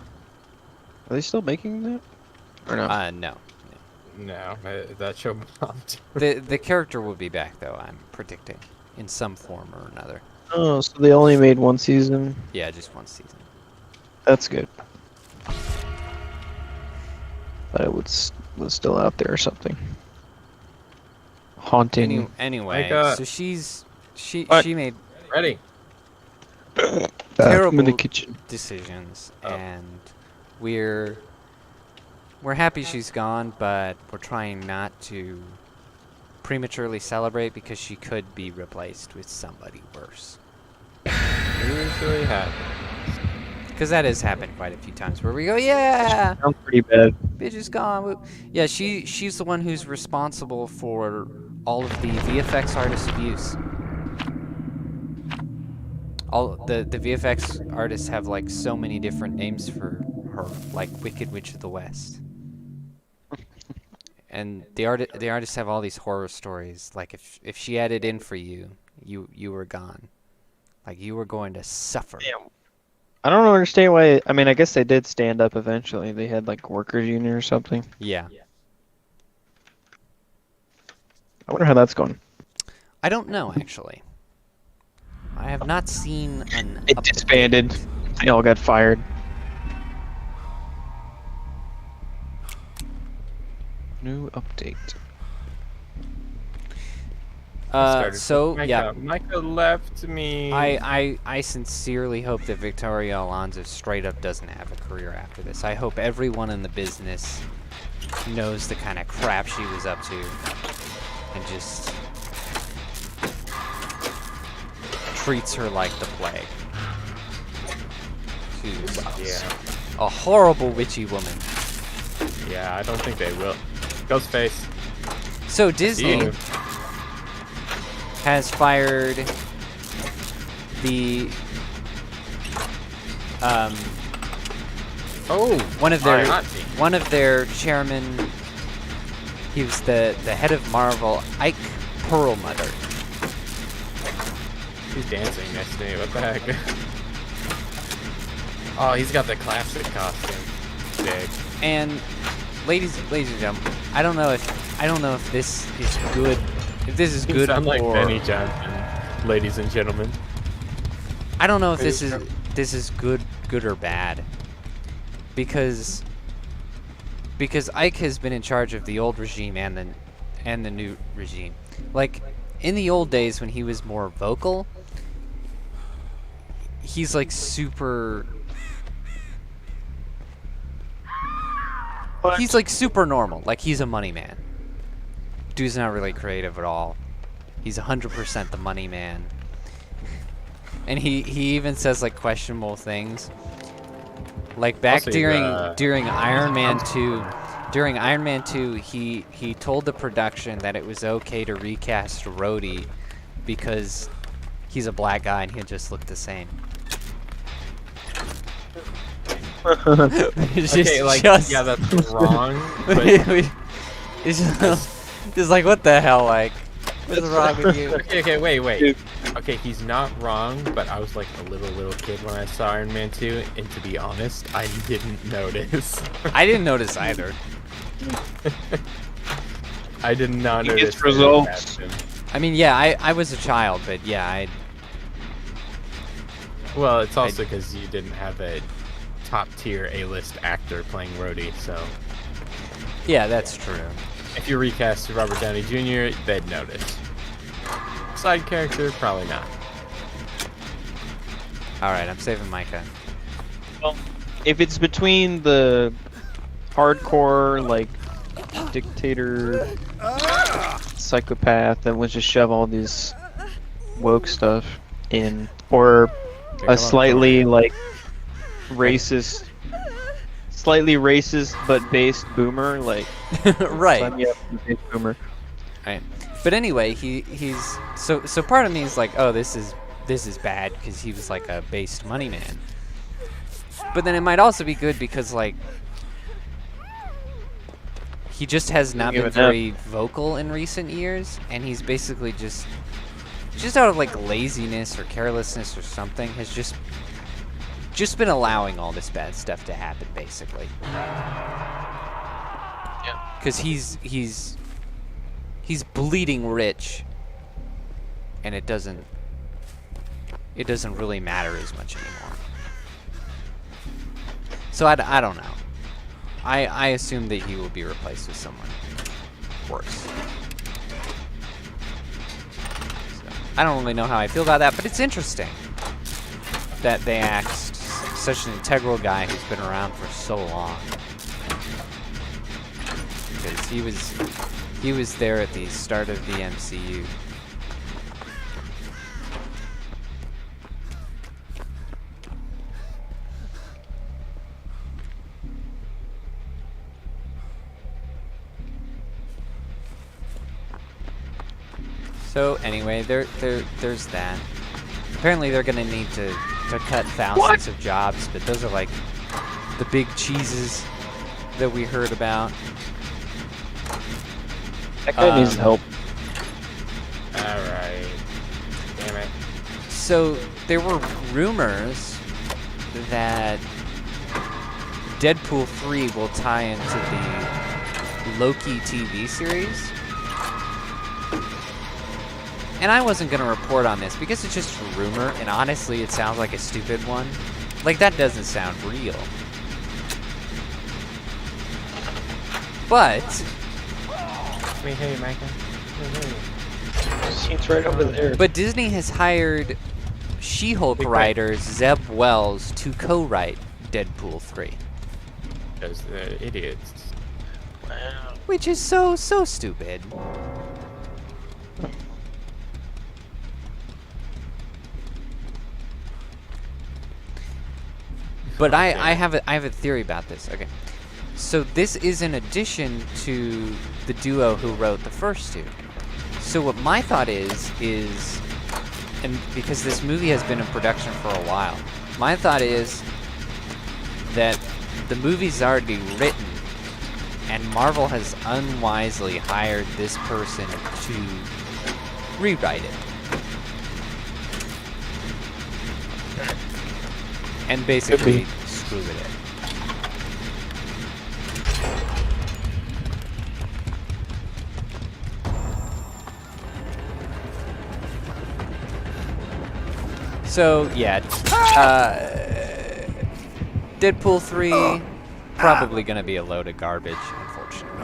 they still making that? Or no? No. No, that show bombed. The character will be back, though, I'm predicting, in some form or another. Oh, so they only made one season? Yeah, just one season. That's good. But it was still out there or something. Haunting. Anyway, Like, so she What? made Ready? Bathroom in terrible the kitchen. decisions, and we're happy she's gone, but we're trying not to prematurely celebrate because she could be replaced with somebody worse. Usually happens. Because that has happened quite a few times where we go, yeah, Sounds pretty bad. bitch is gone. Yeah, she's the one who's responsible for all of the VFX artist abuse. All the VFX artists have like so many different names for her, like Wicked Witch of the West. And the artists have all these horror stories. Like if she had it in for you, you were gone. Like you were going to suffer. Damn. I don't understand why. I mean, I guess they did stand up eventually. They had like workers' union or something. Yeah. I wonder how that's going. I don't know actually. I have not seen an. It disbanded. They all got fired. New update. So yeah, Micah left me. I sincerely hope that Victoria Alonso straight up doesn't have a career after this. I hope everyone in the business knows the kind of crap she was up to and just treats her like the plague. She's a horrible witchy woman. Yeah, I don't think they will. Ghostface. So Disney has fired the one of their chairmen. He was the head of Marvel, Ike Perlmutter. He's dancing next to me. What the heck? Oh, he's got the classic costume. Sick. And ladies and gentlemen, I don't know if this is good. If this is good sound like or Benny Johnson, ladies and gentlemen. I don't know if this is good or bad. Because Ike has been in charge of the old regime and the new regime. Like in the old days when he was more vocal, he's like super. He's like super normal. Like he's a money man. Dude's not really creative at all. He's 100% the money man. And he even says like questionable things. Like back during Iron Man 2, he told the production that it was okay to recast Rhodey because he's a black guy and he'll just look the same. Okay, like yeah, that's wrong. But it's just like what the hell, like what's wrong with you? Okay, wait. Okay, he's not wrong, but I was like a little kid when I saw Iron Man 2, and to be honest, I didn't notice. I didn't notice either. I did not notice. Results. I mean, yeah, I was a child, but yeah, Well, it's also because you didn't have a top-tier A-list actor playing Rhodey, so... Yeah, that's true. If you recast Robert Downey Jr., they'd notice. Side character, probably not. Alright, I'm saving Micah. Well, if it's between the hardcore, like, dictator, psychopath that wants to shove all this woke stuff in, or a slightly, like, slightly racist but based boomer, like... Right. Sign me up for based boomer. Right. But anyway, he's so part of me is like, oh, this is bad because he was like a based money man. But then it might also be good because like he just has not been very vocal in recent years, and he's basically just out of like laziness or carelessness or something has just been allowing all this bad stuff to happen basically. Yeah. Because he's bleeding rich, and it doesn't really matter as much anymore. So I don't know. I assume that he will be replaced with someone worse. So, I don't really know how I feel about that, but it's interesting that they axed such an integral guy who's been around for so long. Because he was there at the start of the MCU. So anyway, there's that. Apparently they're gonna need to cut thousands of jobs, but those are like the big cheeses that we heard about. That guy needs help. Alright. Damn it. So there were rumors that Deadpool 3 will tie into the Loki TV series. And I wasn't going to report on this because it's just a rumor, and honestly, it sounds like a stupid one. Like, that doesn't sound real. But... Hey, Micah. It's right over there. But Disney has hired She-Hulk writers Zeb Wells to co-write Deadpool 3. Because they're idiots. Wow. Which is so stupid. But I have a theory about this. Okay. So this is in addition to the duo who wrote the first two. So what my thought is, and because this movie has been in production for a while, my thought is that the movie's already written, and Marvel has unwisely hired this person to rewrite it. And basically screw with it. So, yeah. Deadpool 3, probably gonna be a load of garbage, unfortunately.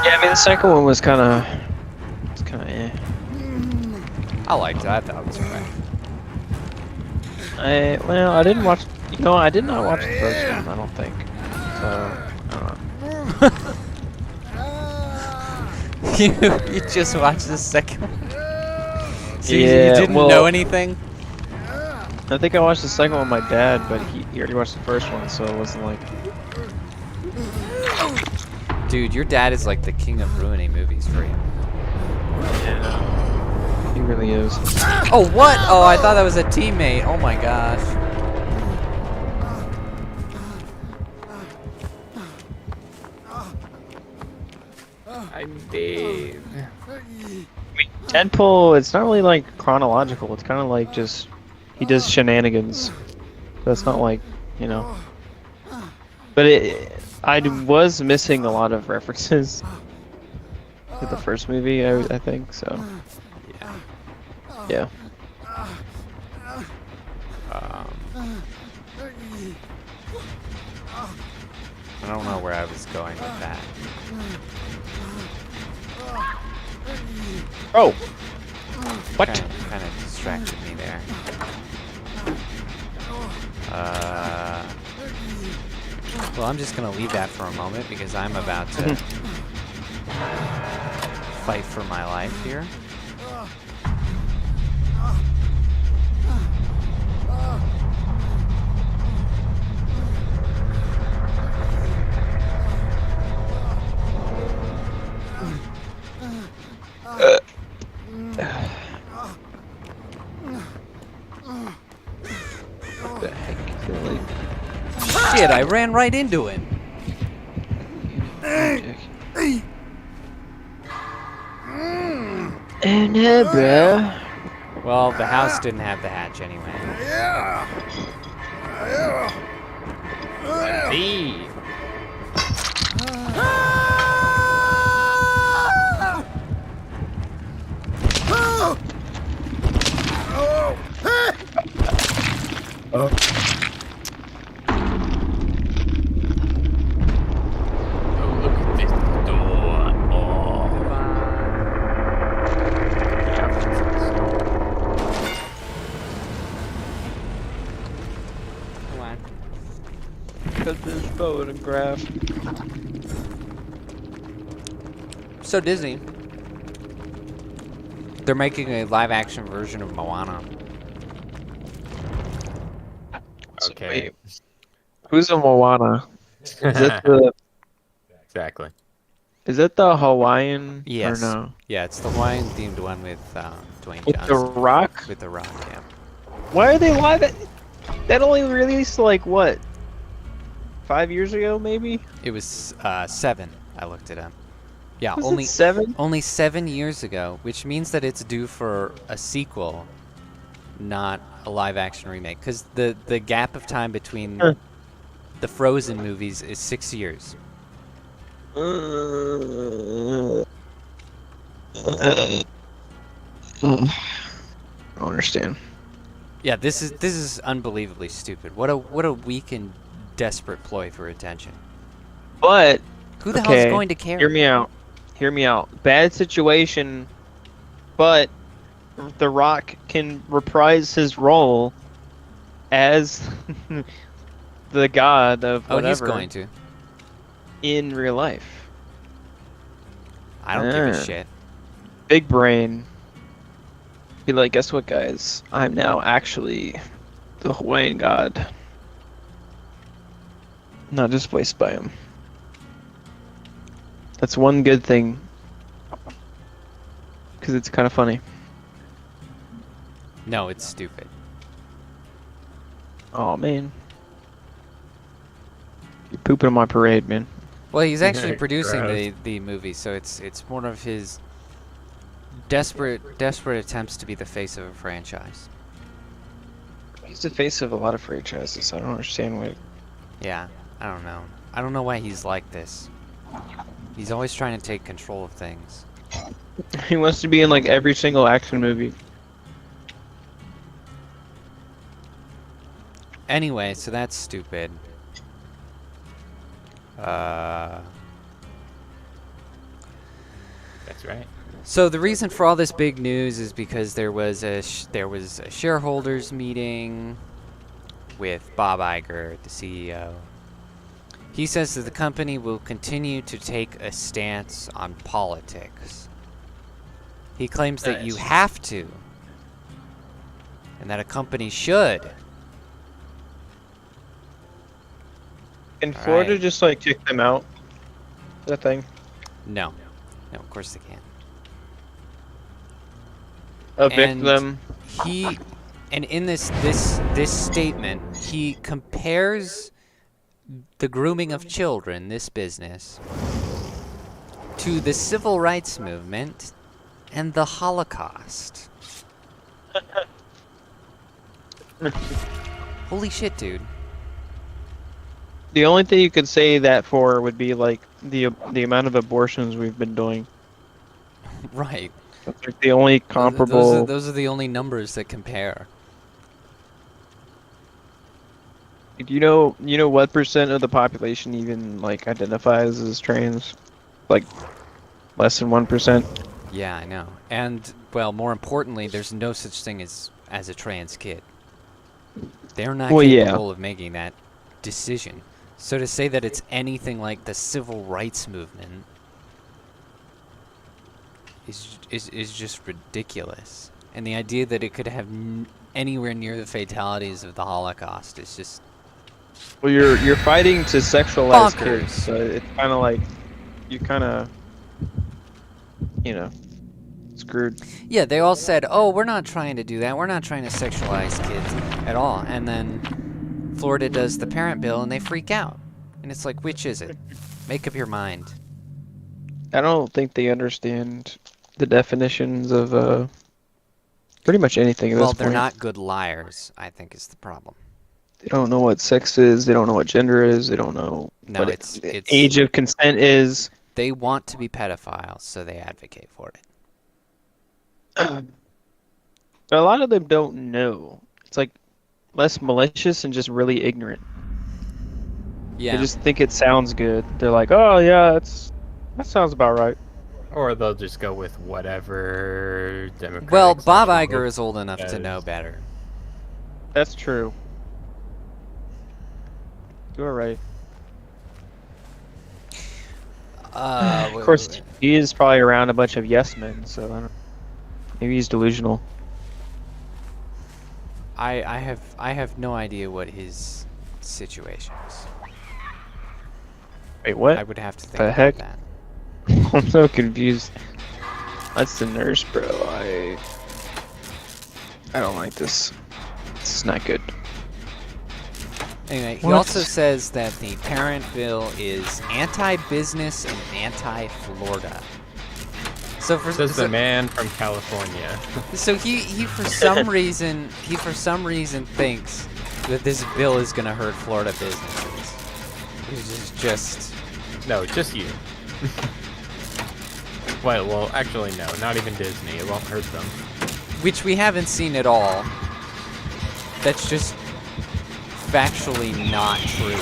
Yeah, I mean the second one was kind of eh. I liked it. I thought it was okay. I didn't watch. You know, I did not watch the first one. I don't think. So I don't know. You just watched the second one? So Yeah, you didn't know anything? I think I watched the second one with my dad, but he already watched the first one, so it wasn't like. Dude, your dad is like the king of ruining movies for you. Yeah, he really is. Oh, what? Oh, I thought that was a teammate. Oh my gosh. I'm dead. Deadpool, it's not really like chronological. It's kind of like just he does shenanigans. So it's not like, you know. But I was missing a lot of references to the first movie, I think. So yeah. I don't know where I was going with that. Oh, what? Kind of distracted me there. Well, I'm just gonna leave that for a moment because I'm about to fight for my life here. What the heck? Really? Shit, I ran right into him. Oh no, bro. Well, the house didn't have the hatch anyway. Hey. Oh, look at this door. Oh. Come on. Cut this photograph. So Disney, they're making a live-action version of Moana. Okay. Wait, who's a Moana? Is that the Exactly. is that the Hawaiian Yes. or no? Yeah, it's the Hawaiian-themed one with Dwayne With the Johnson. Rock? With the Rock, yeah. Why are they live? That only released like what? 5 years ago, maybe? It was 7. I looked it up. Yeah, Was it 7? only 7 years ago, which means that it's due for a sequel, not a live-action remake. Because the gap of time between the Frozen movies is 6 years. I don't understand. Yeah, this is unbelievably stupid. What a weak and desperate ploy for attention. But Who the hell is going to care? Hear me out. Hear me out. Bad situation, but The Rock can reprise his role as the god of whatever. Oh, he's going to. In real life. I don't give a shit. Big brain. Be like, guess what, guys? I'm now actually the Hawaiian god. Not just voiced by him. That's one good thing. Because it's kind of funny. No, it's stupid. Oh, man. You're pooping on my parade, man. Well, he's actually Yeah, producing gross. the movie, so it's one of his desperate attempts to be the face of a franchise. He's the face of a lot of franchises. I don't understand why. Yeah, I don't know. I don't know why he's like this. He's always trying to take control of things. He wants to be in like every single action movie. Anyway, so that's stupid. That's right. So the reason for all this big news is because there was a shareholders meeting with Bob Iger, the CEO. He says that the company will continue to take a stance on politics. He claims that you have to, and that a company should. Can Florida Alright. just like kick them out? That thing. No, of course they can't. Evict And them. And in this statement, he compares the grooming of children, this business, to the civil rights movement and the Holocaust. Holy shit, dude. The only thing you could say that for would be like the amount of abortions we've been doing. Right. That's like the only comparable. Those are the only numbers that compare. You know what percent of the population even like identifies as trans? Like less than 1%. Yeah, I know. And, well, more importantly, there's no such thing as a trans kid. They're not capable of making that decision. So to say that it's anything like the civil rights movement is just ridiculous. And the idea that it could have anywhere near the fatalities of the Holocaust is just... Well, you're fighting to sexualize bonkers. kids, so it's kind of like you kind of, screwed. Yeah, they all said, oh, we're not trying to do that. We're not trying to sexualize kids at all. And then Florida does the parent bill and they freak out. And it's like, which is it? Make up your mind. I don't think they understand the definitions of pretty much anything at Well, this they're point. not good liars, I think is the problem. They don't know what sex is. They don't know what gender is. They don't know No, what it's age of consent is. They want to be pedophiles, so they advocate for it. But a lot of them don't know. It's like less malicious and just really ignorant. Yeah. They just think it sounds good. They're like, oh yeah, that sounds about right. Or they'll just go with whatever Democratic. Well, Bob Social Iger Group is old enough to says. know better. That's true. You're right. Of course, he is probably around a bunch of yes men, so I don't. Maybe he's delusional. I have no idea what his situation is. Wait, what? I would have to think The about heck? that. I'm so confused. That's the nurse, bro. I don't like this. This is not good. Anyway, he What? also says that the parent bill is anti-business and anti-Florida. So for Says the man from California. So he for some reason thinks that this bill is gonna hurt Florida businesses, which is just No, just you. Wait, well, actually, no, not even Disney. It won't hurt them. which we haven't seen at all. That's just factually not true.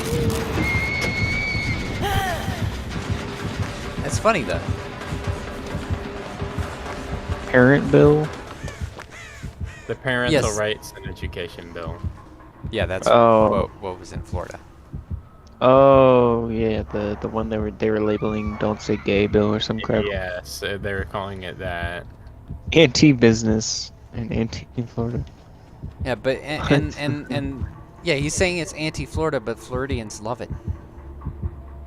That's funny though. Parent bill? The Parental Yes. Rights and Education Bill. Yeah, that's Oh. what was in Florida. Oh yeah, the one they were labeling "Don't Say Gay" bill or some crap. Yes, they were calling it that. Anti-business and anti-Florida. Yeah, but and yeah, he's saying it's anti-Florida, but Floridians love it.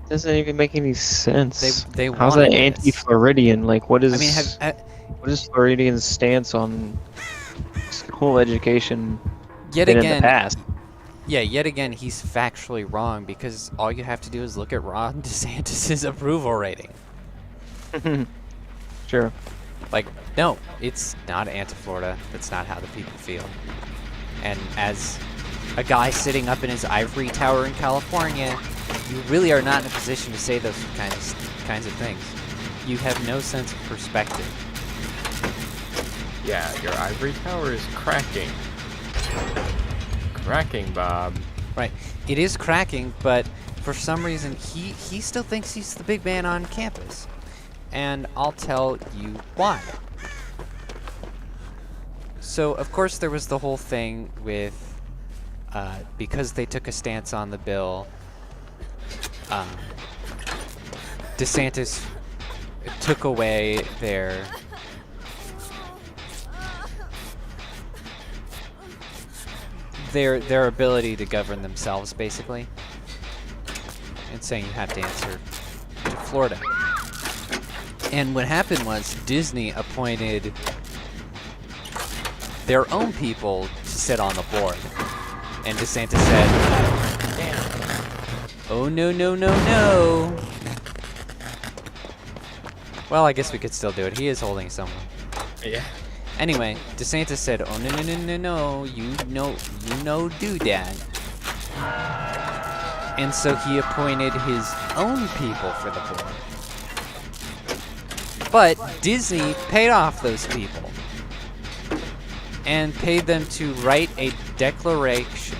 Doesn't even make any sense. They How's wanted that this. anti-Floridian? Like, what is? I mean, what is Floridian's stance on school education yet been in the again, past? yeah, yet again, he's factually wrong because all you have to do is look at Ron DeSantis' approval rating. Sure. Like, no, it's not anti-Florida. That's not how the people feel. And as a guy sitting up in his ivory tower in California, you really are not in a position to say those kinds of things. You have no sense of perspective. Yeah, your ivory tower is cracking. Cracking, Bob. Right. It is cracking, but for some reason he still thinks he's the big man on campus. And I'll tell you why. So, of course, there was the whole thing with because they took a stance on the bill, DeSantis took away their ability to govern themselves, basically, and saying you have to answer to Florida. And what happened was Disney appointed their own people to sit on the board. And DeSantis said, "Oh, no, no, no, no." Well, I guess we could still do it. He is holding someone. Yeah. Anyway, DeSantis said, "Oh, no, no, no, no, no. You know, do that." And so he appointed his own people for the board. But Disney paid off those people and paid them to write a declaration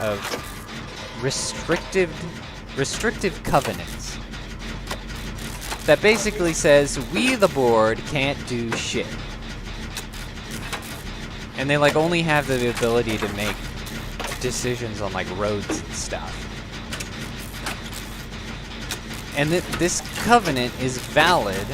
of restrictive covenants that basically says we, the board, can't do shit. And they like only have the ability to make decisions on like roads and stuff. And this covenant is valid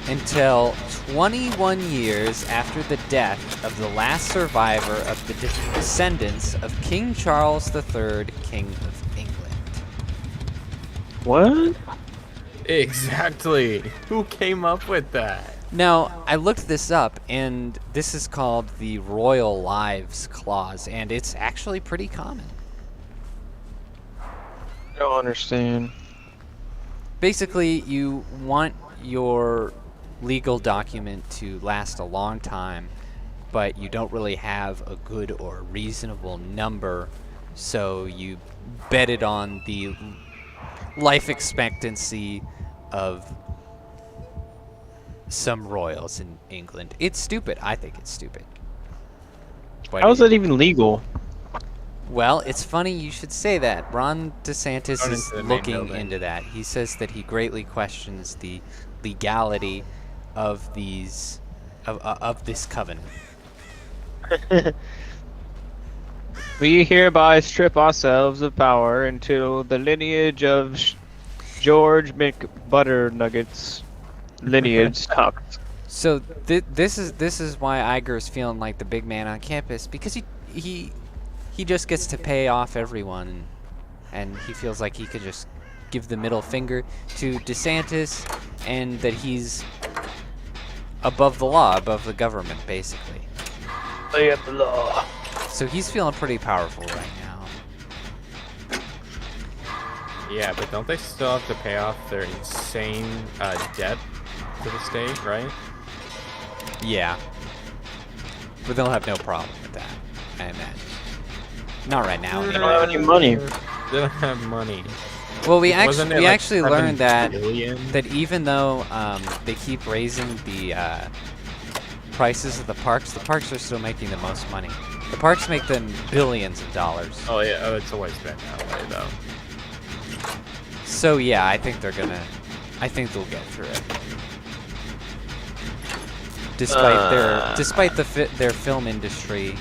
until 21 years after the death of the last survivor of the descendants of King Charles III, King of England. What? Exactly. Who came up with that? Now, I looked this up, and this is called the Royal Lives Clause, and it's actually pretty common. I don't understand. Basically, you want your legal document to last a long time, but you don't really have a good or reasonable number, so you bet it on the life expectancy of some royals in England. It's stupid. I think it's stupid. But How is that even legal? well, it's funny you should say that. Ron DeSantis Going is into the main looking building. into that. He says that he greatly questions the legality of these of this covenant. We hereby strip ourselves of power until the lineage of George McButternuggets lineage stops. So this is why Iger's feeling like the big man on campus, because he just gets to pay off everyone, and he feels like he could just give the middle finger to DeSantis, and that he's above the law, above the government, basically. Lay up the law. So he's feeling pretty powerful right now. Yeah, but don't they still have to pay off their insane debt to the state, right? Yeah. But they'll have no problem with that, I imagine. Not right now, They anyway. don't have any money. They don't have money. Well, we Wasn't it actually like learned that 7 billion? even though they keep raising the prices of the parks are still making the most money. The parks make them billions of dollars. Oh yeah, it's always been that way though. So yeah, I think they'll get through it. Despite their film industry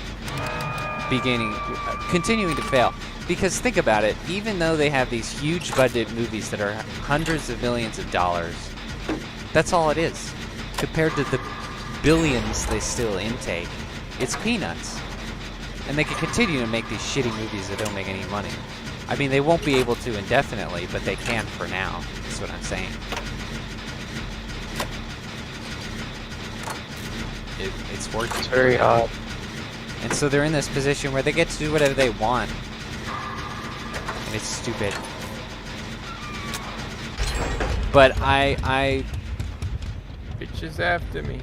continuing to fail. Because think about it, even though they have these huge budget movies that are hundreds of millions of dollars, that's all it is. Compared to the billions they still intake, it's peanuts. And they can continue to make these shitty movies that don't make any money. I mean, they won't be able to indefinitely, but they can for now. That's what I'm saying. It's working. It's very odd. And so they're in this position where they get to do whatever they want. And it's stupid. But I Bitches after me.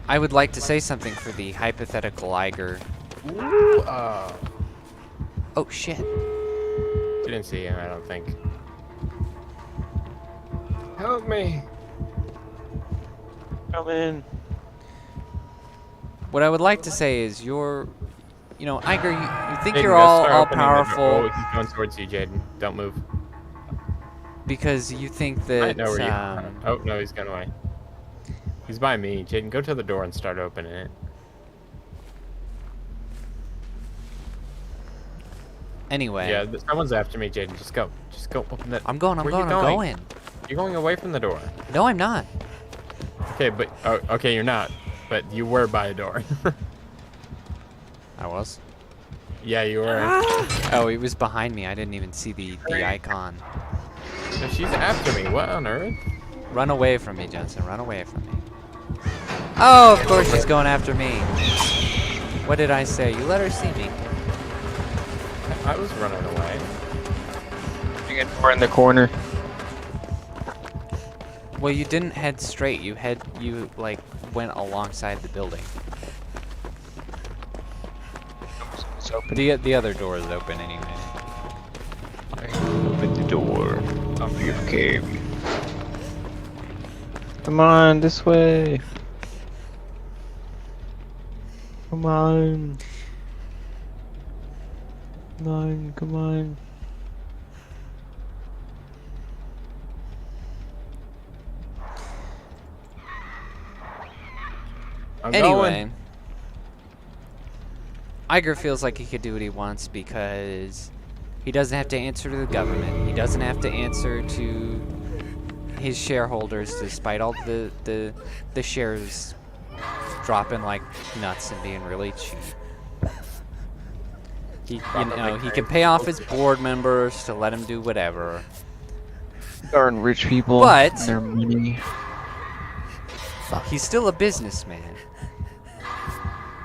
I would like to say something for the hypothetical Iger. Ooh, Oh shit. you didn't see him, I don't think. Help me. Come in. What I would like to say is Iger, you think Jaeden, you're go all start opening the door. powerful Oh, he's going towards you, Jaeden. Don't move. because you think I that know where you are. Oh, no, he's gone away. He's by me. Jaeden, go to the door and start opening it. anyway. Yeah, someone's after me, Jaeden. Just go. Just go. Open it. I'm going. Where you I'm going? going. You're going away from the door. No, I'm not. Okay, but okay, you're not. But you were by a door. I was. Yeah, you were. Oh, it was behind me. I didn't even see the icon. No, she's after me. What on earth? Run away from me, Jensen. Run away from me. Oh, of course she's going after me. What did I say? You let her see me. I was running away. We're in the corner. Well, you didn't head straight. You like went alongside the building. It's open. The other door is open anyway. Open the door. I'm your cave. Come on, this way. Come on. Come on, come on. I'm Anyway, going. Iger feels like he could do what he wants because he doesn't have to answer to the government. He doesn't have to answer to his shareholders, despite all the shares dropping like nuts and being really cheap. He can pay off his board members to let him do whatever. Darn rich people. But and their money. he's still a businessman.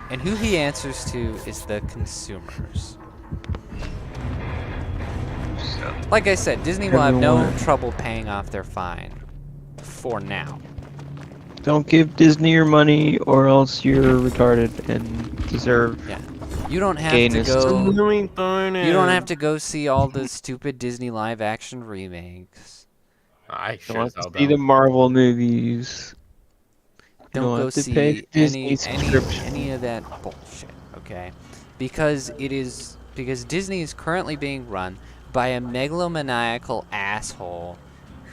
And who he answers to is the consumers. Like I said, Disney will have no trouble paying off their fine. For now. Don't give Disney your money, or else you're retarded and deserve. Yeah. You don't have gayness. to go. You don't have to go see all the stupid Disney live action remakes. I Don't sure want as hell to see the don't. Marvel movies. Don't don't go have to pay see Disney subscription. any of that bullshit, okay? Because Disney is currently being run by a megalomaniacal asshole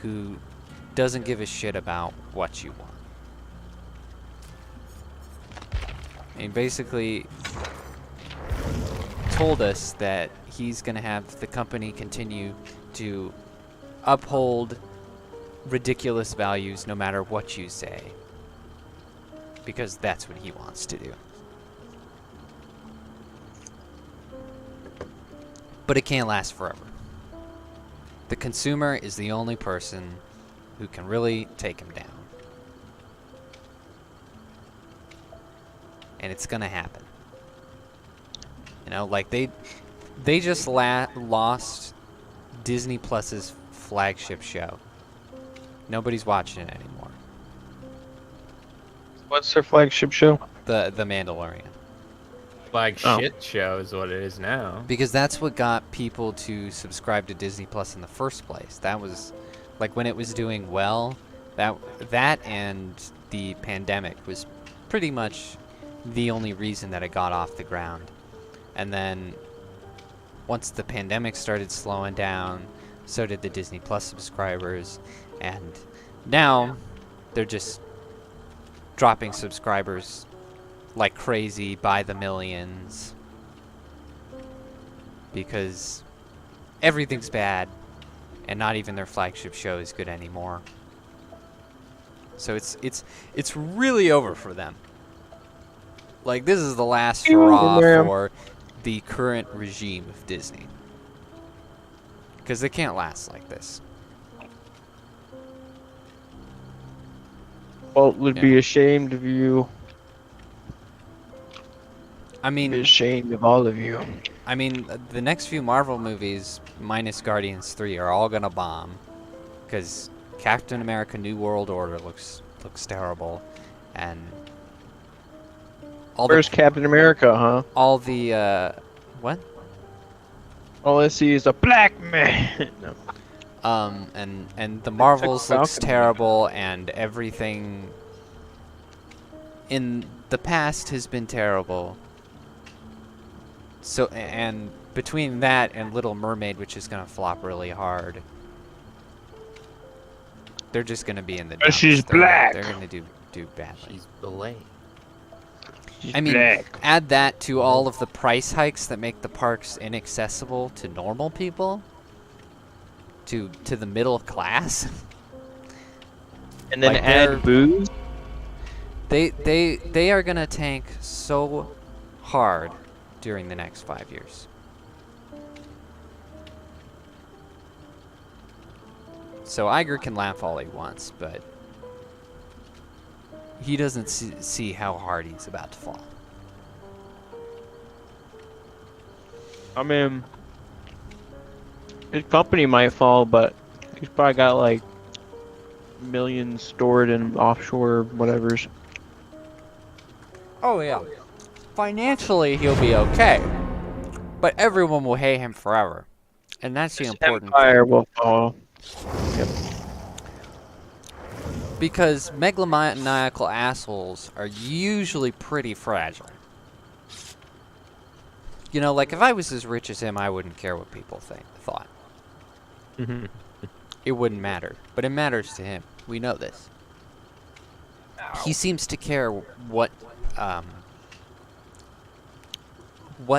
who doesn't give a shit about what you want. He basically told us that he's going to have the company continue to uphold ridiculous values no matter what you say. Because that's what he wants to do. But it can't last forever. The consumer is the only person who can really take him down. And it's gonna happen. You know, like they just lost Disney Plus's flagship show. Nobody's watching it anymore. What's their flagship show? The Mandalorian. Shit show is what it is now. Because that's what got people to subscribe to Disney Plus in the first place. That was like when it was doing well. That and the pandemic was pretty much the only reason that it got off the ground. And then once the pandemic started slowing down, so did the Disney Plus subscribers, and now they're just dropping subscribers like crazy by the millions because everything's bad and not even their flagship show is good anymore. So it's really over for them. Like, this is the last hurrah for the current regime of Disney. Because they can't last like this. Walt would be ashamed of you. I mean, Be ashamed of all of you. I mean, the next few Marvel movies, minus Guardians 3, are all gonna bomb. Because Captain America: New World Order looks terrible, and where's Captain America, huh? All the what? All I see is a black man. No. And the Marvels looks terrible, and everything in the past has been terrible. So, and between that and Little Mermaid, which is gonna flop really hard, they're just gonna be in the dumps. She's black. They're gonna do badly. She's black. I mean, add that to all of the price hikes that make the parks inaccessible to normal people, to the middle class. And then like add booze. They are gonna tank so hard during the next 5 years. So Iger can laugh all he wants, but he doesn't see how hard he's about to fall. I mean, his company might fall, but he's probably got like millions stored in offshore whatevers. Oh yeah. Financially, he'll be okay, but everyone will hate him forever, and that's the important Empire thing. will fall. Yep. Because megalomaniacal assholes are usually pretty fragile. You know, like if I was as rich as him, I wouldn't care what people thought. It wouldn't matter, but it matters to him. We know this. He seems to care what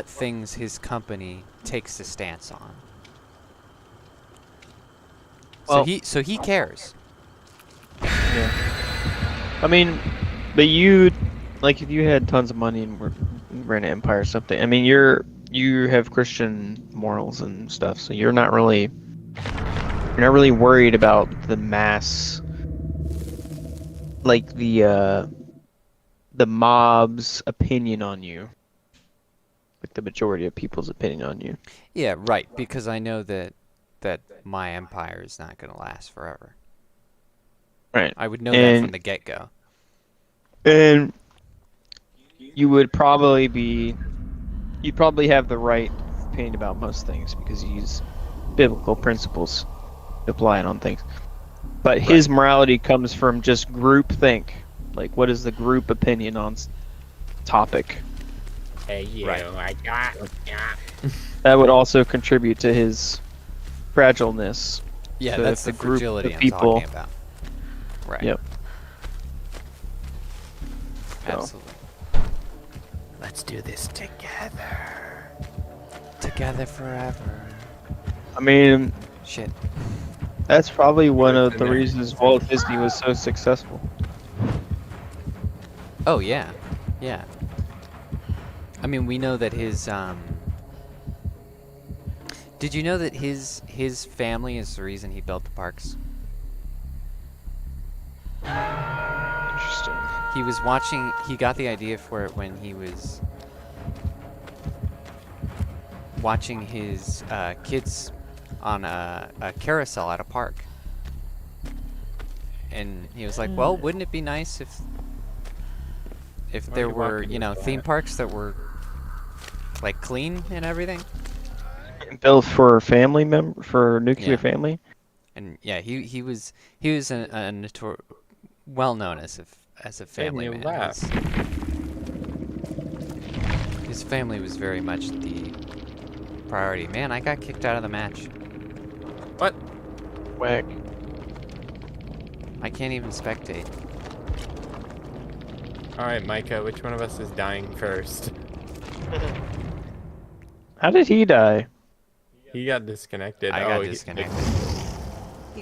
things his company takes a stance on. Well, so he cares. Yeah. I mean, but you, like, if you had tons of money and ran an empire or something, I mean, you have Christian morals and stuff, so you're not really worried about the mass, like the mob's opinion on you, like the majority of people's opinion on you. Yeah, right. Because I know that my empire is not going to last forever. Right. I would know that from the get-go. And you'd probably have the right opinion about most things because you use biblical principles to apply it on things. But his morality comes from just group think. Like, what is the group opinion on topic? Hey, you, I got That would also contribute to his fragileness. Yeah, so that's the group fragility of I'm people. talking about. Right. Yep. Absolutely. Let's do this together. Together forever. I mean, shit. That's probably one of the reasons Walt Disney was so successful. Oh yeah, yeah. I mean, we know that his Did you know that his family is the reason he built the parks? Interesting. He was watching. He got the idea for it when he was watching his kids on a carousel at a park. And he was like, well, wouldn't it be nice if there were, you know, theme parks that were like clean and everything? Built for family member for nuclear family. And yeah, he was well known as a family man. His family was very much the priority. Man, I got kicked out of the match. What? Whack. I can't even spectate. Alright, Micah, which one of us is dying first? How did he die? He got disconnected. I got disconnected.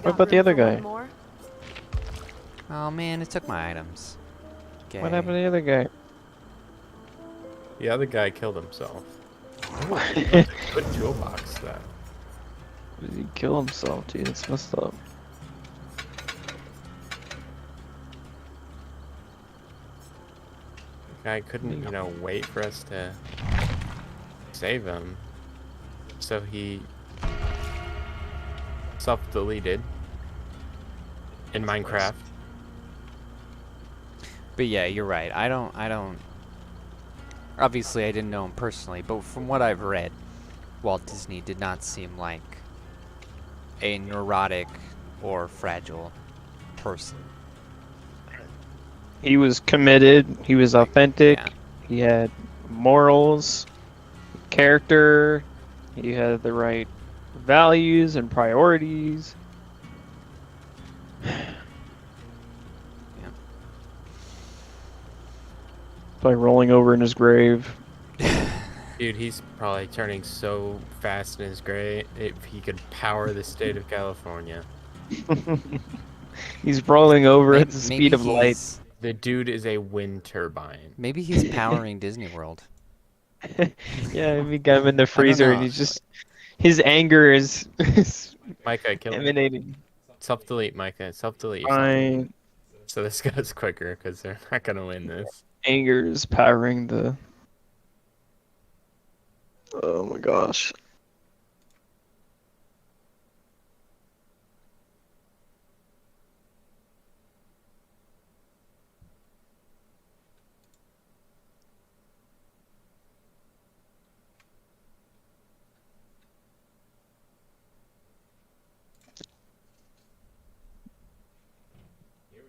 What about the other guy? Oh man, it took my items. What happened to the other guy? The other guy killed himself. Good toolbox, though. Did he kill himself? Dude, that's messed up. The guy couldn't, you know, wait for us to save him. So he self-deleted in Minecraft. But yeah, you're right. I don't. Obviously, I didn't know him personally, but from what I've read, Walt Disney did not seem like a neurotic or fragile person. He was committed. He was authentic. Yeah. He had morals, character. He had the right values and priorities. By rolling over in his grave. Dude, he's probably turning so fast in his grave if he could power the state of California. He's rolling over at the speed of light. The dude is a wind turbine. Maybe he's powering Disney World. Yeah, we got him in the freezer and he's just... His anger is Micah, kill him. emanating. Self-delete, Micah. Self-delete. Fine. So this goes quicker because they're not going to win this. Anger is powering the... Oh my gosh.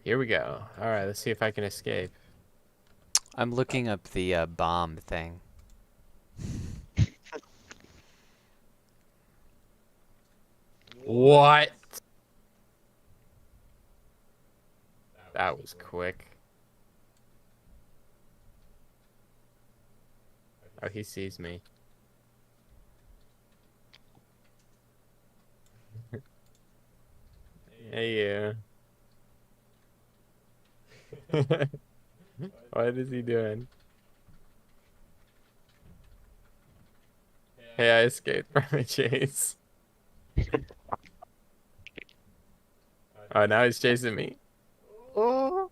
Here we go. Alright, let's see if I can escape. I'm looking up the bomb thing. What? That was quick. Oh, he sees me. Hey, you. What is he doing? Hey, I escaped from a chase. Oh, now he's chasing me. Oh.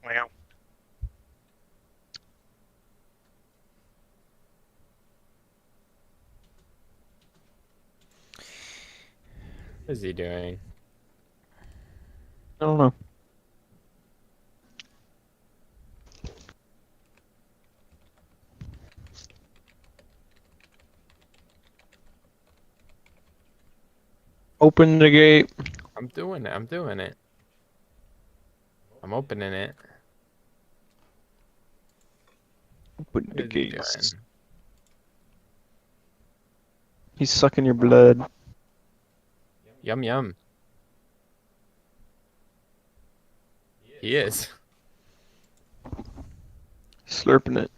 Wow. What is he doing? I don't know. Open the gate. I'm doing it. I'm doing it. I'm opening it. Open the What is he gates. doing? He's sucking your blood. Yum yum. He is. Slurping it.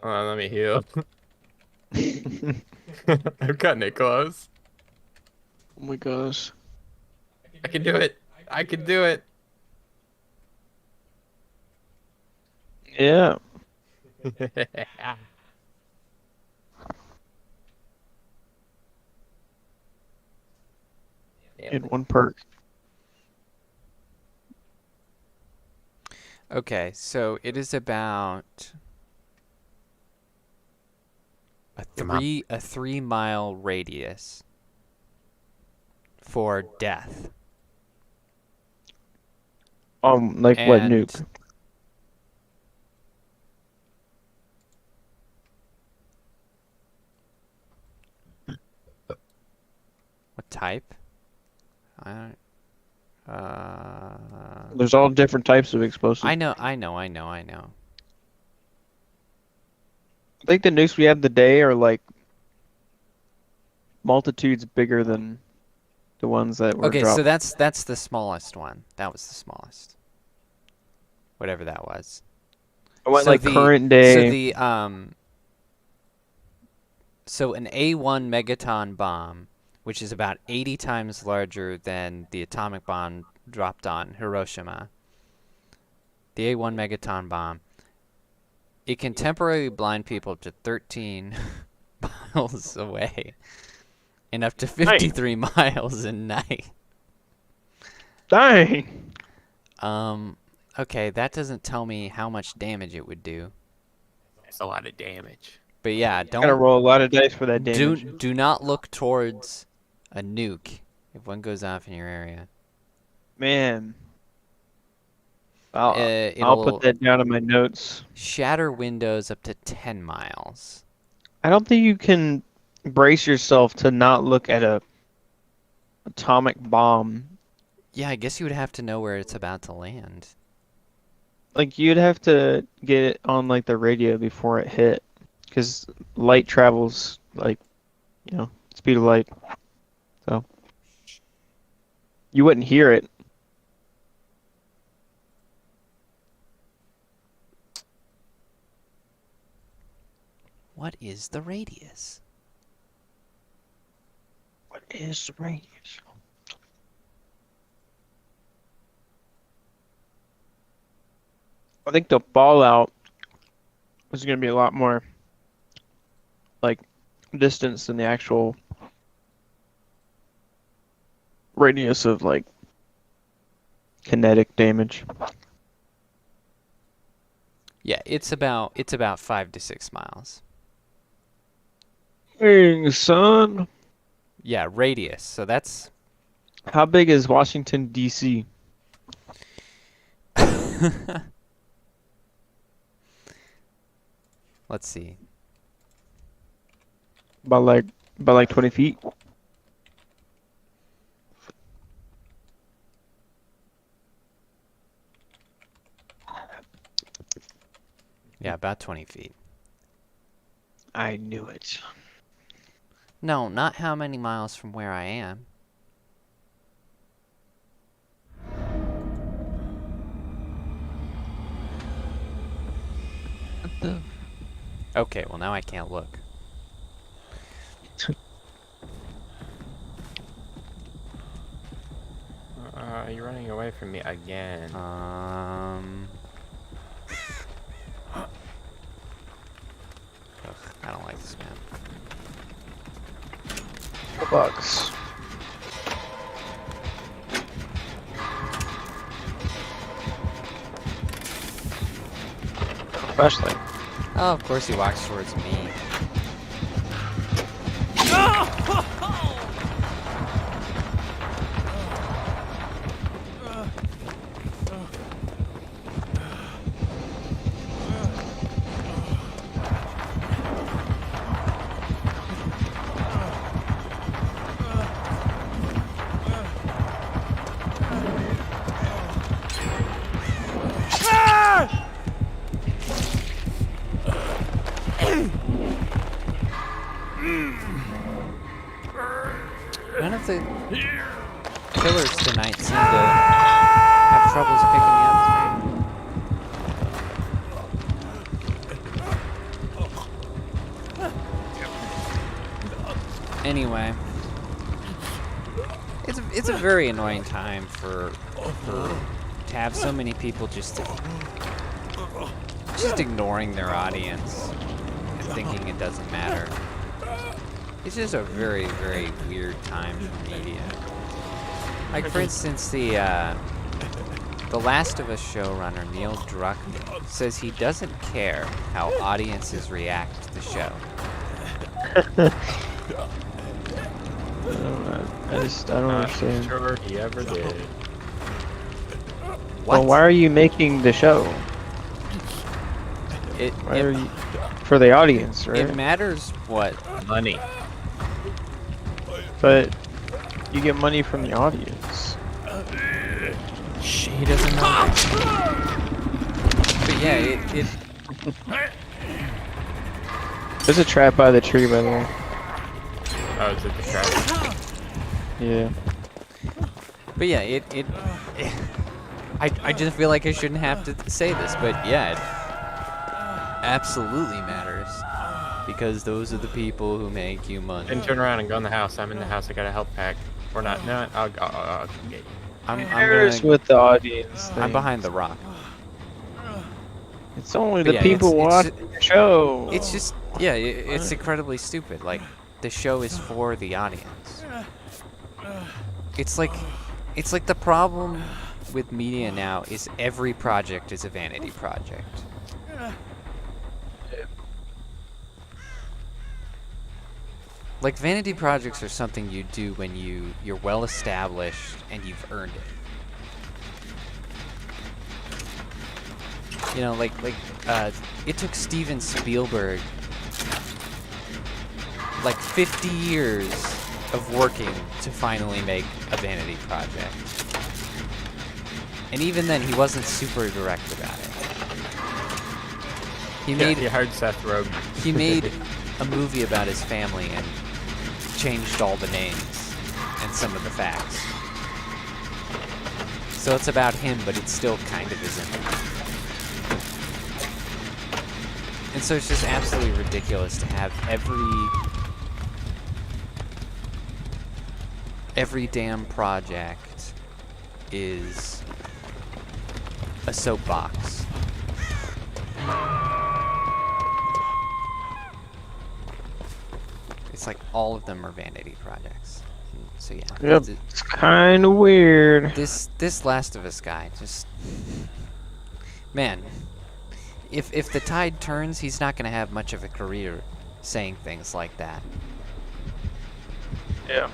Hold on, let me heal. I'm cutting it close. Oh my gosh. I can do it. I can do it. Yeah. In one perk. Okay, so it is about a Come on. 3 mile radius for death. Like what And nuke? what type? I don't. There's all different types of explosives. I know. I think the nukes we have today are like multitudes bigger than the ones that were Okay, dropped. so that's the smallest one. That was the smallest. Whatever that was. I went So like the- current day. So an A1 megaton bomb, which is about 80 times larger than the atomic bomb dropped on Hiroshima. The A1 megaton bomb, it can temporarily blind people to 13 miles away and up to 53 miles a night. Dang. Okay, that doesn't tell me how much damage it would do. That's a lot of damage. But yeah, Gotta don't roll a lot of dice for that damage. do not look towards a nuke if one goes off in your area. Man. I'll It'll put that down in my notes. shatter windows up to 10 miles. I don't think you can brace yourself to not look at a atomic bomb. Yeah, I guess you would have to know where it's about to land. Like you'd have to get it on like the radio before it hit, because light travels like, speed of light. So you wouldn't hear it. What is the radius? What is the radius? I think the fallout is going to be a lot more like distance than the actual radius of like kinetic damage. Yeah, it's about 5 to 6 miles. Dang, son. Yeah, radius. So that's How big is Washington, D.C.? Let's see. About like 20 feet? Yeah, about 20 feet. I knew it. No, not how many miles from where I am. What the? Okay, well now I can't look. You're running away from me again. Ugh, I don't like this man. Bucks. Flashlight. Oh, of course he walks towards me. None of the killers tonight seem to have troubles picking me up. Anyway, it's a very annoying time for to have so many people just ignoring their audience and thinking it doesn't matter. It's just a very, very weird time for media. Like, for instance, the Last of Us showrunner, Neil Druckmann, says he doesn't care how audiences react to the show. I don't understand. Sure he ever did. What? Well, why are you making the show? Why are you for the audience, right? It matters what. Money. But you get money from the audience. He doesn't know. But yeah, it There's a trap by the tree, by the way. Oh, is it the trap? Yeah. But yeah, I just feel like I shouldn't have to say this, but yeah, it absolutely matters because those are the people who make you money. And turn around and go in the house. I'm in the house. I got a help pack. Or not. No, I'll get you. I'm With the audience. I'm behind the rock. It's only But the yeah, people watching the show. It's just yeah, it's incredibly stupid. Like the show is for the audience. It's like the problem with media now is every project is a vanity project. Like vanity projects are something you do when you're well established and you've earned it. You know, like it took Steven Spielberg like 50 years of working to finally make a vanity project. And even then, he wasn't super direct about it. He hired Seth Rogen. He made a movie about his family and changed all the names and some of the facts. So it's about him, but it still kind of isn't. And so it's just absolutely ridiculous to have every damn project is a soapbox. It's like all of them are vanity projects. So yeah. Yep. It's kind of weird. This Last of Us guy just, man, if the tide turns, he's not going to have much of a career saying things like that. Yeah.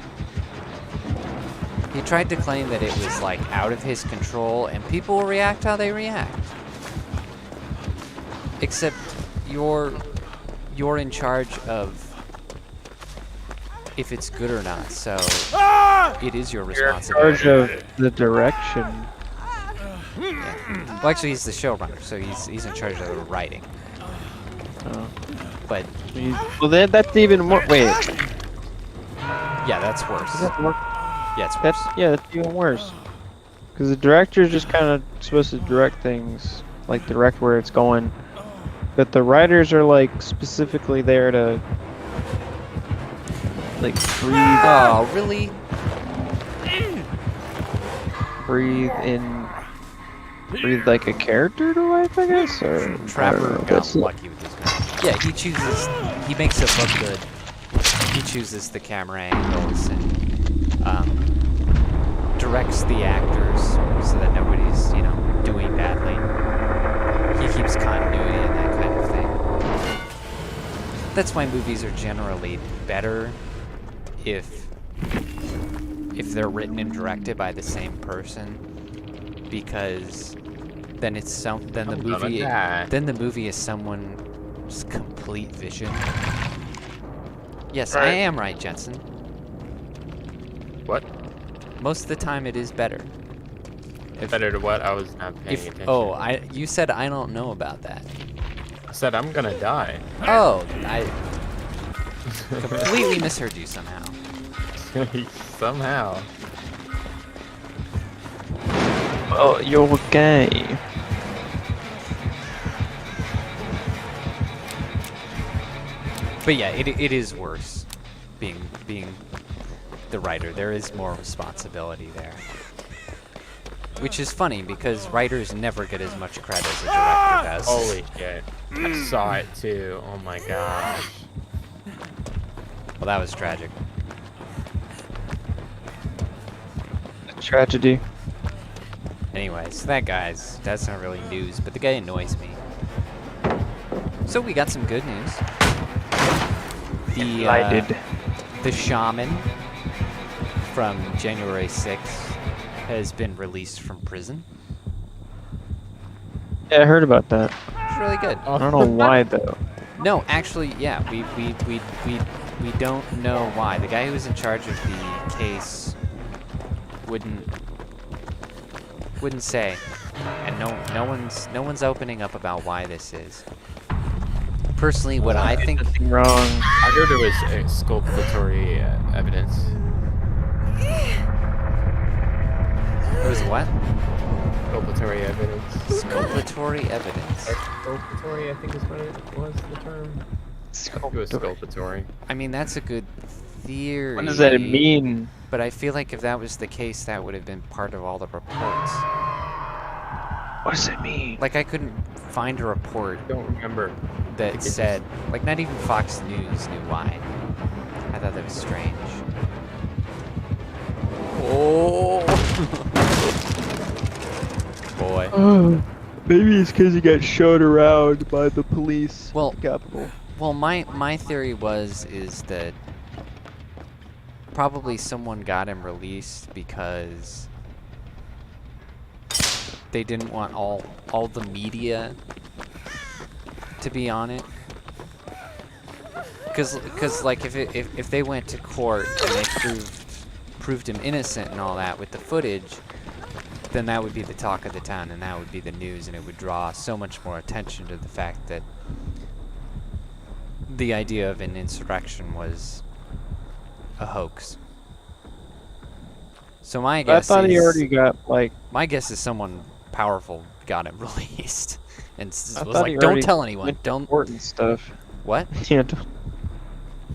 He tried to claim that it was like out of his control and people will react how they react. Except you're in charge of if it's good or not, so it is your responsibility. You're in charge of the direction. Yeah. Well, actually, he's the showrunner, so he's in charge of the writing. Oh. But Well, that's even more. Wait. yeah, that's worse. Is that more? Yeah, it's worse. That's even worse. Because the director's just kind of supposed to direct things, like direct where it's going. But the writers are like specifically there to like breathe. Oh, really? Breathe like a character to life, I guess. Or Trapper got lucky with this one. Yeah, he makes it look good. He chooses the camera angles and directs the actors so that nobody's, doing badly. He keeps continuity and that kind of thing. That's why movies are generally better if they're written and directed by the same person, because then the movie is someone's complete vision. Yes, Right. I am right, Jensen. What? Most of the time, it is better. Better to what? I was not paying attention. Oh, you said I don't know about that. I said I'm gonna die. Oh, I completely misheard you somehow. Somehow. Oh, you're gay. But yeah, it is worse being the writer. There is more responsibility there. Which is funny because writers never get as much credit as a director does. Holy shit. I saw it too. Oh my gosh. Well, that was tragic. Tragedy. Anyways, that's not really news, but the guy annoys me. So we got some good news. The shaman from January 6th has been released from prison. Yeah, I heard about that. It's really good. I don't know why though. No, actually, yeah, we don't know why. The guy who was in charge of the case wouldn't say, and no one's opening up about why this is. Personally, what I think Nothing wrong. I heard there was exculpatory evidence. there was what? Exculpatory evidence. Exculpatory evidence. Exculpatory, I think is what it was, the term. It was exculpatory. I mean, that's a good theory. What does that mean? But I feel like if that was the case, that would have been part of all the reports. What does it mean? Like, I couldn't find a report I don't remember. that said, like, not even Fox News knew why. I thought that was strange. Oh! Boy. Maybe it's because he got showed around by the police. Well, Capitol. Well, my theory is that probably someone got him released because they didn't want all the media to be on it. Because like if they went to court and they proved him innocent and all that with the footage, then that would be the talk of the town and that would be the news and it would draw so much more attention to the fact that the idea of an insurrection was a hoax. So my guess I thought he already got like. My guess is someone powerful got him released and was thought like, he "Don't already tell anyone. went to Don't." court and stuff. What? Yeah.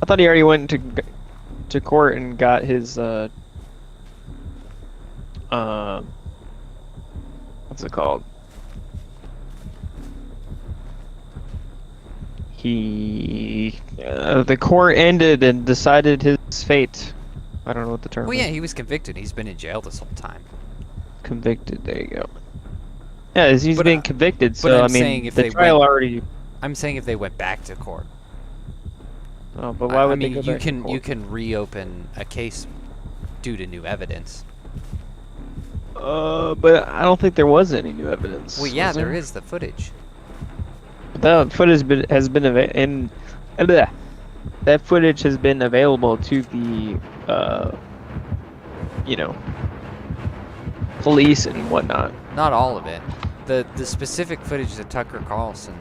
I thought he already went to court and got his what's it called? The court ended and decided his fate. I don't know what the term Well, is. yeah, he was convicted. He's been in jail this whole time. Convicted. There you go. Yeah, he's But, being convicted. but So I'm I mean, saying if the they trial went- already. I'm saying if they went back to court. Oh, but why would I mean, they go you back to can court? you can reopen a case due to new evidence. But I don't think there was any new evidence. Well, yeah, was there is the footage. That footage has been that footage has been available to the police and whatnot. Not all of it. The specific footage that Tucker Carlson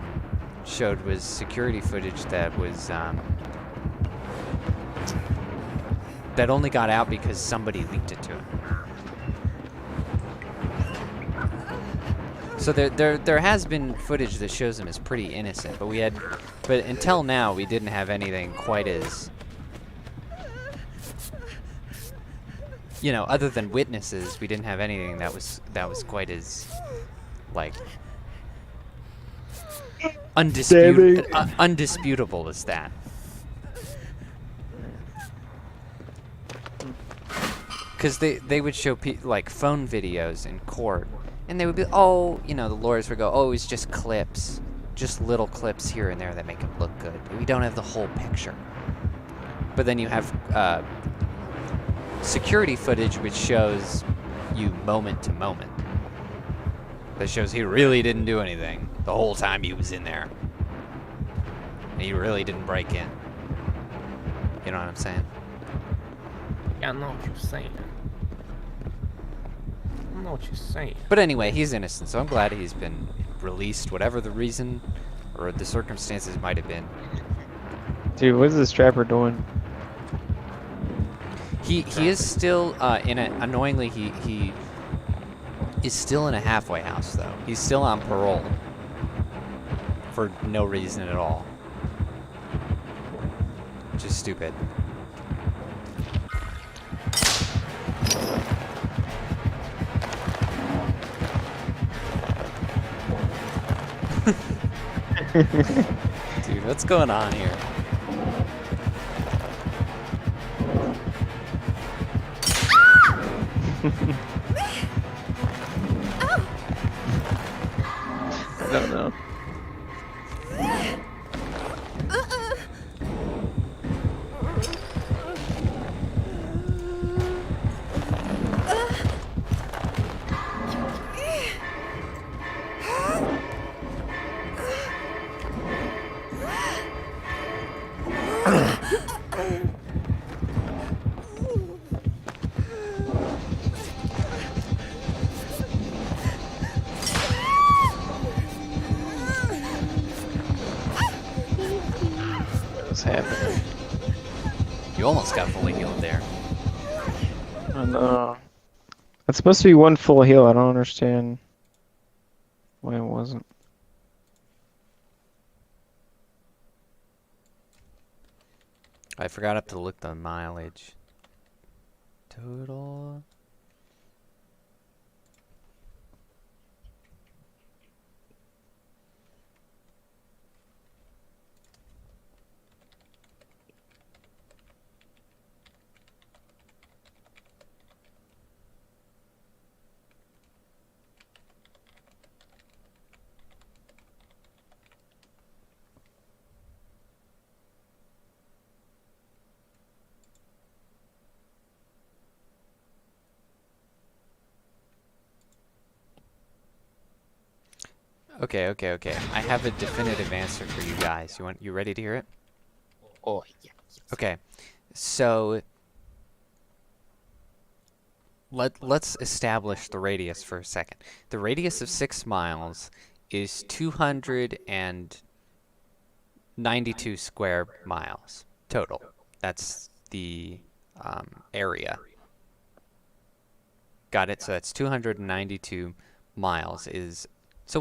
showed was security footage that was that only got out because somebody leaked it to him. So there has been footage that shows him as pretty innocent, but until now we didn't have anything quite as, other than witnesses, we didn't have anything that was quite as, like, undisputable as that. Because they would show like phone videos in court, and they would be, the lawyers would go, oh, it's just clips, just little clips here and there that make it look good. We don't have the whole picture. But then you have security footage which shows you moment to moment. That shows he really didn't do anything the whole time he was in there. And he really didn't break in. You know what I'm saying? Yeah, I know what you're saying. I know what you're saying. But anyway, he's innocent, so I'm glad he's been released, whatever the reason or the circumstances might have been. Dude, what is this trapper doing? He is still annoyingly he is still in a halfway house though. He's still on parole for no reason at all. Which is stupid. Dude, what's going on here? I don't know. What's happening? You almost got fully healed there. I know. It's supposed to be one full heal. I don't understand why it wasn't. I forgot up to look the mileage. Total. Okay. I have a definitive answer for you guys. You ready to hear it? Oh, yeah. Okay. So let's establish the radius for a second. The radius of 6 miles is 292 square miles total. That's the area. Got it? So that's 292 miles is... So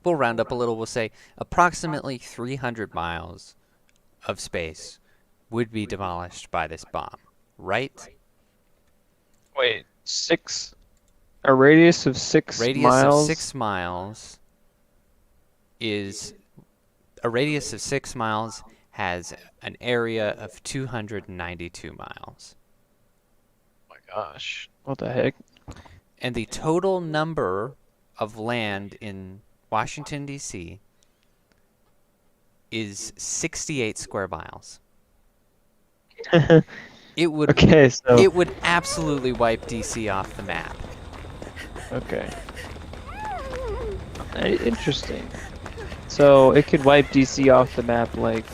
we'll round up a little. We'll say approximately 300 miles of space would be demolished by this bomb, right? Wait, a radius of 6 Radius miles? of 6 miles is... A radius of 6 miles has an area of 292 miles. Oh my gosh. What the heck? And the total number of land in Washington, D.C. is 68 square miles. It would Okay, so... It would absolutely wipe DC off the map. Okay. Interesting. So it could wipe DC off the map like,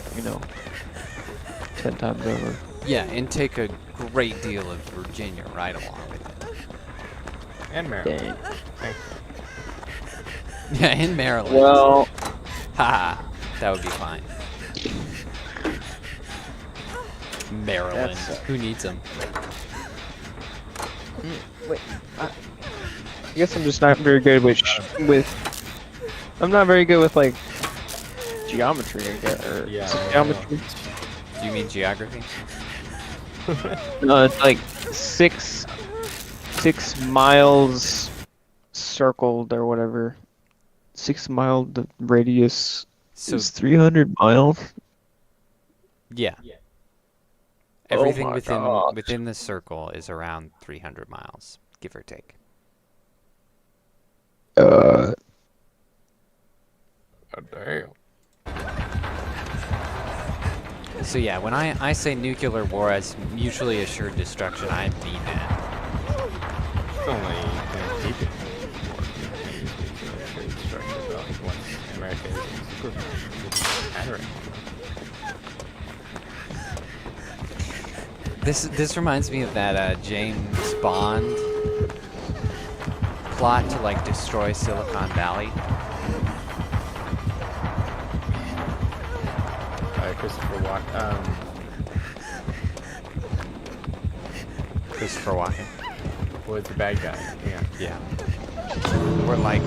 10 times over. Yeah, and take a great deal of Virginia right along with it. And Maryland. Dang. Yeah, in Maryland. Well, Haha, that would be fine. Maryland. Who needs them? wait. I guess I'm just not very good with I'm not very good with like geometry, I guess, or geometry. Do you mean geography? No, it's like 6 miles circled or whatever. 6 mile radius is 300 miles. Yeah. Oh Everything my within the circle is around 300 miles, give or take. Oh, damn. So yeah, when I say nuclear war as mutually assured destruction, I mean that. It's only deep destruction though. Once America is Arraignment. This reminds me of that James Bond plot to like destroy Silicon Valley. Christopher Walken. Christopher Walken. Well, it's a bad guy. Yeah. Or like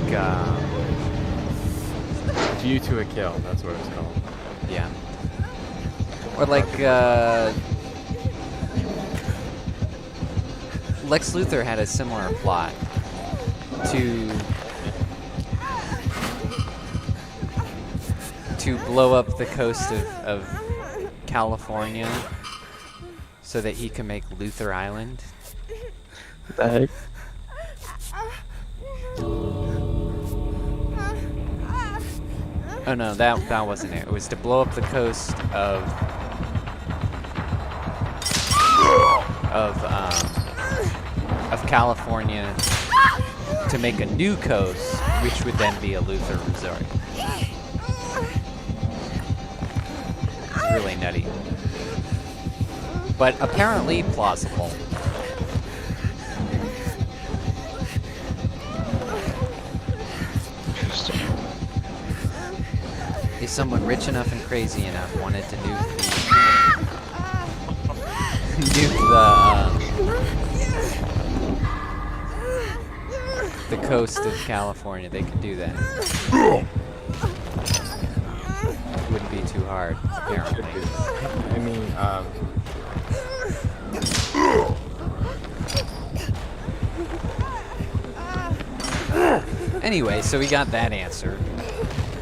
View to a Kill. That's what it's called. yeah. Or like Lex Luthor had a similar plot to to blow up the coast of California so that he can make Luther Island. What the heck? Oh no, that wasn't it. It was to blow up the coast of California to make a new coast, which would then be a Luther resort. It's really nutty, but apparently plausible. If someone rich enough and crazy enough wanted to nuke the coast of California, they could do that. It wouldn't be too hard, apparently. I mean, Anyway, so we got that answer.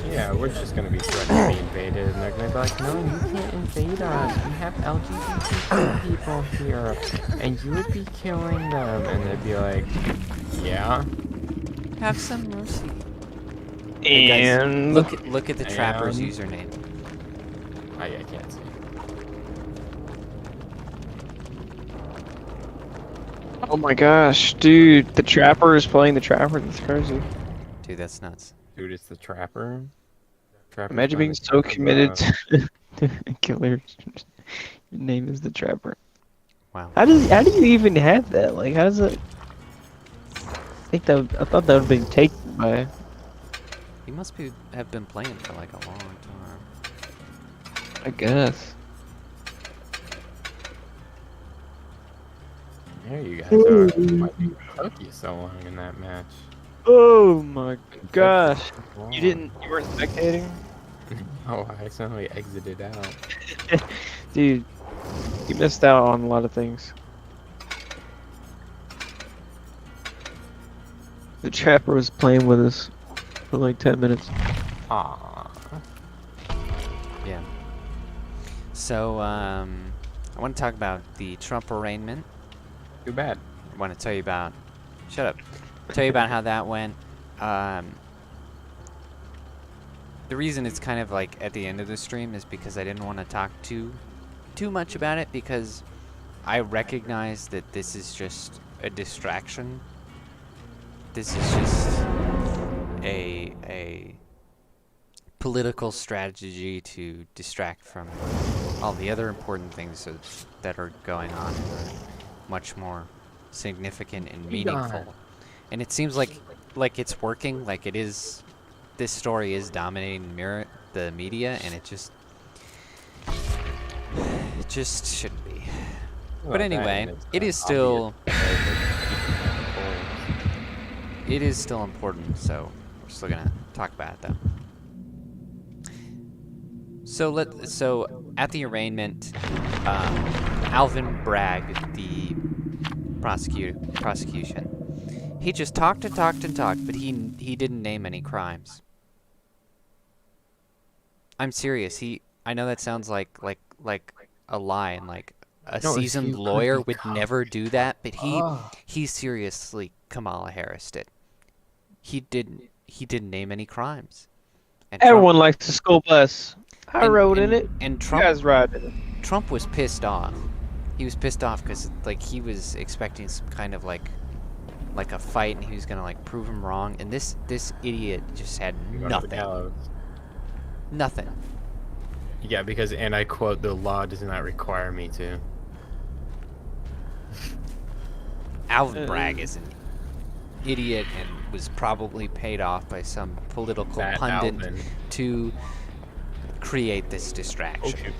yeah, we're just gonna be threatened to be invaded, and they're gonna be like, no, you can't invade us. We have LGBT people here, and you would be killing them. And they'd be like, yeah. Have some mercy. Hey guys, And look at the trapper's And- username. I can't see. oh my gosh, dude, the Trapper is playing the Trapper. That's crazy. Dude, that's nuts. Dude, it's the Trapper. Imagine being so committed to killers. Your name is the Trapper. Wow. How do you even have that? Like, how does it? I thought that would have been taken by. He must have been playing for like a long time. I guess. There you guys are. Why did it took you so long in that match? Oh my gosh! You weren't spectating, Oh, I accidentally exited out. dude. You missed out on a lot of things. The Trapper was playing with us for like 10 minutes. Aww. Yeah. So, I want to talk about the Trump arraignment. Too bad. I want to tell you about... Shut up. Tell you about how that went. The reason it's kind of like at the end of the stream is because I didn't want to talk too much about it, because I recognize that this is just a distraction. This is just a political strategy to distract from all the other important things that are going on and are much more significant and meaningful. And it seems like it's working, like it is. This story is dominating the media, and it just shouldn't be. But anyway, it is still important, so we're still gonna talk about it though. So at the arraignment, Alvin Bragg, the prosecution, he just talked and talked and talked, but he didn't name any crimes. I'm serious. I know that sounds like a lie, and like a seasoned lawyer would never do that, but he seriously Kamala Harris did. He didn't name any crimes. And Everyone likes to school bus. I rode in it. And You Trump, guys ride in it. Trump was pissed off. He was pissed off because like he was expecting some kind of like a fight, and he was gonna like prove him wrong. And this idiot just had nothing. Nothing. Yeah, because, and I quote, the law does not require me to. Alvin Bragg is an idiot and was probably paid off by some political That pundit Alvin. to create this Oh, distraction. shoot.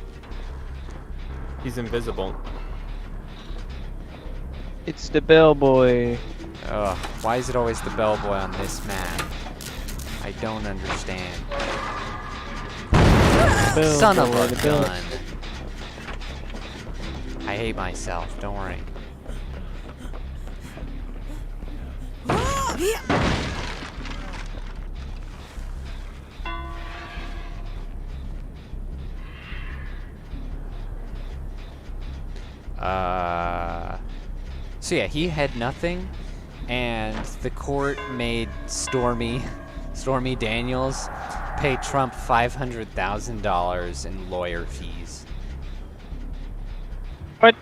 He's invisible. It's the bellboy. Ugh, why is it always the bellboy on this map? I don't understand. Son of a gun. I hate myself, don't worry. So yeah, he had nothing, and the court made Stormy Daniels pay Trump $500,000 in lawyer fees. What?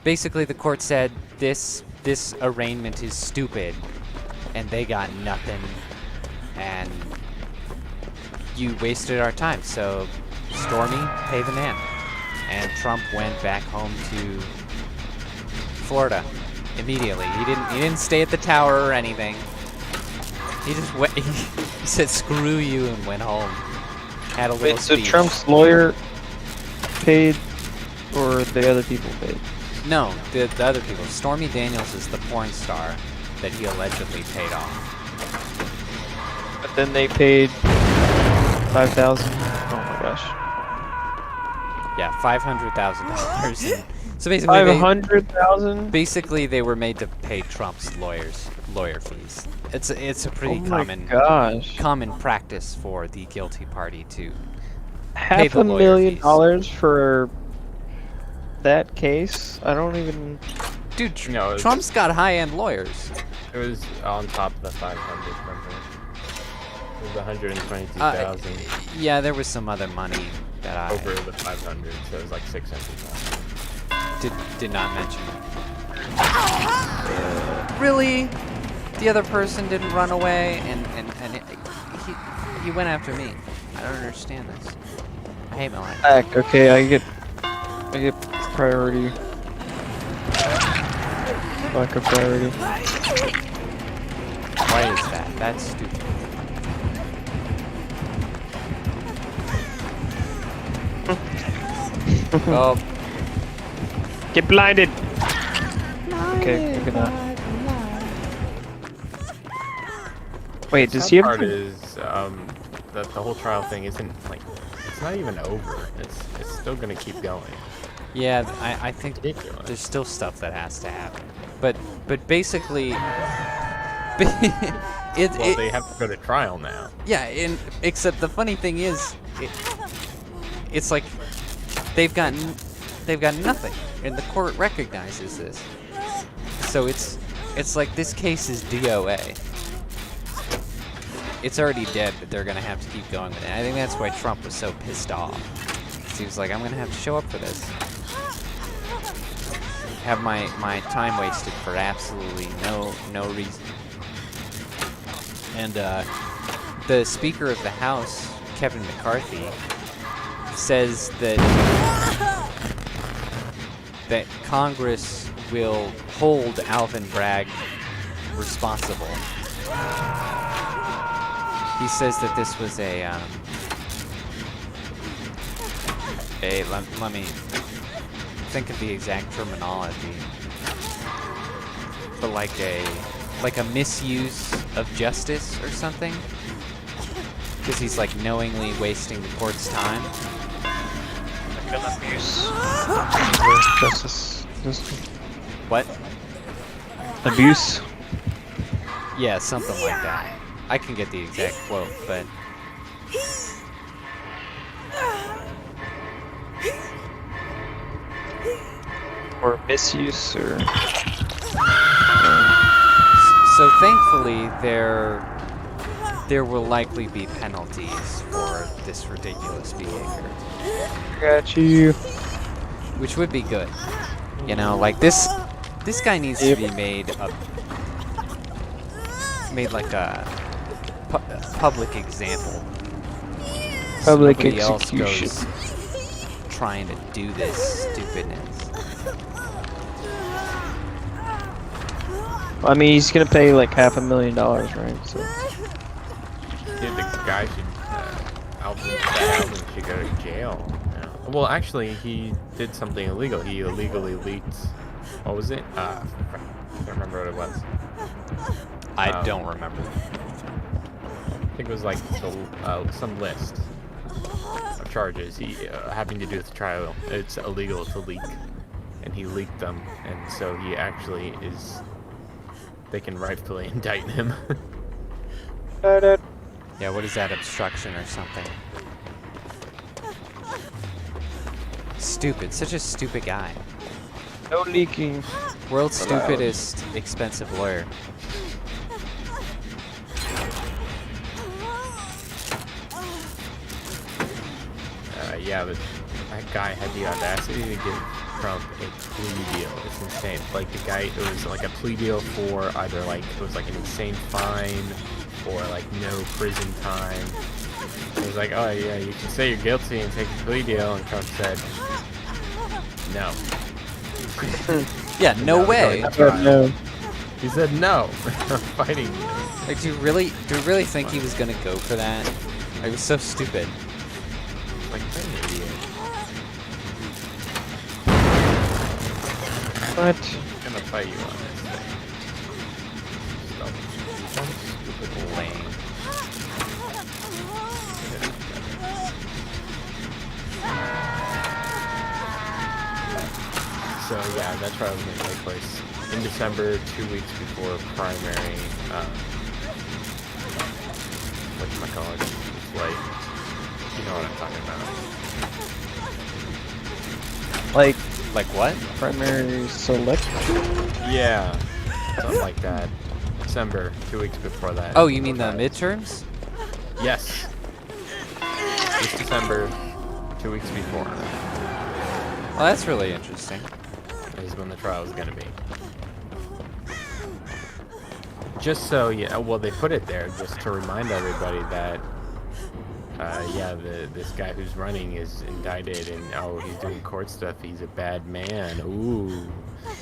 Basically, the court said this arraignment is stupid, and they got nothing, and you wasted our time. So, Stormy, pay the man. And Trump went back home to Florida immediately. He didn't stay at the tower or anything. He just went. He said "screw you" and went home. Had a little Wait, so speech. Trump's lawyer paid, or the other people paid? No, the other people. Stormy Daniels is the porn star that he allegedly paid off. But then they paid 5,000. Oh my gosh. Yeah, $500,000. So basically, 500,000. Basically, they were made to pay Trump's lawyer fees. It's a pretty common practice for the guilty party to pay the lawyer fees. $500,000 for that case? I don't even. Dude, No, Trump's got high-end lawyers. It was on top of the 500. It was 122,000 Yeah, there was some other money that I over the 500, so it was like 600,000. did not mention. Really? The other person didn't run away, and he went after me. I don't understand this. I hate my life. Back. Okay, I get priority. Lack of priority. Why is that? That's stupid. Oh. Get blinded! Okay, we're gonna. Wait, does he have part is that the whole trial thing isn't like it's not even over. It's still gonna keep going. Yeah, I think Ridiculous. there's still stuff that has to happen. But basically, they have to go to trial now. Yeah, except the funny thing is, it's like they've got nothing, and the court recognizes this. So it's like this case is DOA. It's already dead, but they're gonna have to keep going with it. I think that's why Trump was so pissed off. He was like, I'm gonna have to show up for this. Have my time wasted for absolutely no reason. And the Speaker of the House, Kevin McCarthy, says that Congress will hold Alvin Bragg responsible. He says that this was let me think of the exact terminology, but like a misuse of justice or something, because he's like knowingly wasting the court's time. Like an abuse justice system? What? Abuse? Yeah, something like that. I can get the exact quote, but Or misuse, or so thankfully there will likely be penalties for this ridiculous behavior. got you. Which would be good. You know, like this guy needs to be made like a public example. Public Nobody execution. else goes trying to do this stupidness. I mean, he's gonna pay like $500,000, right? So. Dude, the guy should Alvin should go to jail. Yeah. Well, actually, he did something illegal. He illegally leaked. What was it? I don't remember what it was. I don't remember. I think it was like some list of charges having to do with the trial. It's illegal to leak, and he leaked them, and so he actually is. They can rightfully indict him. Yeah, what is that, obstruction or something? Stupid, such a stupid guy. No leaking. World's Allowed. stupidest expensive lawyer. Yeah, but that guy had the audacity to give Trump a plea deal. It's insane. Like the guy, it was like a plea deal for either like it was like an insane fine or like no prison time. He was like, oh yeah, you can say you're guilty and take a plea deal, and Trump said, no. Yeah, no way. No. He said no. I'm fighting you. Like, do you really think he was gonna go for that? Like, it was so stupid. Like, what an idiot. What? I'm gonna fight you on this thing. Stupid lame. So yeah, that trial was going to take place in December, 2 weeks before primary. Whatchamacallit? It's like, you know what I'm talking about. Like what? primary selection? Yeah, something like that. December, 2 weeks before that. Oh, you mean the midterms? Yes. This December, 2 weeks before. Well, that's really interesting. Is when the trial is going to be. Just so, yeah, well, they put it there just to remind everybody that, this guy who's running is indicted and, oh, he's doing court stuff, he's a bad man. Ooh.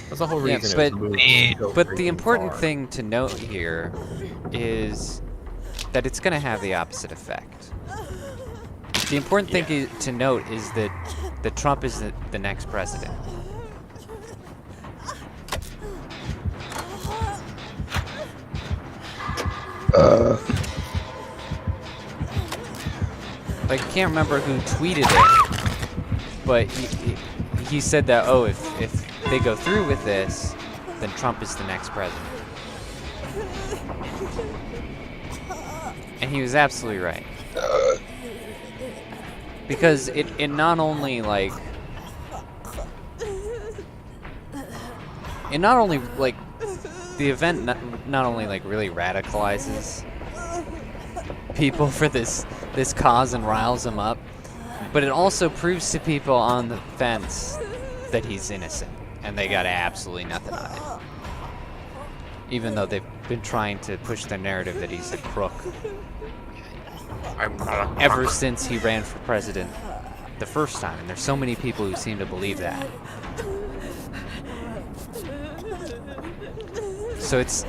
That's the whole reason it was moved so but the freaking important far. thing to note here is that it's going to have the opposite effect. The important thing to note is that Trump is the next president. Like, I can't remember who tweeted it, but he said that, oh, if they go through with this, then Trump is the next president. And he was absolutely right. Because it not only, like... It not only, like... The event not only, like, really radicalizes people for this cause and riles them up, but it also proves to people on the fence that he's innocent, and they got absolutely nothing on it. Even though they've been trying to push the narrative that he's a crook ever since he ran for president the first time, and there's so many people who seem to believe that. So it's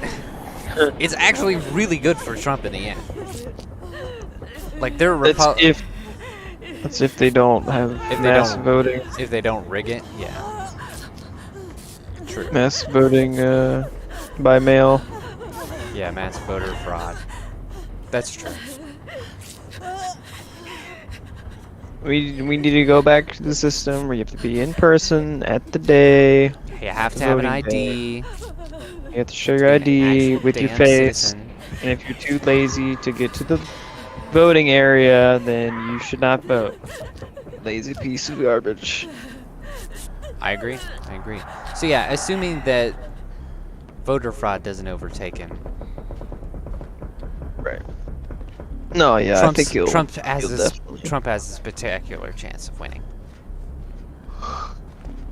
actually really good for Trump in the end. Like, they're That's if they don't have mass voting. If they don't rig it, yeah. True. Mass voting by mail. Yeah, mass voter fraud. That's true. We need to go back to the system where you have to be in person at the day. You have to have an voting ID. day. You have to show your ID with your damn face. citizen. And if you're too lazy to get to the voting area, then you should not vote. Lazy piece of garbage. I agree. So yeah, assuming that voter fraud doesn't overtake him. Right. No, yeah, I think he'll definitely. Trump has this spectacular chance of winning.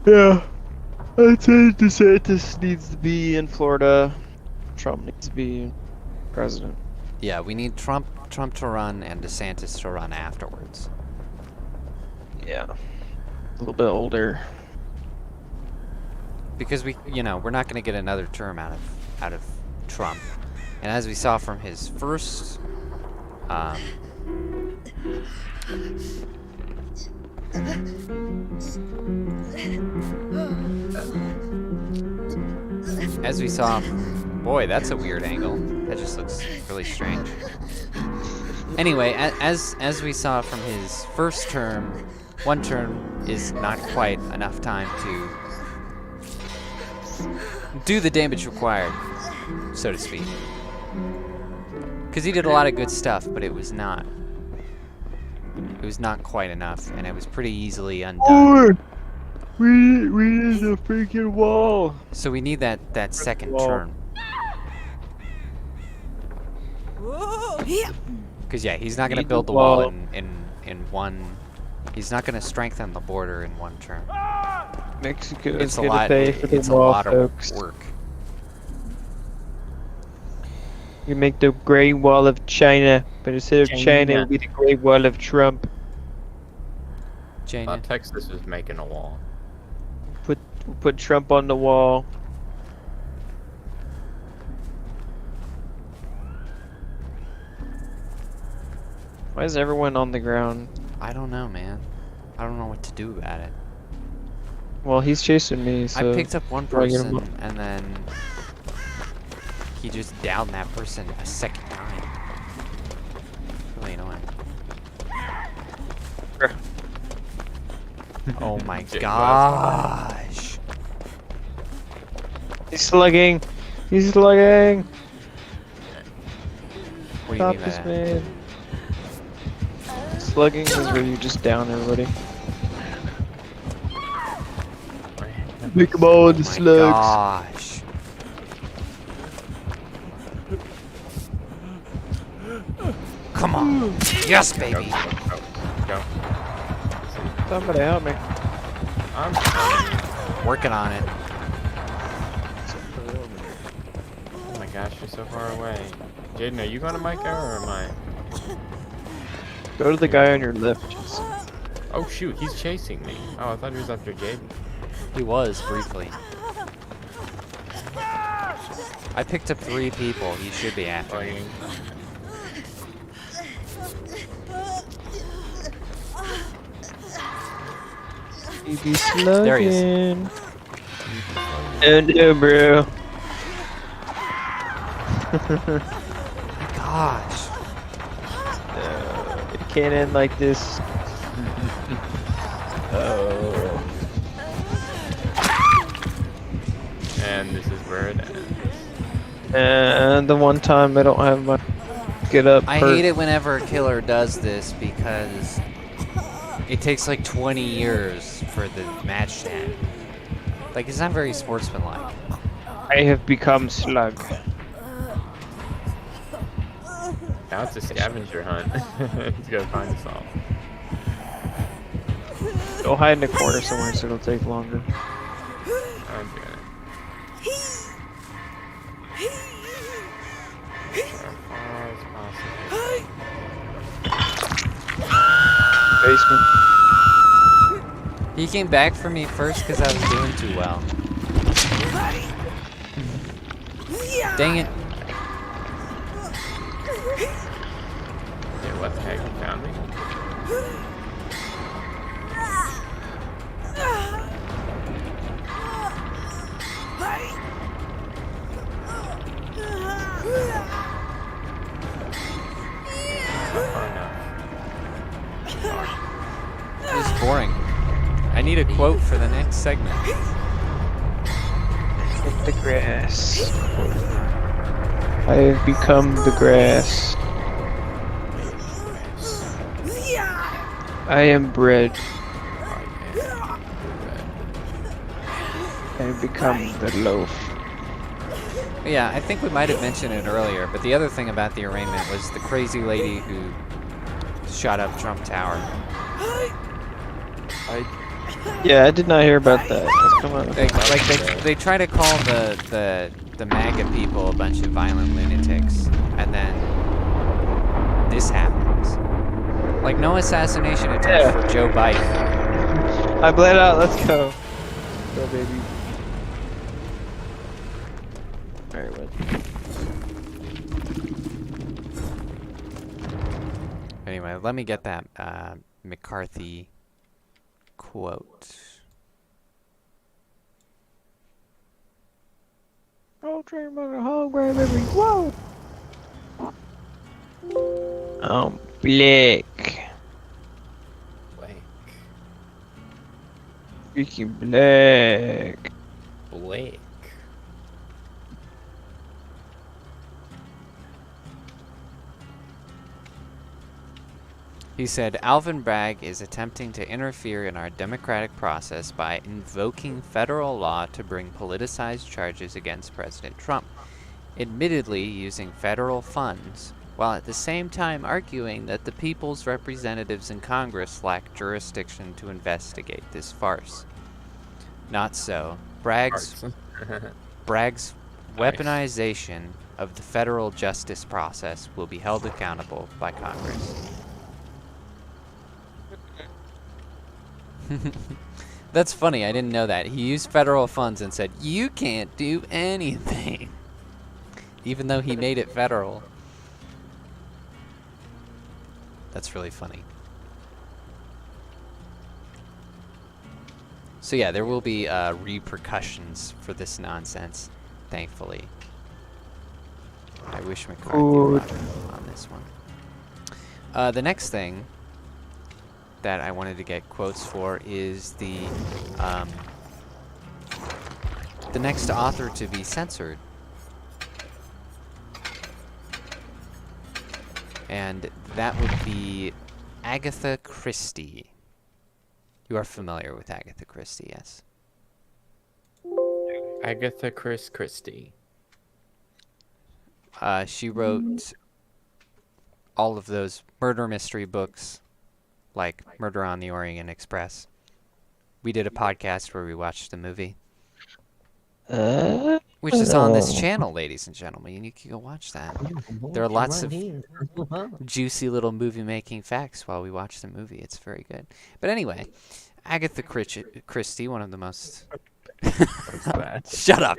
Yeah. I'd say DeSantis needs to be in Florida. Trump needs to be president. Yeah, we need Trump to run and DeSantis to run afterwards. Yeah. A little bit older. Because we're not going to get another term out of Trump. And as we saw from his first boy, that's a weird angle. That just looks really strange. Anyway, as we saw from his first term, one term is not quite enough time to do the damage required, so to speak. Because he did a lot of good stuff, but it was not quite enough, and it was pretty easily undone. We need a freaking wall. So we need that second Wall. turn. Because yeah, he's not gonna Need the build the wall wall. in one. He's not gonna strengthen the border in one turn. Mexico It's is a gonna lot. pay for the It's a wall, lot folks. of work. You make the Great Wall of China, but instead of China, it would be the Great Wall of Trump. I Jaeden. thought Texas was making a wall. Put Trump on the wall. Why is everyone on the ground? I don't know, man. I don't know what to do about it. Well, he's chasing me, so... I picked up one Probably get him person and then he just downed that person a second time. Really annoying. Oh my gosh. He's slugging! He's slugging! What do you Stop mean by this that? man. Slugging is where you just down everybody. Make them all Oh the my slugs. gosh. Come on. Yes, baby. Go. Somebody help me. I'm Working on it. Oh my gosh, you're so far away. Jaeden, are you going to Micah or am I? Go to the guy on your left. Just... Oh shoot, he's chasing me. Oh, I thought he was after Jaeden. He was, briefly. I picked up 3 people. He should be after me. Fighting. He be slugging. There he is. Oh no, bro. Gosh. It can't end like this. And this is where it ends. And the one time I don't have my get up. I hate it whenever a killer does this because it takes like 20 years for the match to end. Like, it's not very sportsmanlike. I have become slug. Now it's a scavenger hunt. He's gotta find us all. Go hide in a corner somewhere so it'll take longer. I'm doing it. As far as possible. Basement. He came back for me first because I was doing too well. Dang it. Yeah, what the heck? You found me? Not far enough. This is boring. I need a quote for the next segment. In the grass. I have become the grass. I am bread. I have become the loaf. Yeah, I think we might have mentioned it earlier, but the other thing about the arraignment was the crazy lady who shot up Trump Tower. Yeah, I did not hear about that. Let's come on. They try to call the MAGA people a bunch of violent lunatics, and then this happens. Like, no assassination attempt for Joe Biden. I bled out. Let's go. Go, baby. Alright, what? Anyway, let me get that McCarthy quote. Oh, train mother, hologram every. Whoa! Oh, black. Blake. Freaking black. Blake. He said, Alvin Bragg is attempting to interfere in our democratic process by invoking federal law to bring politicized charges against President Trump, admittedly using federal funds, while at the same time arguing that the people's representatives in Congress lack jurisdiction to investigate this farce. Not so. Bragg's weaponization of the federal justice process will be held accountable by Congress. That's funny, I didn't know that. He used federal funds and said, you can't do anything. Even though he made it federal. That's really funny. So yeah, there will be repercussions for this nonsense, thankfully. I wish McCarthy were on this one. The next thing that I wanted to get quotes for is the next author to be censored. And that would be Agatha Christie. You are familiar with Agatha Christie, yes? Agatha Christie. She wrote all of those murder mystery books, like Murder on the Orient Express. We did a podcast where we watched the movie. Which is on this channel, ladies and gentlemen. And you can go watch that. There are lots of juicy little movie-making facts while we watch the movie. It's very good. But anyway, Agatha Christie, one of the most... Shut up!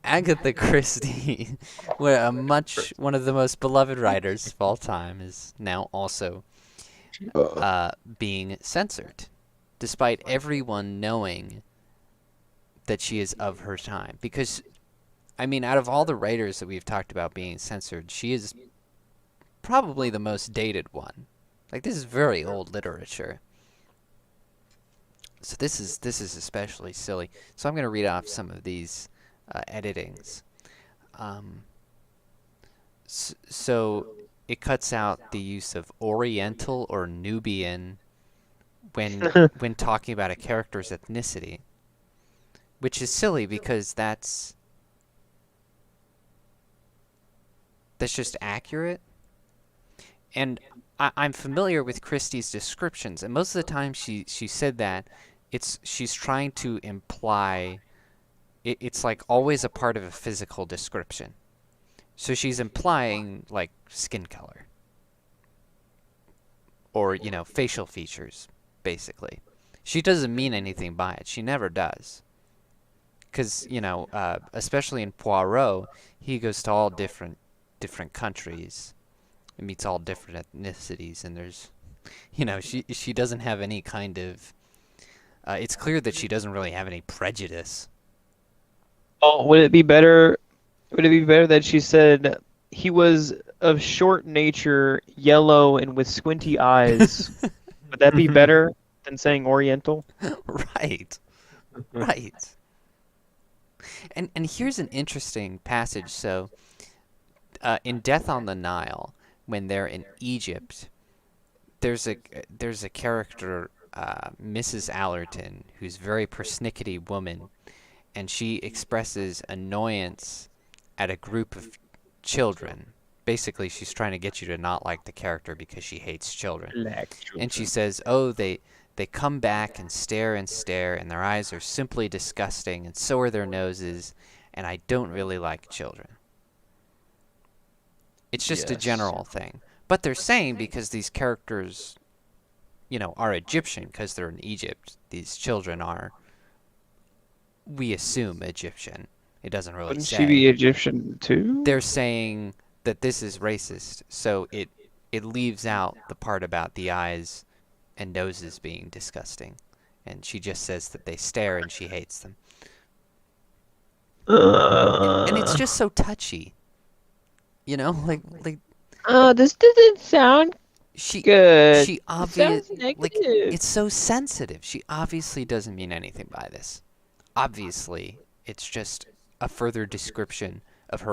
Agatha Christie, one of the most beloved writers of all time, is now also being censored, despite everyone knowing that she is of her time. Because, I mean, out of all the writers that we've talked about being censored, she is probably the most dated one. Like, this is very old literature. So this is especially silly. So I'm going to read off some of these editings. So it cuts out the use of Oriental or Nubian when talking about a character's ethnicity. Which is silly because that's just accurate. And I'm familiar with Christie's descriptions, and most of the time she said that she's trying to imply it's like always a part of a physical description. So she's implying like skin color or, you know, facial features, basically. She doesn't mean anything by it. She never does. Because, you know, especially in Poirot, he goes to all different countries and meets all different ethnicities, and there's, you know, she doesn't have any kind of... it's clear that she doesn't really have any prejudice. Oh, would it be better that she said he was of short nature, yellow, and with squinty eyes? Would that be better than saying Oriental? Right. Right. And here's an interesting passage. So, in Death on the Nile, when they're in Egypt, there's a character, Mrs. Allerton, who's a very persnickety woman, and she expresses annoyance at a group of children. Basically, she's trying to get you to not like the character because she hates children. And she says, oh, they come back and stare, and their eyes are simply disgusting, and so are their noses, and I don't really like children. It's just a general thing. But they're saying because these characters, you know, are Egyptian, because they're in Egypt, these children are, we assume, Egyptian. It doesn't really say. Wouldn't she be Egyptian too? They're saying that this is racist, so it leaves out the part about the eyes and noses being disgusting, and she just says that they stare and she hates them. And it's just so touchy, you know, like. This doesn't sound good. She obviously, like, it's so sensitive. She obviously doesn't mean anything by this. Obviously, it's just a further description of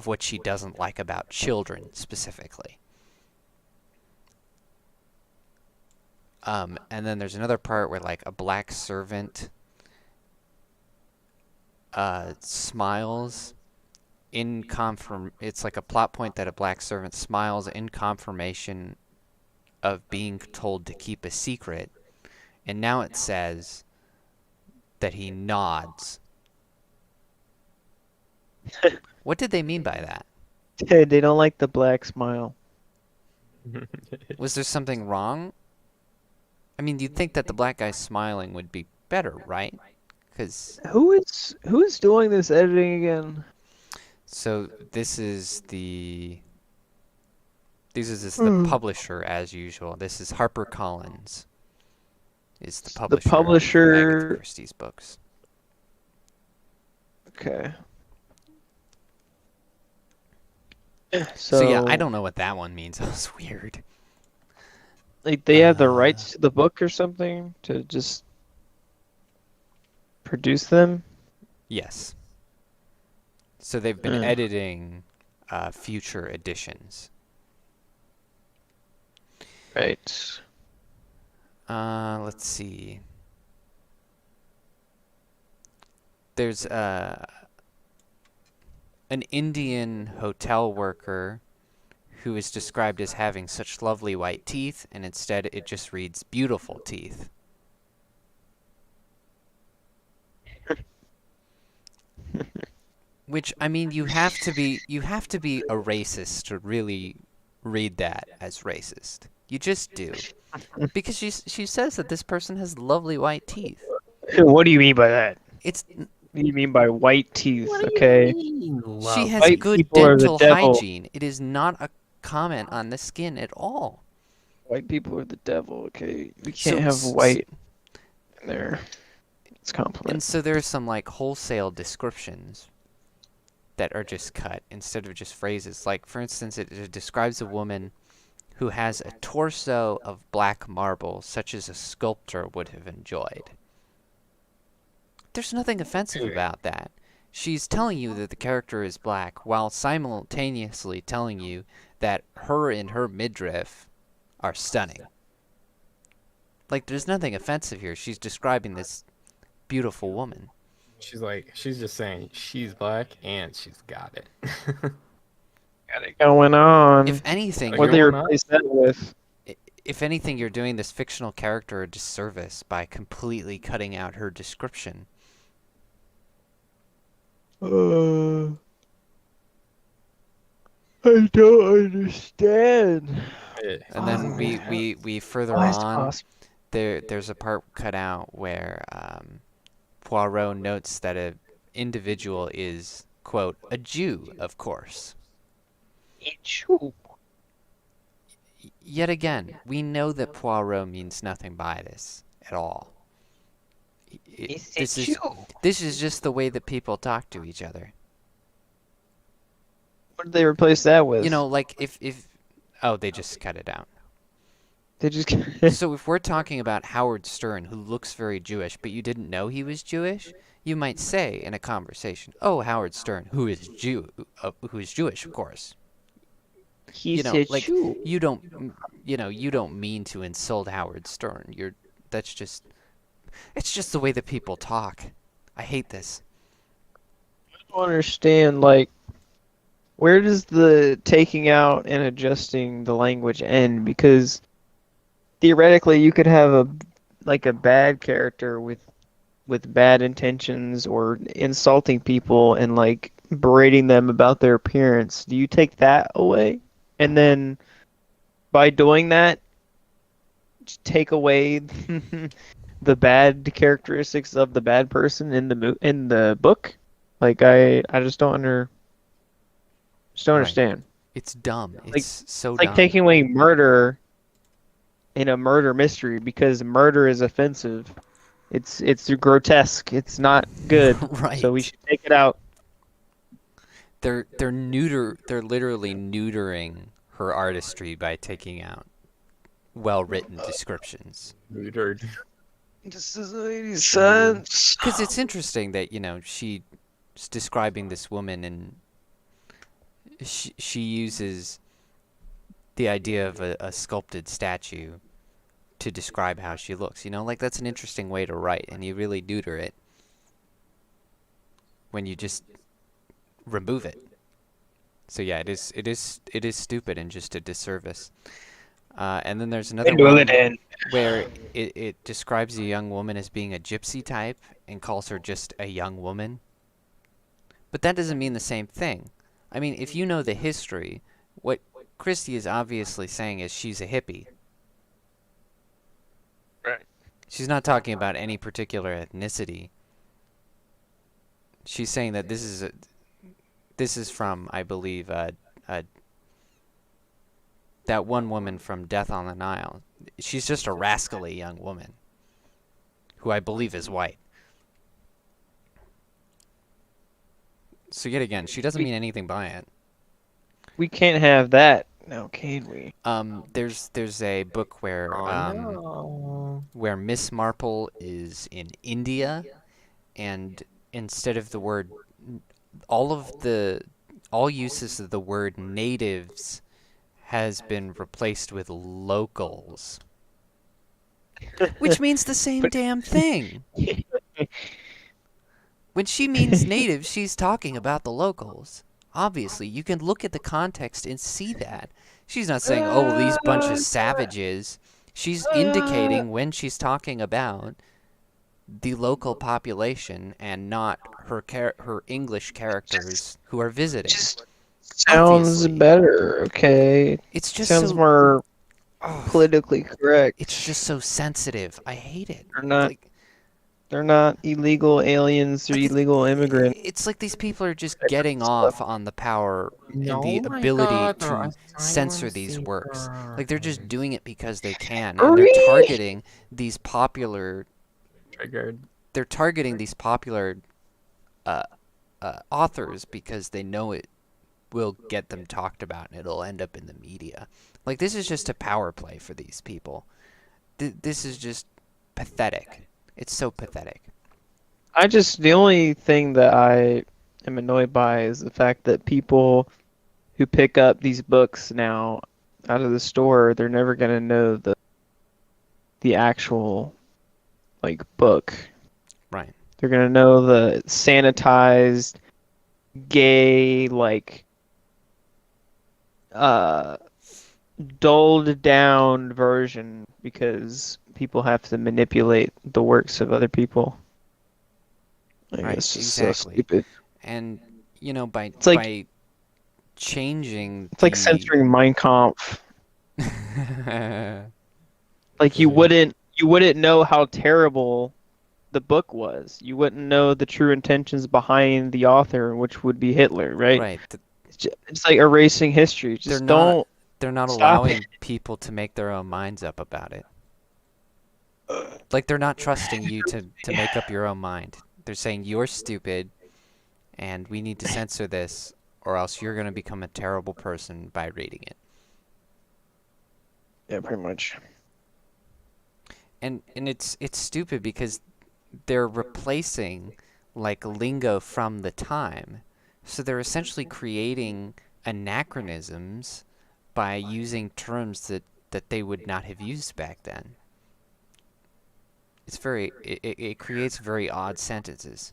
what she doesn't like about children specifically. And then there's another part where like a black servant smiles it's like a plot point that a black servant smiles in confirmation of being told to keep a secret, and now it says that he nods. What did they mean by that? They don't like the black smile. Was there something wrong? I mean, you'd think that the black guy smiling would be better, right? Because Who is doing this editing again? so this is the Hmm. publisher as usual. This is HarperCollins. Is the The publisher of Agatha publisher. Christie's books. Okay. So yeah, I So, don't know what that one means. That was weird. like, they have the rights to the book or something to just produce them? Yes. So they've been editing future editions. Right. Let's see. There's an Indian hotel worker who is described as having such lovely white teeth, and instead it just reads beautiful teeth. Which, I mean, you have to be a racist to really read that as racist. You just do. Because she says that this person has lovely white teeth. What do you mean by that? It's What do you mean by white teeth? Okay. She has White good people are the dental devil. hygiene. It is not a comment on the skin at all. White people are the devil. Okay. We So- can't have s- white in there. It's And compliment. so there are some like wholesale descriptions that are just cut instead of just phrases. Like, for instance, it describes a woman who has a torso of black marble, such as a sculptor would have enjoyed. There's nothing offensive about that. She's telling you that the character is black while simultaneously telling you that her and her midriff are stunning. Like, there's nothing offensive here. She's describing this beautiful woman. She's just saying she's black and she's got it. Got it going on. If anything, What you're- they going on? replace that with? if anything, you're doing this fictional character a disservice by completely cutting out her description. I don't understand. And then we further Why is it on, possible? there's a part cut out where Poirot notes that an individual is, quote, a Jew, of course. Ew. Yet again, we know that Poirot means nothing by this at all. This is just the way that people talk to each other. What did they replace that with? You know, like if oh, they just cut it out. They just. So if we're talking about Howard Stern, who looks very Jewish, but you didn't know he was Jewish, you might say in a conversation, "Oh, Howard Stern, who is Jewish, of course." He You know, said like Jew. you don't mean to insult Howard Stern. It's just the way that people talk. I hate this. I don't understand, like, where does the taking out and adjusting the language end? Because theoretically, you could have a bad character with bad intentions or insulting people and like berating them about their appearance. Do you take that away? And then by doing that, just take away the bad characteristics of the bad person in the book? Like I just don't understand. It's dumb. It's so Like dumb. taking away murder in a murder mystery because murder is offensive. It's grotesque. It's not good. Right. So we should take it out. They're literally neutering her artistry by taking out well-written descriptions. Neutered. This doesn't make any sense. Because it's interesting that, she's describing this woman and she uses the idea of a sculpted statue to describe how she looks. You know, like that's an interesting way to write, and you really neuter it when you just remove it. So yeah, it is stupid and just a disservice. And then there's another one where it describes a young woman as being a gypsy type and calls her just a young woman. But that doesn't mean the same thing. I mean, if you know the history, what Christie is obviously saying is she's a hippie. Right. She's not talking about any particular ethnicity. She's saying that this is from, I believe, that one woman from Death on the Nile. She's just a rascally young woman who I believe is white. So yet again, she doesn't mean anything by it. We can't have that now, can we? There's a book where where Miss Marple is in India, and instead of the word, all uses of the word natives has been replaced with locals, which means the same damn thing. When she means natives, she's talking about the locals. Obviously, you can look at the context and see that. She's not saying, oh, these bunch of savages. She's indicating when she's talking about the local population and not her English characters who are visiting. Just sounds Obviously. better, okay? It's just sounds so more politically correct. It's just so sensitive. I hate it. They're not illegal aliens or illegal immigrants. It's like these people are just getting off on the power and the ability to censor these works. Like they're just doing it because they can, and they're targeting these popular. They're targeting these popular authors because they know it will get them talked about and it'll end up in the media. Like this is just a power play for these people. This is just pathetic. It's so pathetic. The only thing that I am annoyed by is the fact that people who pick up these books now out of the store, they're never going to know the actual book. Right. They're going to know the sanitized gay dulled down version because people have to manipulate the works of other people. Right, It's just exactly. so stupid. And by changing, it's like censoring Mein Kampf. You wouldn't know how terrible the book was. You wouldn't know the true intentions behind the author, which would be Hitler, right? Right. It's like erasing history. Just they're not stop allowing it. people to make their own minds up about it. Like they're not trusting you to make up your own mind. They're saying you're stupid and we need to censor this or else you're going to become a terrible person by reading it. Yeah, pretty much. And it's stupid because they're replacing lingo from the time. So they're essentially creating anachronisms by using terms that they would not have used back then. It creates very odd sentences.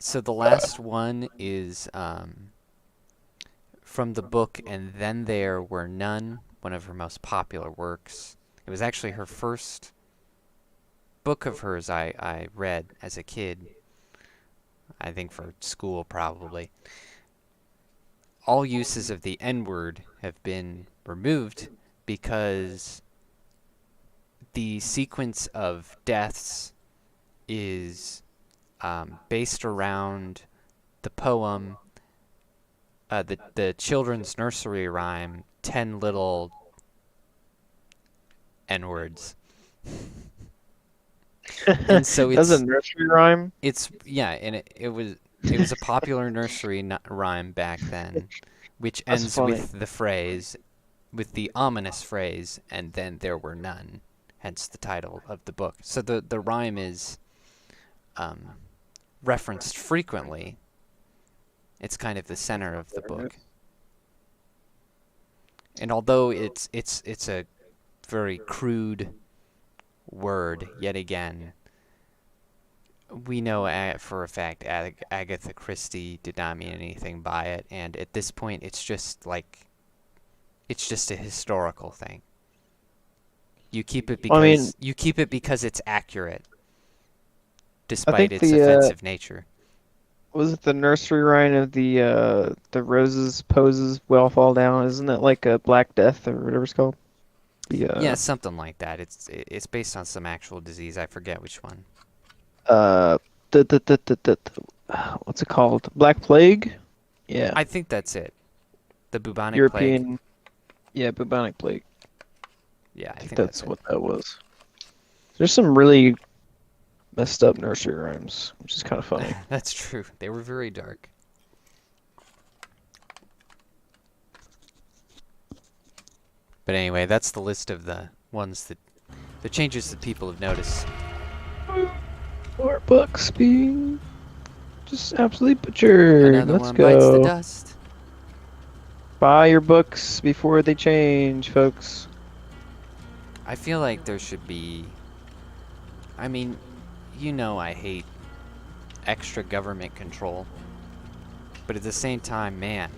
So the last one is from the book And Then There Were None, one of her most popular works. It was actually her first book of hers I read as a kid. I think for school, probably. All uses of the N-word have been removed because the sequence of deaths is based around the poem, the children's nursery rhyme, 10 Little N-words. And so it's a nursery rhyme. And it was a popular nursery rhyme back then, which ends with the ominous phrase, and then there were none, hence the title of the book. So the rhyme is referenced frequently. It's kind of the center of the book. And although it's a very crude word, yet again, we know for a fact Agatha Christie did not mean anything by it, and at this point, it's just a historical thing. You keep it because it's accurate, despite its offensive nature. Was it the nursery rhyme of the roses poses will fall down? Isn't it like a Black Death or whatever it's called? Yeah, something like that. It's based on some actual disease. I forget which one. What's it called? Black Plague? Yeah. I think that's it. The bubonic European. plague. Yeah, bubonic plague. Yeah, I think that's what that was. There's some really messed up nursery rhymes, which is kind of funny. That's true. They were very dark. But anyway, that's the list of the ones the changes that people have noticed. More books being just absolutely butchered. Another Let's one go. bites the dust. Buy your books before they change, folks. I feel like there should be... I mean, you know I hate extra government control. But at the same time, man,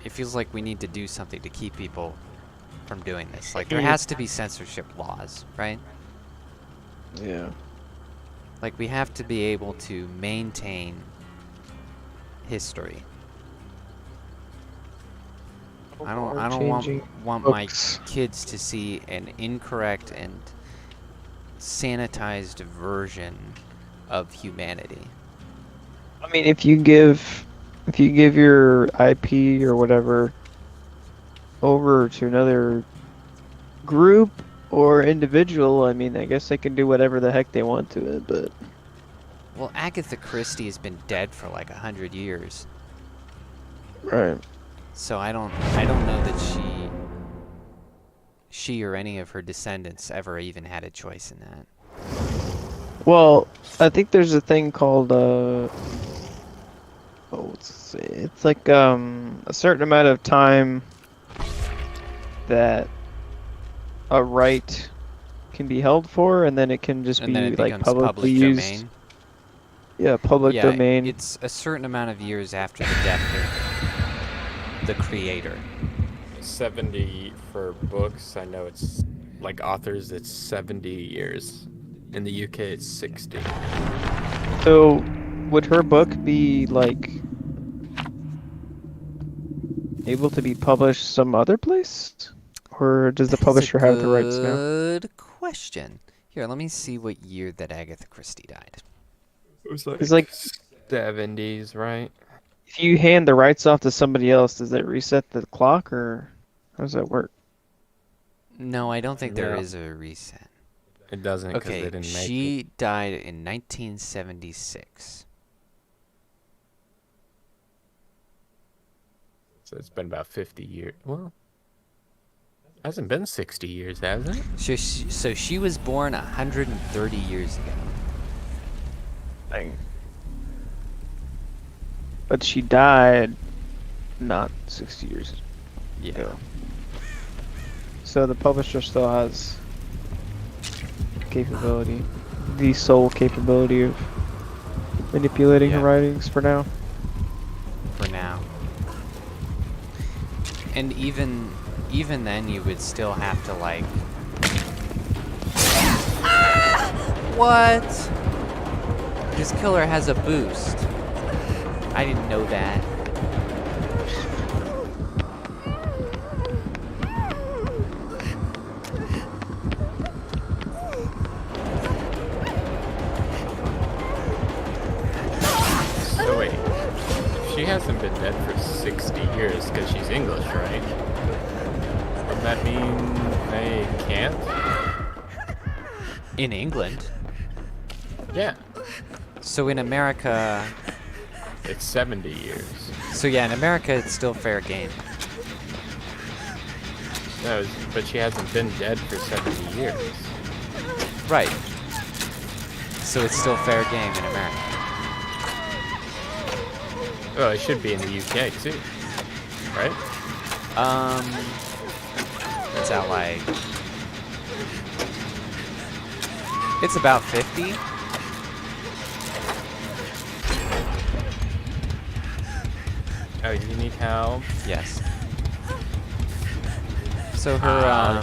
it feels like we need to do something to keep people from doing this. Like, there has to be censorship laws, right? Yeah. Like, we have to be able to maintain history. I don't want my kids to see an incorrect and sanitized version of humanity. I mean, if you give your IP or whatever over to another group or individual, I mean, I guess they can do whatever the heck they want to it, but... Well, Agatha Christie has been dead for like 100 years. Right. So I don't know that she or any of her descendants ever even had a choice in that. Well, I think there's a thing called it's like a certain amount of time that a right can be held for, and then it can just be like publicly used. Domain. Yeah, public domain. It's a certain amount of years after the death of the creator. 70 for books. I know it's like authors. It's 70 years. In the UK, it's 60. So, would her book be like able to be published some other place, or does the publisher have the rights now? Good question. Here, let me see what year that Agatha Christie died. It was like, 70s, right? If you hand the rights off to somebody else, does that reset the clock, or how does that work? No, I don't think there is a reset. It doesn't, because they didn't make it. She died in 1976. So it's been about 50 years. Well, it hasn't been 60 years, has it? So she was born 130 years ago. Dang. But she died not 60 years ago. So the publisher still has capability, the sole capability of manipulating her writings for now. For now. And even then, you would still have to like. What? This killer has a boost. I didn't know that. So wait, she hasn't been dead for 60 years because she's English, right? Does that mean they can't? In England? Yeah. So in America... It's 70 years. So yeah, in America, it's still fair game. No, but she hasn't been dead for 70 years. Right. So it's still fair game in America. Oh, it should be in the UK too, right? It's at like... It's about 50. Oh, you need help? Yes. So her, Oh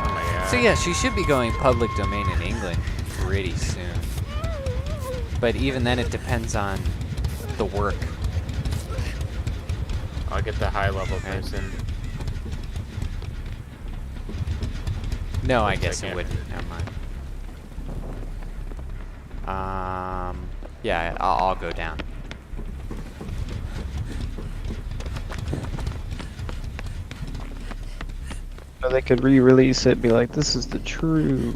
my god. So yeah, she should be going public domain in England pretty soon. But even then, it depends on the work. I'll get the high level person. No, I Looks guess like it it. wouldn't. Never mind. Yeah, I'll go down. So they could re-release it, be like, this is the true,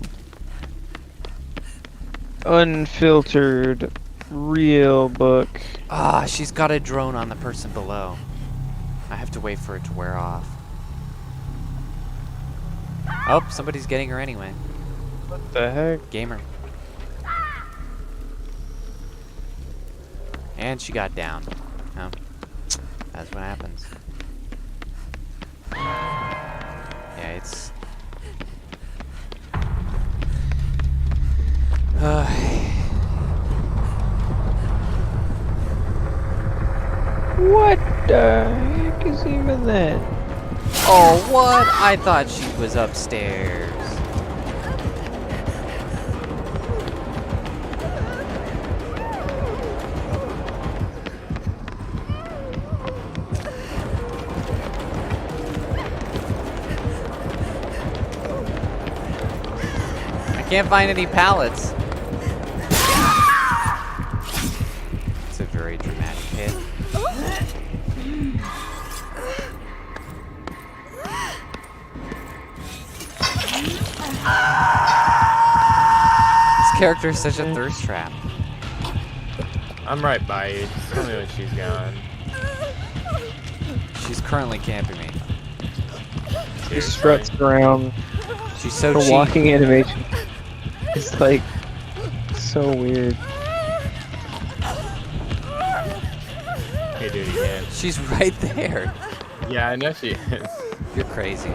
unfiltered, real book. Ah, she's got a drone on the person below. I have to wait for it to wear off. Oh, somebody's getting her anyway. What the heck? Gamer. And she got down. Oh, that's what happens. Yeah, it's... What the heck is even that? Oh, what? I thought she was upstairs. I can't find any pallets. It's a very dramatic hit. This character is such a thirst trap. I'm right by you. Just tell me when she's gone. She's currently camping me. She struts around. She's so Her cheap. walking animation. It's like so weird. Hey, do it again. She's right there. Yeah, I know she is. You're crazy.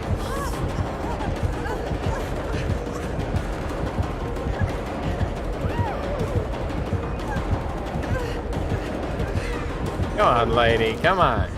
Come on, lady. Come on.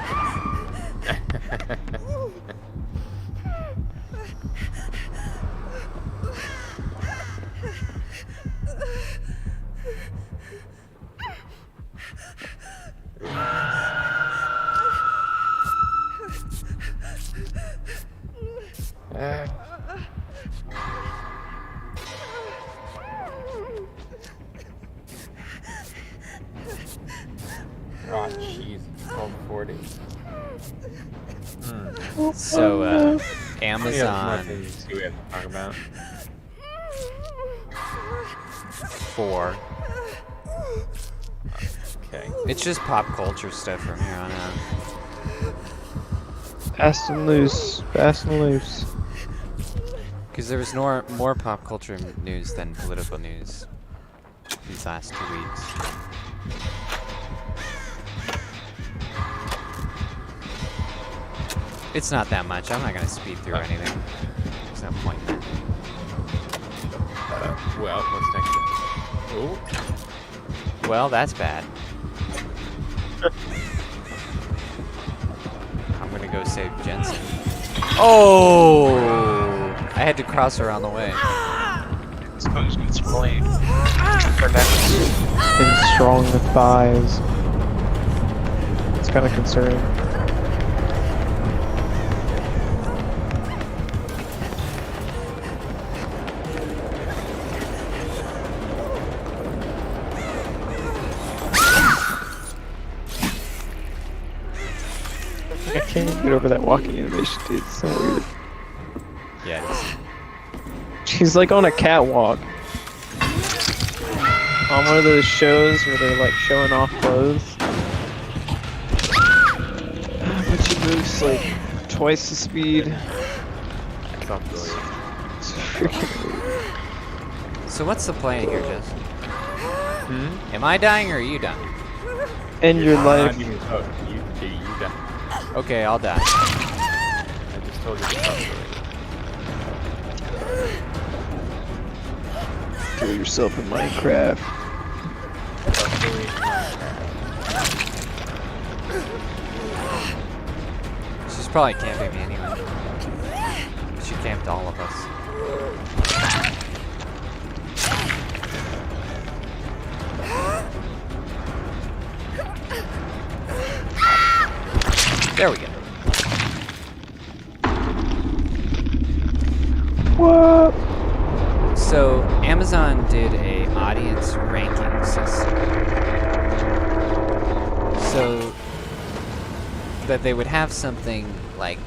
Oh, jeez. 1240. So, Yeah, Amazon see what we have to talk about. 4. Okay. It's just pop culture stuff from here on out. Fast and loose. Fast and loose. Because there was more pop culture news than political news these last 2 weeks. It's not that much. I'm not going to speed through anything. There's no point in that. Well, what's next? Oh, Well, that's bad. I'm going to go save Jensen. Oh! I had to cross her on the way. Suppose it's really her necks and strong thighs. It's kind of concerning. I can't get over that walking animation, dude. It's so weird. Yeah, it is. She's like on a catwalk. On one of those shows where they're like showing off clothes. But she moves like twice the speed. it's not brilliant. It's freaking weird. So what's the plan here, Jess? Am I dying or are you dying? End your life. Not even close. You die. Okay, I'll die. I just told you to stop doing Kill yourself in Minecraft. She's probably camping me anyway. She camped all of us. There we go. What? So Amazon did a audience ranking system, so that they would have something like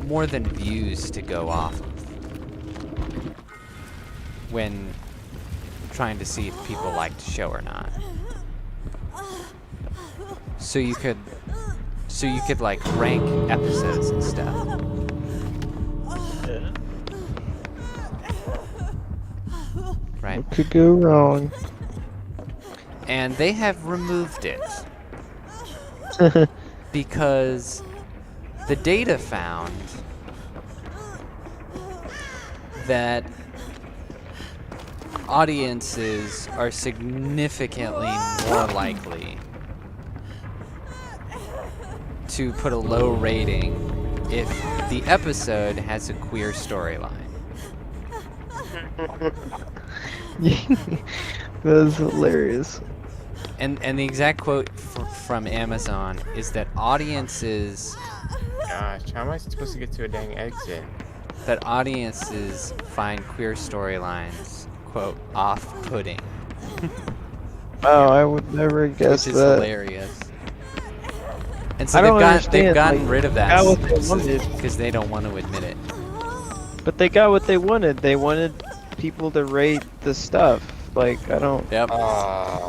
more than views to go off of when trying to see if people liked the show or not. So you could like rank episodes and stuff. Right. What could go wrong? And they have removed it because the data found that audiences are significantly more likely to put a low rating if the episode has a queer storyline. That's hilarious. And the exact quote from Amazon is that audiences Gosh, how am I supposed to get to a dang exit? find queer storylines, quote, off-putting. Oh, I would never guess Which is that. hilarious. And so I don't they've understand, gotten like, rid of that got what they wanted. because they don't want to admit it. But they got what they wanted. They wanted people to rate the stuff. Like, I don't... Yep.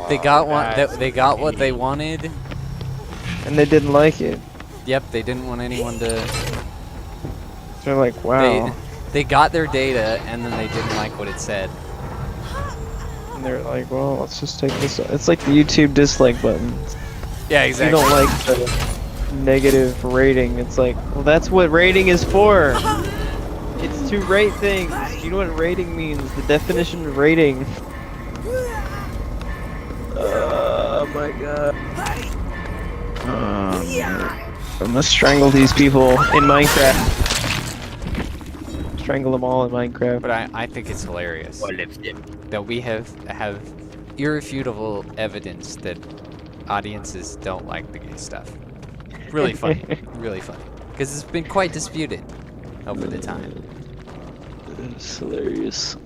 They got they got what they wanted. And they didn't like it. Yep, they didn't want anyone to... They're like, wow. They got their data, and then they didn't like what it said. And they're like, well, let's just take this... It's like the YouTube dislike button. Yeah, You exactly. don't like the negative rating. It's like, well, that's what rating is for. It's to rate things. You know what rating means? The definition of rating. Oh my god. I'm gonna strangle these people in Minecraft. Strangle them all in Minecraft. But I think it's hilarious that we have irrefutable evidence that audiences don't like the gay stuff. Really funny. Really funny. Because it's been quite disputed over the time. It's hilarious.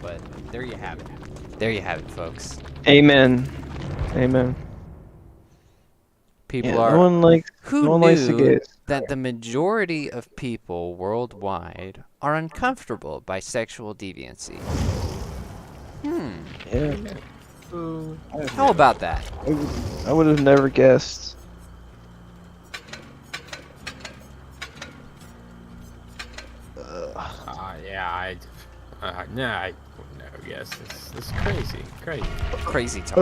But there you have it. There you have it, folks. Amen. Amen. People Yeah, are... no one likes the Who gays. knew that the majority of people worldwide are uncomfortable by sexual deviancy? Yeah. How about that? I would have never guessed. Yeah, I wouldn't have guessed. This is crazy. Crazy talk.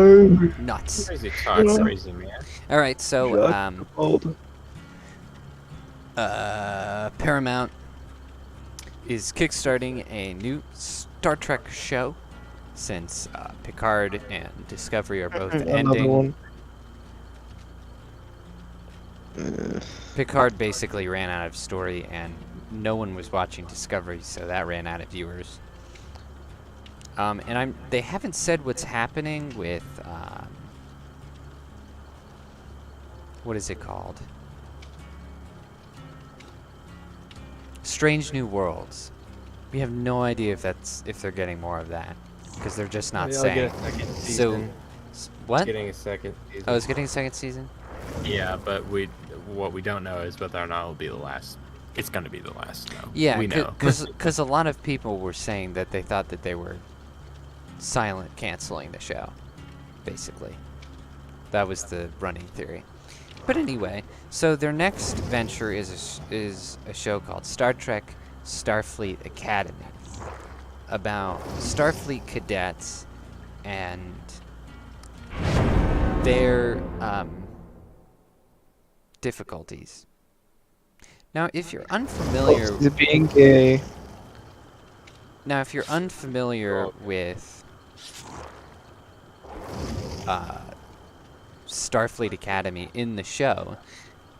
Nuts. Crazy talk, crazy man. Alright, so, Old. Paramount is kickstarting a new Star Trek show since Picard and Discovery are both Another ending. one. Picard basically ran out of story and no one was watching Discovery, so that ran out of viewers. And they haven't said what's happening with what is it called? Strange New Worlds. We have no idea if they're getting more of that because they're just not saying. So, what? Getting a second season. Oh, it's getting a second season? Yeah, but what we don't know is whether or not it'll be the last. It's going to be the last, though. Yeah, we know. because a lot of people were saying that they thought that they were silent canceling the show, basically. That was the running theory. But anyway, so their next venture is a show called Star Trek Starfleet Academy, about Starfleet cadets and their difficulties. Now, if you're unfamiliar, He's being gay. now if you're unfamiliar with Starfleet Academy in the show,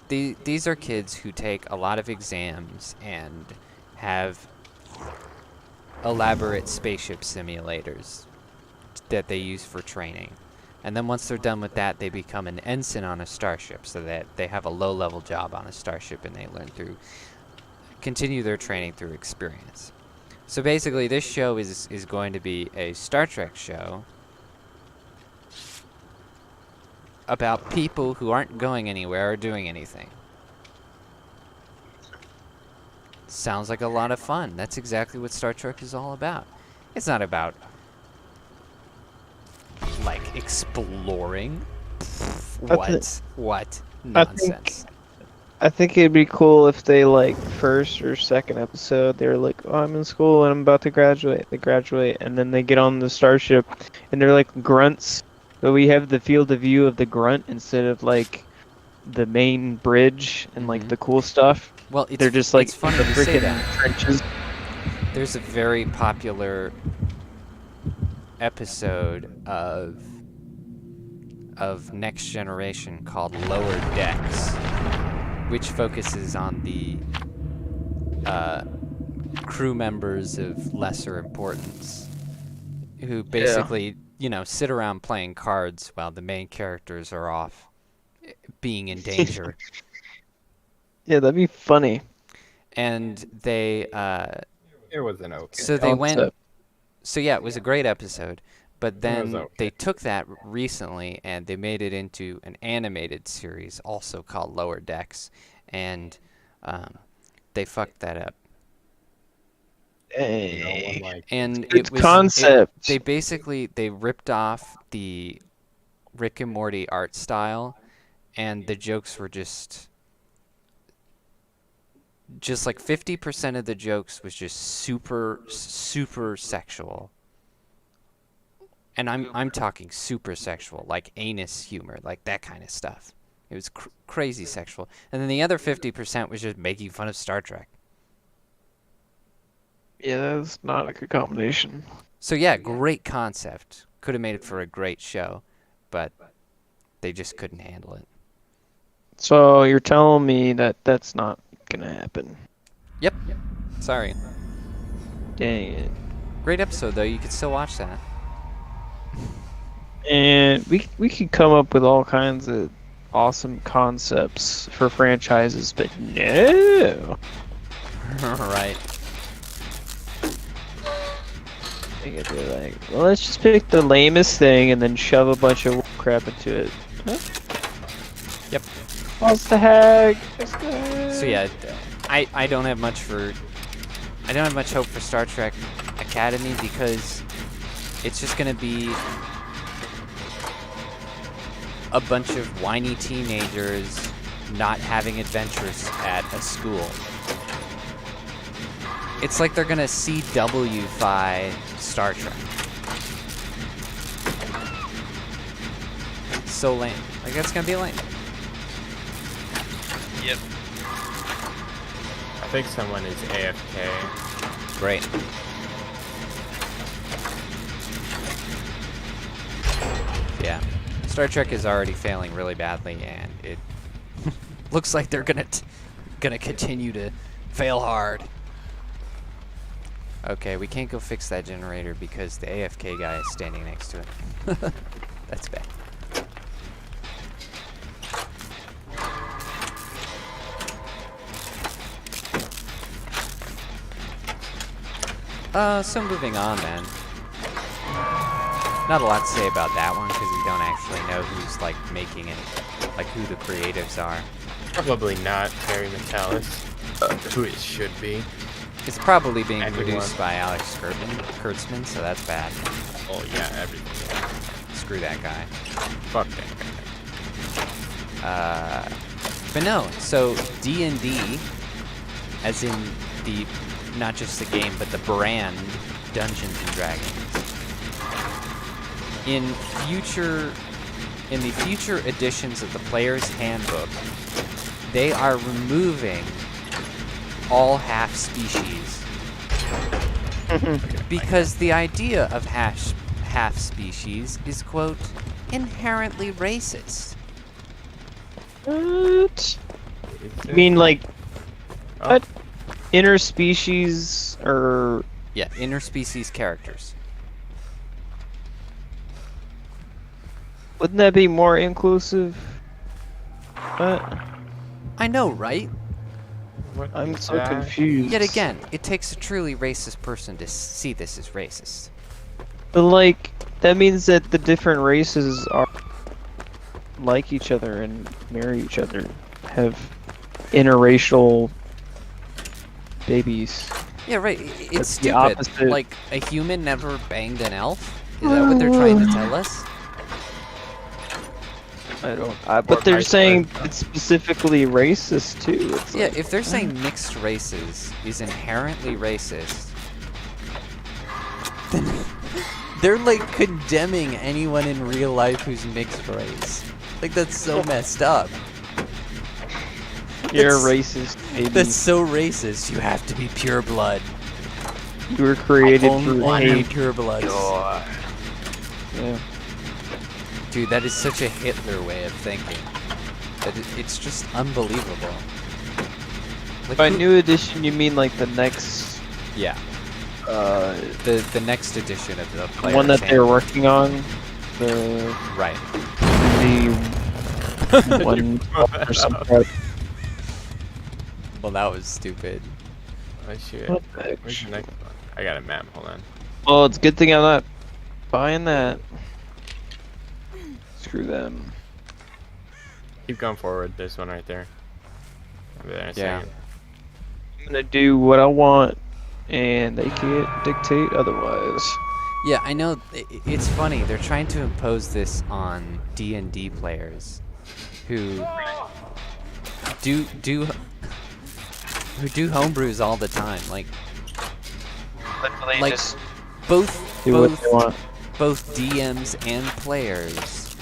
these are kids who take a lot of exams and have elaborate spaceship simulators that they use for training. And then once they're done with that, they become an ensign on a starship, so that they have a low-level job on a starship, and they continue their training through experience. So basically, this show is going to be a Star Trek show about people who aren't going anywhere or doing anything. Sounds like a lot of fun. That's exactly what Star Trek is all about. It's not about, like, exploring. What? Nonsense. I think it'd be cool if they, like, first or second episode, they're like, oh, I'm in school and I'm about to graduate. They graduate, and then they get on the starship, and they're like grunts. But we have the field of view of the grunt instead of, like, the main bridge and, like, the cool stuff. Well, they're just, like, it's funny the you say freaking that. trenches. There's a very popular episode of Next Generation called Lower Decks, which focuses on the crew members of lesser importance who basically, sit around playing cards while the main characters are off being in danger. Yeah, that'd be funny. And they It was an okay. so they went. Concept. So yeah, it was a great episode. But then okay. they took that recently and they made it into an animated series also called Lower Decks, and they fucked that up. Hey. And It's it was concept. they ripped off the Rick and Morty art style, and the jokes were just like 50% of the jokes was just super sexual. And I'm talking super sexual, like anus humor, like that kind of stuff. It was crazy sexual. And then the other 50% was just making fun of Star Trek. Yeah, that's not a good combination. So yeah, great concept. Could have made it for a great show, but they just couldn't handle it. So you're telling me that that's not gonna happen? Yep. Sorry. Dang it. Great episode though. You could still watch that. And we could come up with all kinds of awesome concepts for franchises, but no. Right. They could be like, well, let's just pick the lamest thing and then shove a bunch of crap into it. Huh? Yep. What's the heck? So yeah, I don't have much hope for Star Trek Academy because it's just gonna be a bunch of whiny teenagers not having adventures at a school. It's like they're gonna CW-fy Star Trek. So lame. Like, that's gonna be lame. Yep. I think someone is AFK. Great. Yeah. Star Trek is already failing really badly, and it looks like they're gonna continue to fail hard. Okay, we can't go fix that generator because the AFK guy is standing next to it. That's bad. So moving on then. Not a lot to say about that one because we don't actually know who's like making it, like who the creatives are. Probably not Harry Metalis, who it should be. It's probably being Anyone. produced by Alex Kurtzman, so that's bad. Oh yeah, everything. Screw that guy. Fuck that guy. But no, so D&D, as in the, not just the game, but the brand Dungeons and Dragons. In the future editions of the Player's Handbook, they are removing all half species. Because the idea of half species is, quote, inherently racist. What? You mean like what? Interspecies or Yeah, interspecies characters. wouldn't that be more inclusive? What? I know, right? What I'm is so that? confused. Yet again, it takes a truly racist person to see this as racist. But like that means that the different races are like each other and marry each other, have interracial babies. Yeah, right. That's It's the stupid. opposite. Like, a human never banged an elf? Is that what they're trying to tell us? I don't. But they're vice saying versa. it's specifically racist too. It's Yeah, like, if they're saying mixed races is inherently racist, then they're like condemning anyone in real life who's mixed race. Like, that's so messed up. you're that's- racist, baby. That's so racist. You have to be pure blood. You were created Only through hate. pure bloods. Yeah. Dude, that is such a Hitler way of thinking. That it's just unbelievable. Like, By who- new edition, you mean like the next, yeah, the next edition of the the player's one that they're handbook. working on, the Right. one or something. Well, that was stupid. Oh shit. What the heck? Where's the next one? I got a map. Hold on. Well, it's a good thing I'm not buying that. Screw them. Keep going forward. There's one right there. I'll be there in a Yeah. second. I'm gonna do what I want, and they can't dictate otherwise. Yeah, I know. It's funny. They're trying to impose this on D&D players, who do homebrews all the time. Like Like, both do what they want. both DMs and players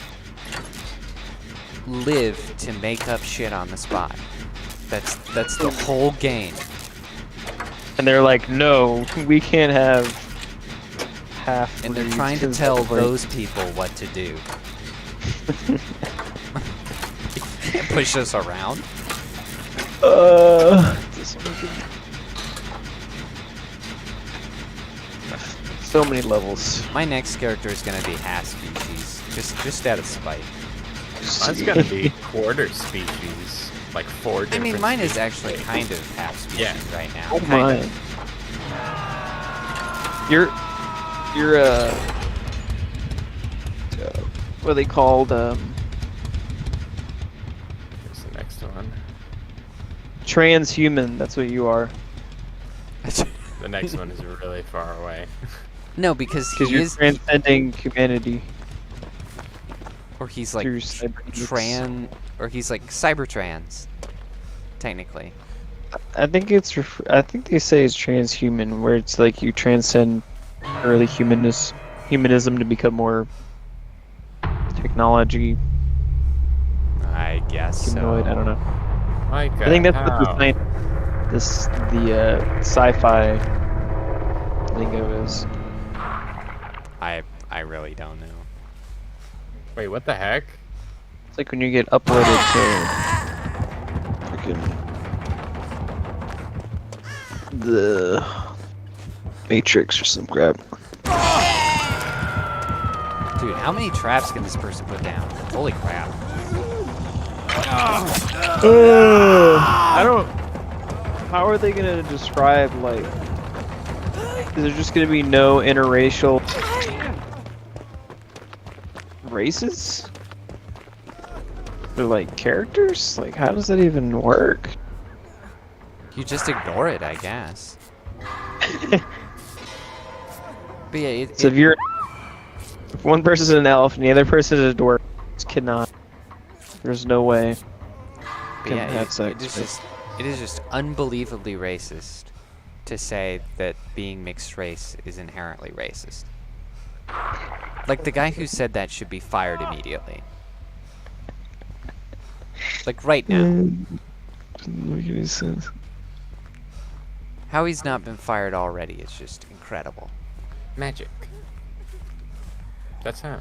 live to make up shit on the spot. That's the whole game. And they're like, no, we can't have half. And they're breeds trying to 'cause tell that's like- those people what to do. You can't push us around. So many levels. My next character is gonna be half species, just out of spite. Mine's gonna be quarter species, like 4 I different. mean, mine is species. actually kind of half species Yeah. right now. Oh kind my. of. You're what are they called? Here's the next one. Transhuman. That's what you are. The next one is really far away. No, because Because he you're is, transcending humanity. or he's like through cybernetics. or he's like cybertrans, technically. I think it's. I think they say it's transhuman, where it's like you transcend early humanism to become more technology I guess humanoid. so. I don't know. Micah, I think that's what how? the sci-fi lingo is. I really don't know. Wait, what the heck? It's like when you get uploaded Freaking the Matrix or some crap. Dude, how many traps can this person put down? Holy crap. I don't. How are they gonna describe like? Is there just gonna be no interracial races? They're like characters? Like, how does that even work? You just ignore it, I guess. But yeah, So if one person's an elf and the other person is a dwarf, just cannot. There's no way. but yeah, can have sex, it is just unbelievably racist to say that being mixed race is inherently racist. Like, the guy who said that should be fired immediately. Like, right now. Doesn't make any sense. How he's not been fired already is just incredible. Magic. That's how.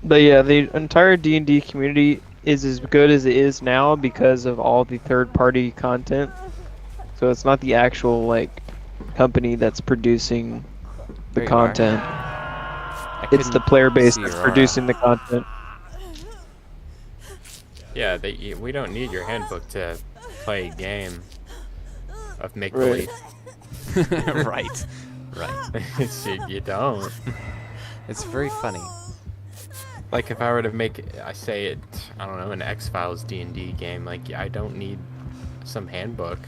But yeah, the entire D&D community is as good as it is now because of all the third-party content. So it's not the actual like company that's producing the There you are. content. I It's the couldn't player base see that's Aurora. producing the content. Yeah, we don't need your handbook to play a game of make-believe. Right. Right. You don't. It's very funny. Like if I were to make, I don't know, an X-Files D&D game, like I don't need some handbook.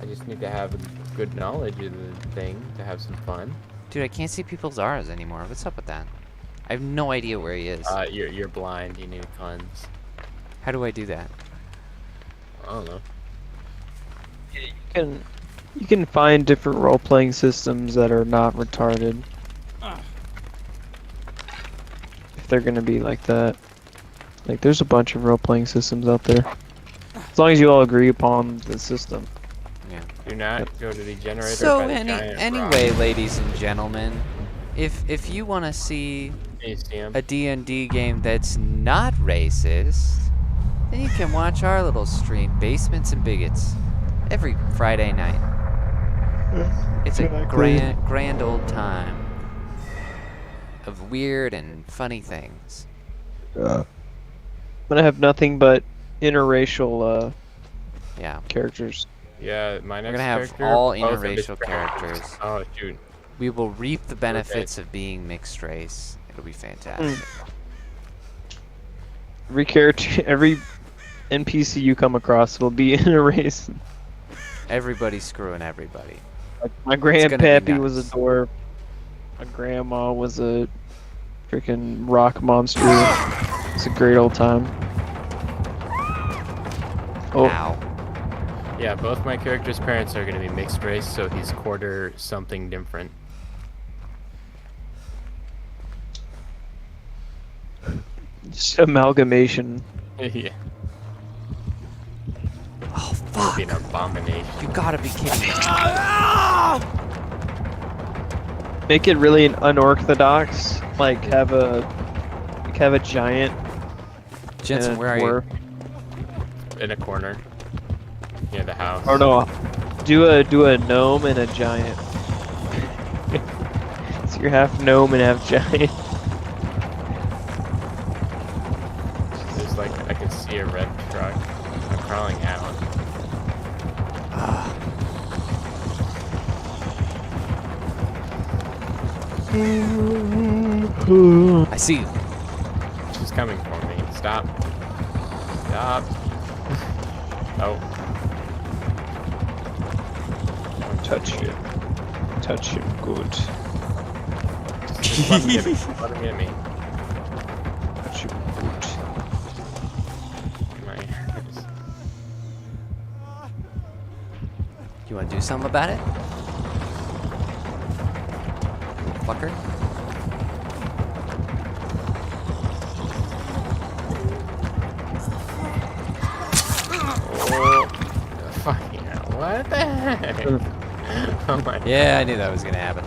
I just need to have a good knowledge of the thing to have some fun. Dude, I can't see people's auras anymore. What's up with that? I have no idea where he is. You're blind. You need cleanse. How do I do that? I don't know. You can find different role-playing systems that are not retarded. If they're gonna be like that. Like, there's a bunch of role-playing systems out there. As long as you all agree upon the system. Yeah. Do not go to the generator. So by the giant anyway, rock. ladies and gentlemen, if you want to see Can you see 'em? a D&D game that's not racist, then you can watch our little stream, Basements and Bigots, every Friday night. It's a grand old time of weird and funny things. I'm gonna have nothing but interracial Yeah. characters. Yeah, my next We're gonna have character, all both of his interracial characters. characters. Oh shoot. We will reap the benefits of being mixed race. It'll be fantastic. Every character, every NPC you come across will be in a race. Everybody's screwing everybody. Like my gonna be grandpappy was a nuts. dwarf. My grandma was a freaking rock monster. It's a great old time. Oh, Ow. Yeah, both my character's parents are gonna be mixed race, so he's quarter something different. just amalgamation. Yeah, Oh, it'd fuck. be an abomination. You gotta be kidding me. Make it really an unorthodox. Like have a giant. Jensen, and where are you? In a corner near the house. Or no, do a gnome and a giant. So you're half gnome and half giant. There's like I can see a red truck. I'm crawling out. I see you. She's coming for me. Stop. Stop. Oh. Touch it. Touch it. Good. Just let him get me. Let him get me. Touch it. Good. My You wanna do something about it? Fucker. Oh, fucking hell. What the heck? Oh my Yeah, I knew that was gonna happen.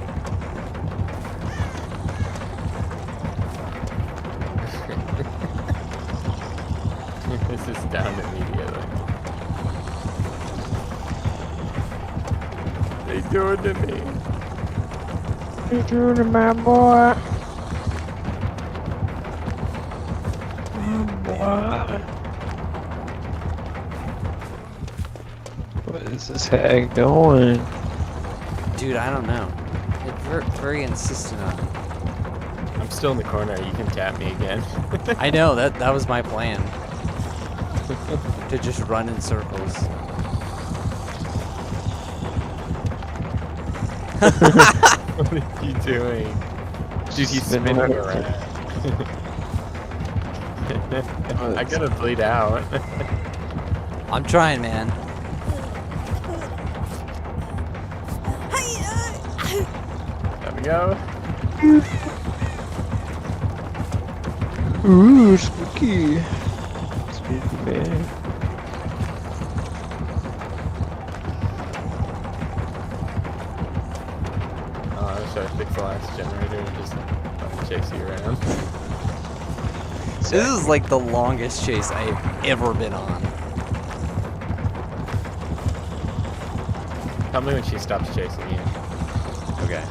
This is down immediately. They do it to me. You're doing it, my boy. What is this hag doing? Dude, I don't know. It's very insistent on it. I'm still in the corner. You can tap me again. I know, that was my plan. To just run in circles. What are you doing? Dude, he's Spinning spinning around. around. I gotta bleed out. I'm trying, man. There we go. Ooh, spooky. Spooky man. glass generator and just chase you around. This is like the longest chase I've ever been on. Tell me when she stops chasing you. Okay.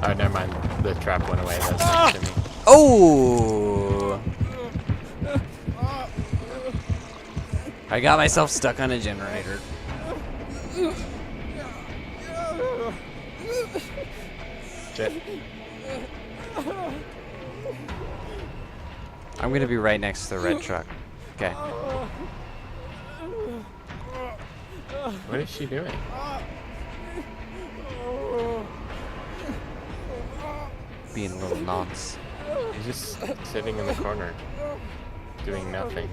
Oh, never mind. The trap went away. That's next to me. Oh! I got myself stuck on a generator. Shit. I'm gonna be right next to the red truck. Okay. What is she doing? Being a little nonce. She's just sitting in the corner, doing nothing.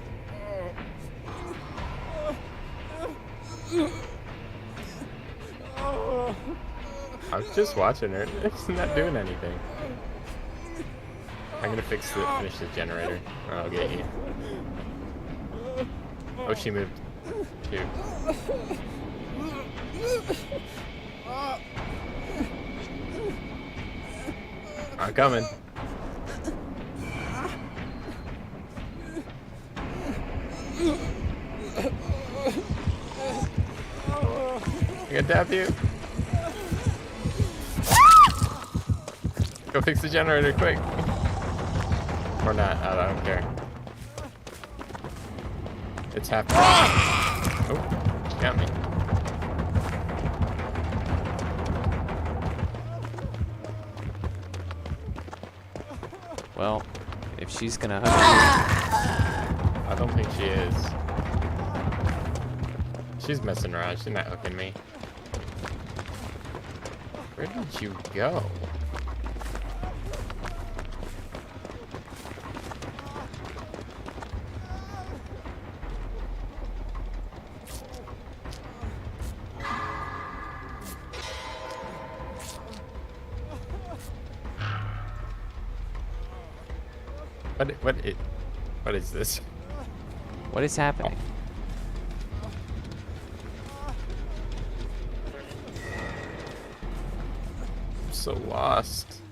I was just watching her. She's not doing anything. I'm gonna finish the generator. Or I'll get you. Oh, she moved. Shoot. I'm coming. I can tap you. Go fix the generator quick. Or not, I don't care. It's happening. Oh, she got me. Well, if she's gonna hook me, I don't think she is. She's messing around. She's not hooking me. Where did you go? What is this? what is happening? I'm so lost.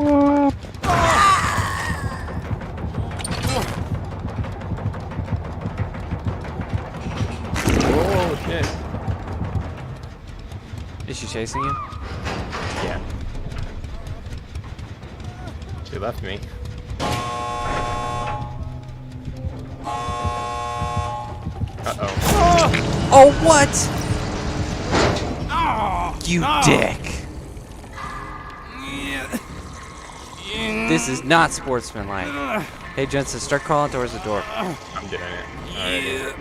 Oh shit. Is she chasing you? Yeah. She left me. Uh-oh. Oh, what? You dick. This is not sportsmanlike. Hey, Jensen, start crawling towards the door. I'm doing it. Alrighty.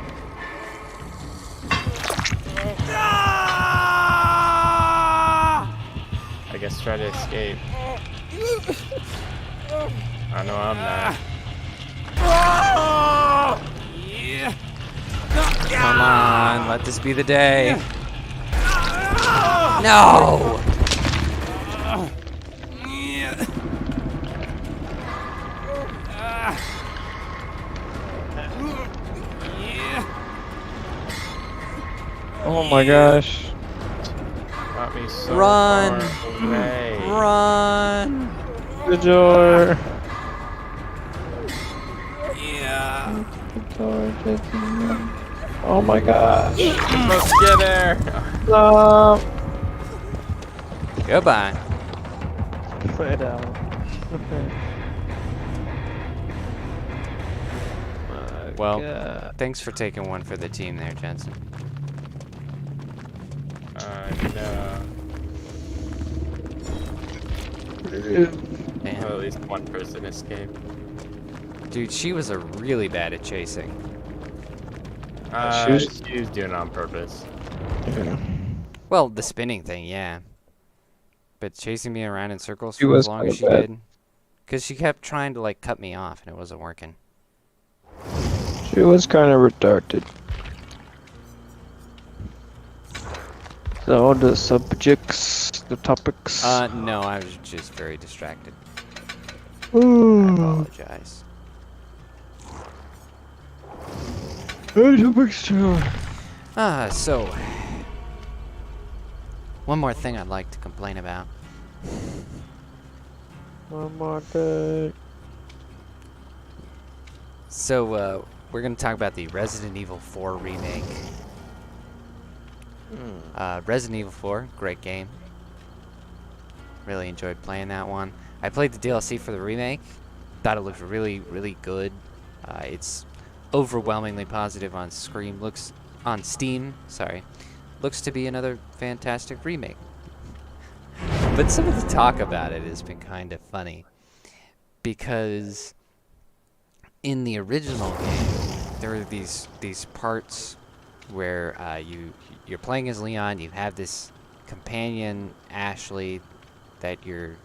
I guess try to escape. I know I'm not. Come on, let this be the day. No! Oh my gosh. Got me so Run! far away. Run! The door. Yeah. The door, Jason. Oh my gosh. Let's get there. No. Goodbye. Put it out. Well, God. thanks for taking one for the team there, Jensen. No. Damn. Well, at least one person escaped. Dude, she was really bad at chasing. She was doing it on purpose. Yeah. Well, the spinning thing, yeah. But chasing me around in circles She for was as long as she kinda bad. did, Because she kept trying to, like, cut me off, and it wasn't working. She was kind of retarded. So the subjects, the topics. No, I was just very distracted. I Ooh. apologize. Topics too. So... One more thing I'd like to complain about. One more thing. So, we're gonna talk about the Resident Evil 4 remake. Resident Evil 4, great game. Really enjoyed playing that one. I played the DLC for the remake. Thought it looked really, really good. It's overwhelmingly positive on Steam. Sorry, looks to be another fantastic remake. But some of the talk about it has been kind of funny, because in the original game there are these parts where you're playing as Leon. You have this companion, Ashley, that you're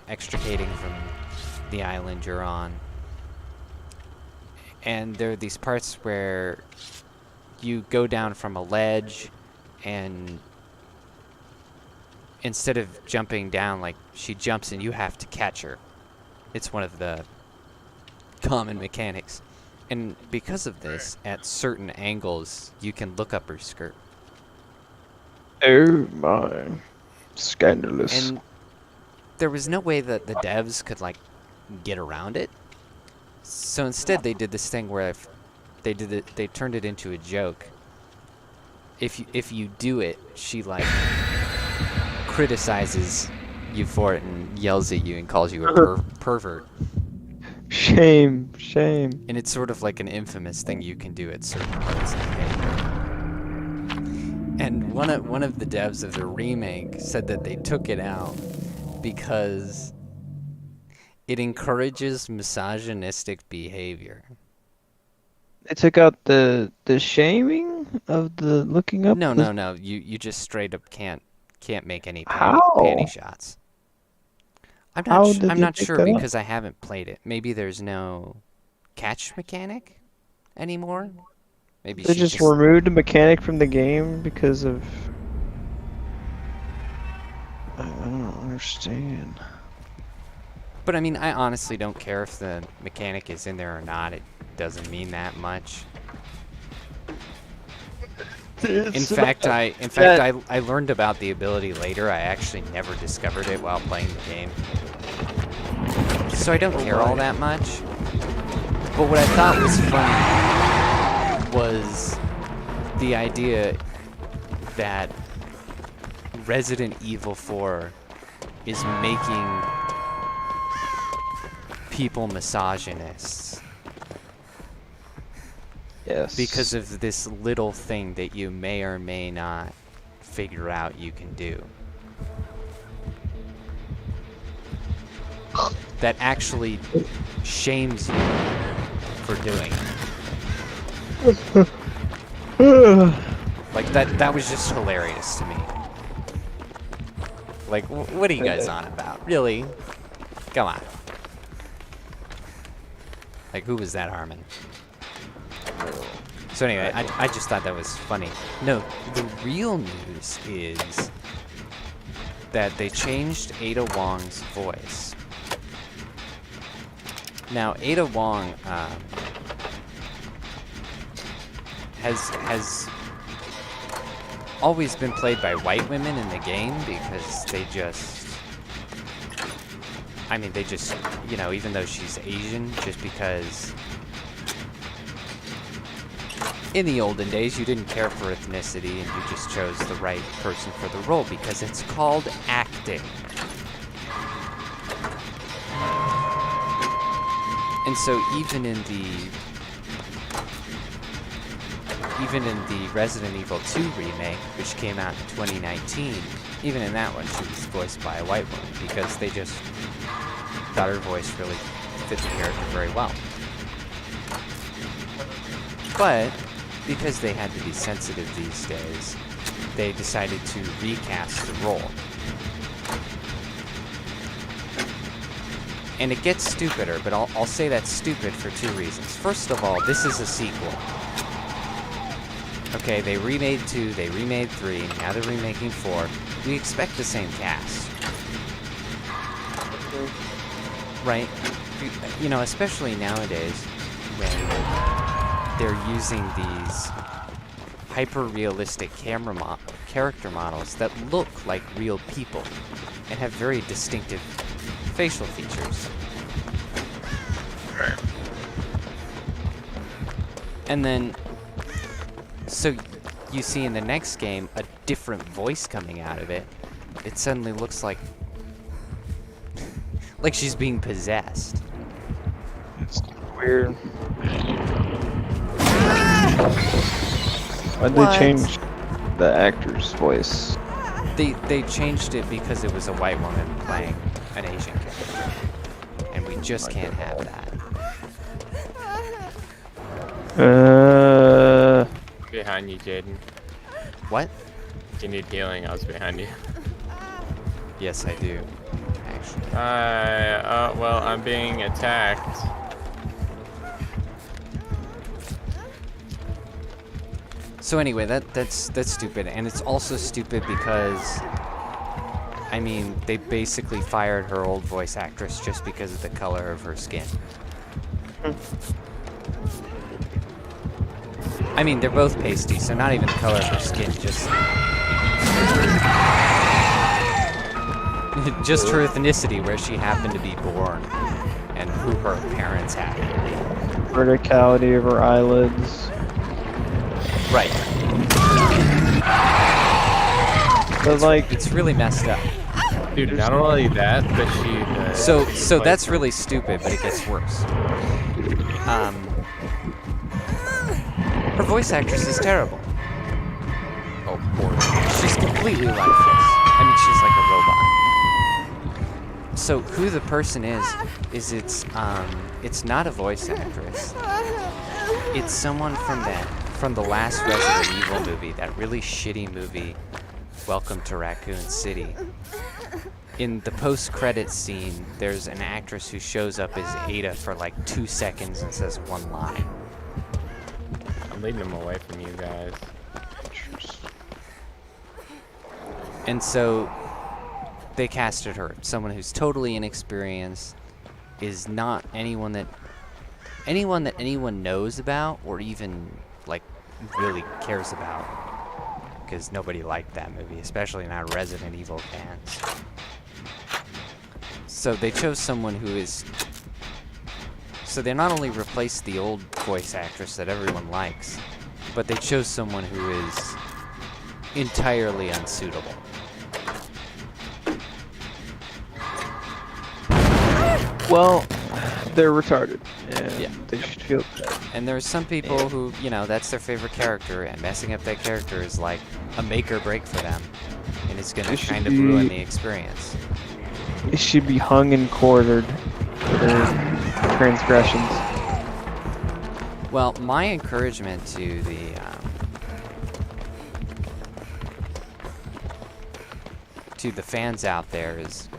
extricating from the island you're on. And there are these parts where you go down from a ledge, and instead of jumping down, like, she jumps and you have to catch her. It's one of the common mechanics. And because of this, at certain angles, you can look up her skirt. Oh my. Scandalous. And there was no way that the devs could, like, get around it. So instead they did this thing where they turned it into a joke. If you do it, she, like, criticizes you for it and yells at you and calls you a pervert. Shame. And it's sort of like an infamous thing you can do at certain parts of the game. And one of the devs of the remake said that they took it out because it encourages misogynistic behavior. They took out the shaming of the looking up. No. You just straight up can't make any How? panty shots. I'm not sure that out? because I haven't played it. Maybe there's no catch mechanic anymore. Maybe They she just removed a mechanic from the game because of. I don't understand. But I mean, I honestly don't care if the mechanic is in there or not. It doesn't mean that much. In fact, I learned about the ability later. I actually never discovered it while playing the game. So I don't care all that much. But what I thought was funny was the idea that Resident Evil 4 is making people misogynists. Yes. Because of this little thing that you may or may not figure out you can do. That actually shames you for doing it. Like, that was just hilarious to me. Like, what are you guys on about? Really? Come on. Like, who was that, Harmon? So anyway, I just thought that was funny. No, the real news is that they changed Ada Wong's voice. Now, Ada Wong has always been played by white women in the game because they just, you know, even though she's Asian, just because in the olden days you didn't care for ethnicity and you just chose the right person for the role because it's called acting. And so even in the Resident Evil 2 remake, which came out in 2019, even in that one she was voiced by a white woman because they just thought her voice really fit the character very well. But because they had to be sensitive these days, they decided to recast the role. And it gets stupider, but I'll say that's stupid for two reasons. First of all, this is a sequel. Okay, they remade 2, they remade 3, now they're remaking 4. We expect the same cast. Right? You know, especially nowadays, when they're using these hyper-realistic character models that look like real people and have very distinctive facial features. And then, so you see in the next game a different voice coming out of it. It suddenly looks like she's being possessed. It's weird. Why'd they change the actor's voice? They changed it because it was a white woman playing an Asian character. And we just can't have that. Behind you, Jaeden. What? If you need healing, I was behind you. Yes, I do. Actually. Well, I'm being attacked. So anyway, that's stupid, and it's also stupid because, I mean, they basically fired her old voice actress just because of the color of her skin. I mean, they're both pasty, so not even the color of her skin, just just her ethnicity, where she happened to be born, and who her parents happened to be. Verticality of her eyelids. Right. But like, It's really messed up. Dude, not only that, but she... So that's really stupid, but it gets worse. Her voice actress is terrible. Oh, poor. She's completely lifeless. I mean, she's like a robot. So who the person is it's not a voice actress. It's someone from the last Resident Evil movie, that really shitty movie, Welcome to Raccoon City. In the post-credits scene, there's an actress who shows up as Ada for like 2 seconds and says one line. I'm leading them away from you guys. And so they casted her, someone who's totally inexperienced, is not anyone that anyone knows about or even like really cares about, because nobody liked that movie, especially not Resident Evil fans. So they chose someone who is... So they not only replaced the old voice actress that everyone likes, but they chose someone who is entirely unsuitable. well, they're retarded. And Yeah. they should feel bad. And there are some people who, you know, that's their favorite character, and messing up that character is like a make or break for them, and it's gonna It should kind of ruin be- the experience. They should be hung and quartered for their transgressions. Well, my encouragement to the fans out there is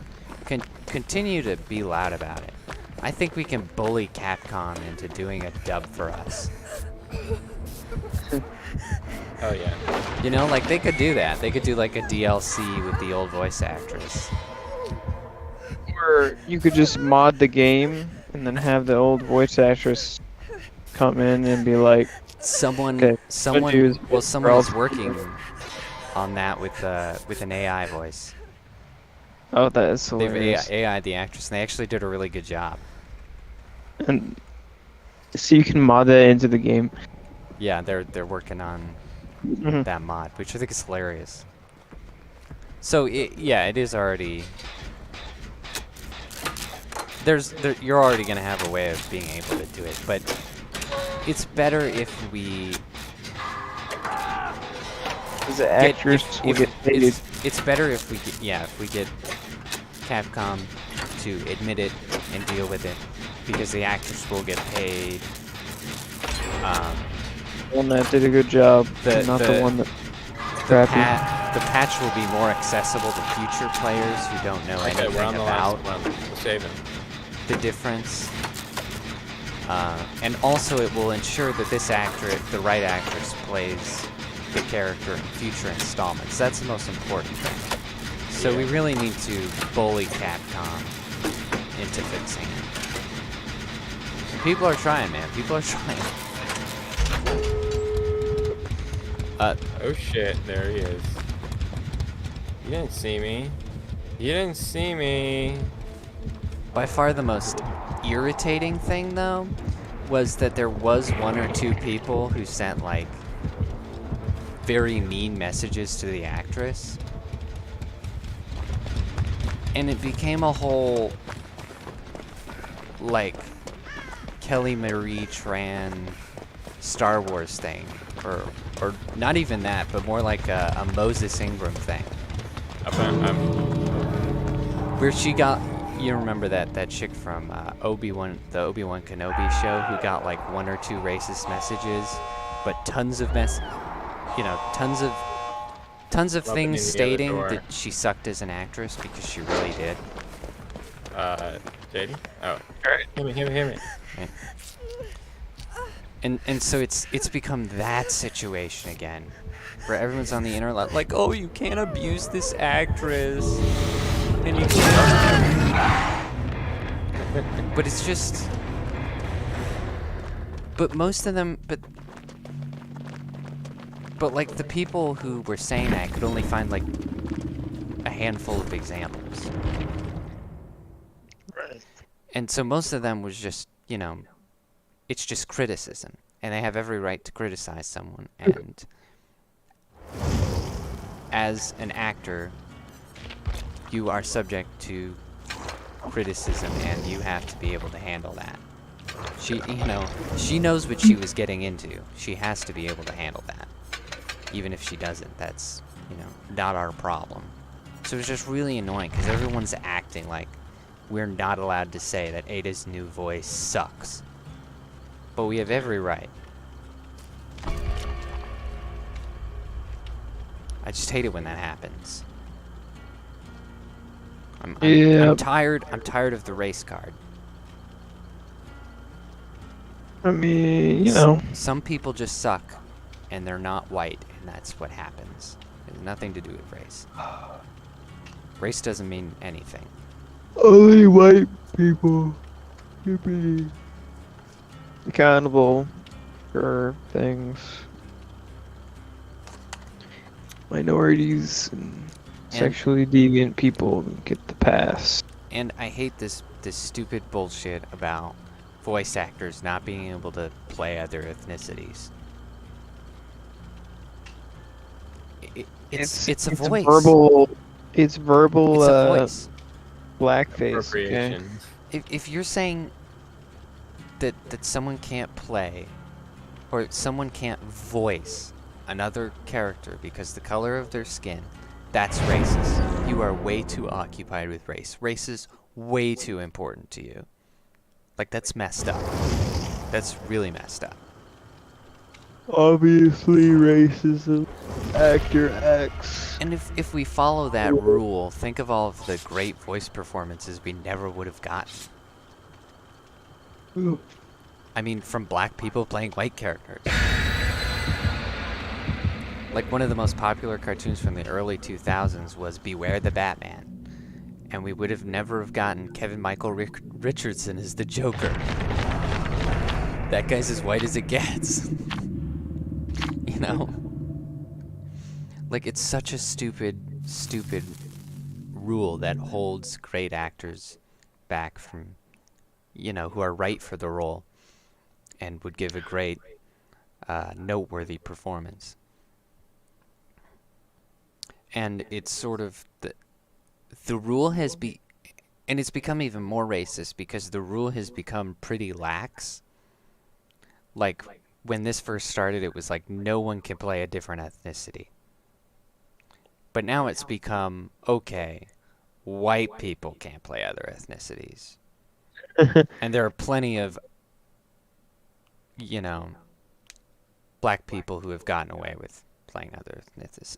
continue to be loud about it. I think we can bully Capcom into doing a dub for us. Oh yeah. You know, like they could do that. They could do like a DLC with the old voice actress. Or you could just mod the game and then have the old voice actress come in and be like, Someone Okay, someone use well it someone for is all- working on that with an AI voice. "Oh, that is They've hilarious." AI the actress, and they actually did a really good job. And so you can mod that into the game. Yeah, they're working on Mhm. that mod, which I think is hilarious. So it is already you're already gonna have a way of being able to do it, but it's better if we Because the actors will get paid. it's better if we get Capcom to admit it and deal with it, because the actors will get paid. One that did a good job, The- not the the- one that The crappy. patch will be more accessible to future players who don't know Okay, anything we're on the about. last one. We're saving. the difference. And also it will ensure that this actor, the right actress, plays the character in future installments. That's the most important thing. So we really need to bully Capcom into fixing it. And people are trying, man. People are trying. Oh shit, there he is. You didn't see me. You didn't see me. By far the most irritating thing, though, was that there was 1 or 2 people who sent, like, very mean messages to the actress. And it became a whole, like, Kelly Marie Tran Star Wars thing. Or not even that, but more like a Moses Ingram thing. Where she got... You remember that chick from the Obi-Wan Kenobi show who got like 1 or 2 racist messages, but tons of tons of things stating that she sucked as an actress because she really did. Jaeden? Oh. Alright. Hear me. Right. And so it's become that situation again, where everyone's on the internet like, oh, you can't abuse this actress. And you but it's just... But most of them... But like, the people who were saying that could only find, like, a handful of examples. Right. And so most of them was just, you know, it's just criticism. And they have every right to criticize someone. And as an actor, you are subject to criticism, and you have to be able to handle that. She knows what she was getting into. She has to be able to handle that. Even if she doesn't, that's, not our problem. So it's just really annoying, because everyone's acting like we're not allowed to say that Ada's new voice sucks. But we have every right. I just hate it when that happens. I'm tired of the race card. I mean, Some people just suck, and they're not white, and that's what happens. It has nothing to do with race. Race doesn't mean anything. Only white people should be accountable for things. Minorities and sexually deviant people get the pass. And I hate this stupid bullshit about voice actors not being able to play other ethnicities. It's a voice. It's verbal It's a voice. blackface. Okay? If you're saying that someone can't play, or someone can't voice another character because the color of their skin, that's racist. You are way too occupied with race. Race is way too important to you. Like, that's messed up. That's really messed up. Obviously racism. Actor X. And if we follow that rule, think of all of the great voice performances we never would have gotten. I mean, from black people playing white characters. Like, one of the most popular cartoons from the early 2000s was Beware the Batman. And we would have never have gotten Kevin Michael Richardson as the Joker. That guy's as white as it gets. Like, it's such a stupid rule that holds great actors back from, who are right for the role and would give a great, noteworthy performance. And it's sort of the rule has and it's become even more racist because the rule has become pretty lax. Like, when this first started, it was like no one can play a different ethnicity. But now it's become, okay, white people can't play other ethnicities. And there are plenty of, black people who have gotten away with playing other ethnicities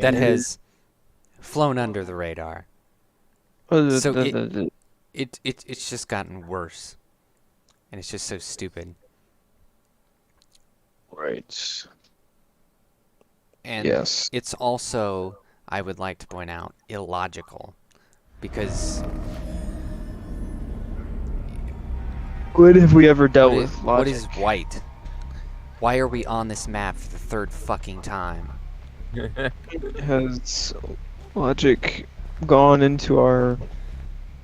that has flown under the radar. Oh, So it's just gotten worse, and it's just so stupid. right. And Yes. it's also, I would like to point out, illogical, because When have we ever dealt with logic? what is white? Why are we on this map for the third fucking time? Has logic gone into our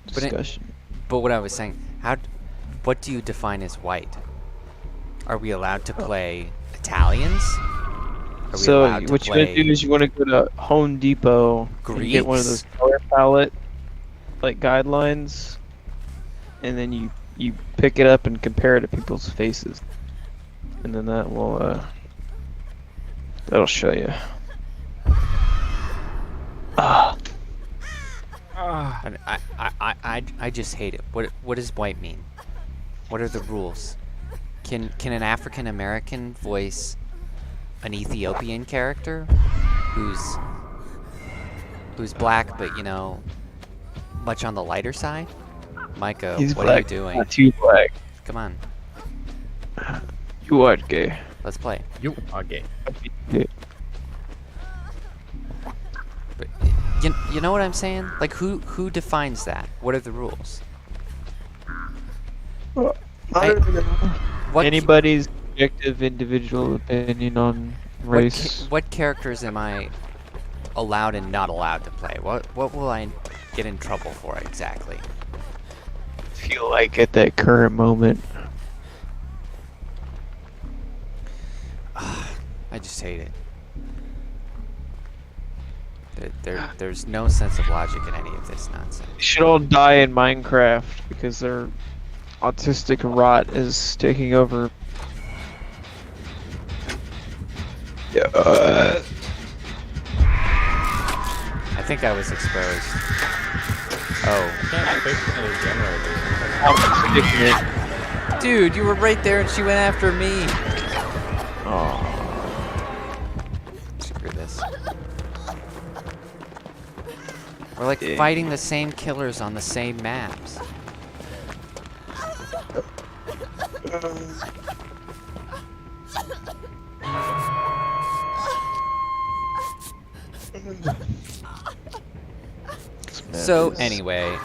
But it- discussion? But what I was saying, what do you define as white? Are we allowed to play Italians? Are we So allowed to what you want play to do is you want to go to Home Depot and get one of those Greeks? color palette like guidelines, and then you pick it up and compare it to people's faces, and then that will that'll show you. I just hate it. What does white mean? What are the rules? Can an African American voice an Ethiopian character who's black but much on the lighter side? Micah, He's what black, are you doing? not too black. Come on, You are gay. let's play. You are gay. But you know what I'm saying? Like who defines that? What are the rules? I don't know. What Anybody's subjective individual opinion on race. What characters am I allowed and not allowed to play? What will I get in trouble for exactly? Feel like at that current moment. I just hate it. There's no sense of logic in any of this nonsense. They should all die in Minecraft because their autistic rot is taking over. Yeah. I think I was exposed. Oh, Can't fix any generators. dude, you were right there and she went after me. Oh. Screw this. We're like fighting the same killers on the same maps. So anyway,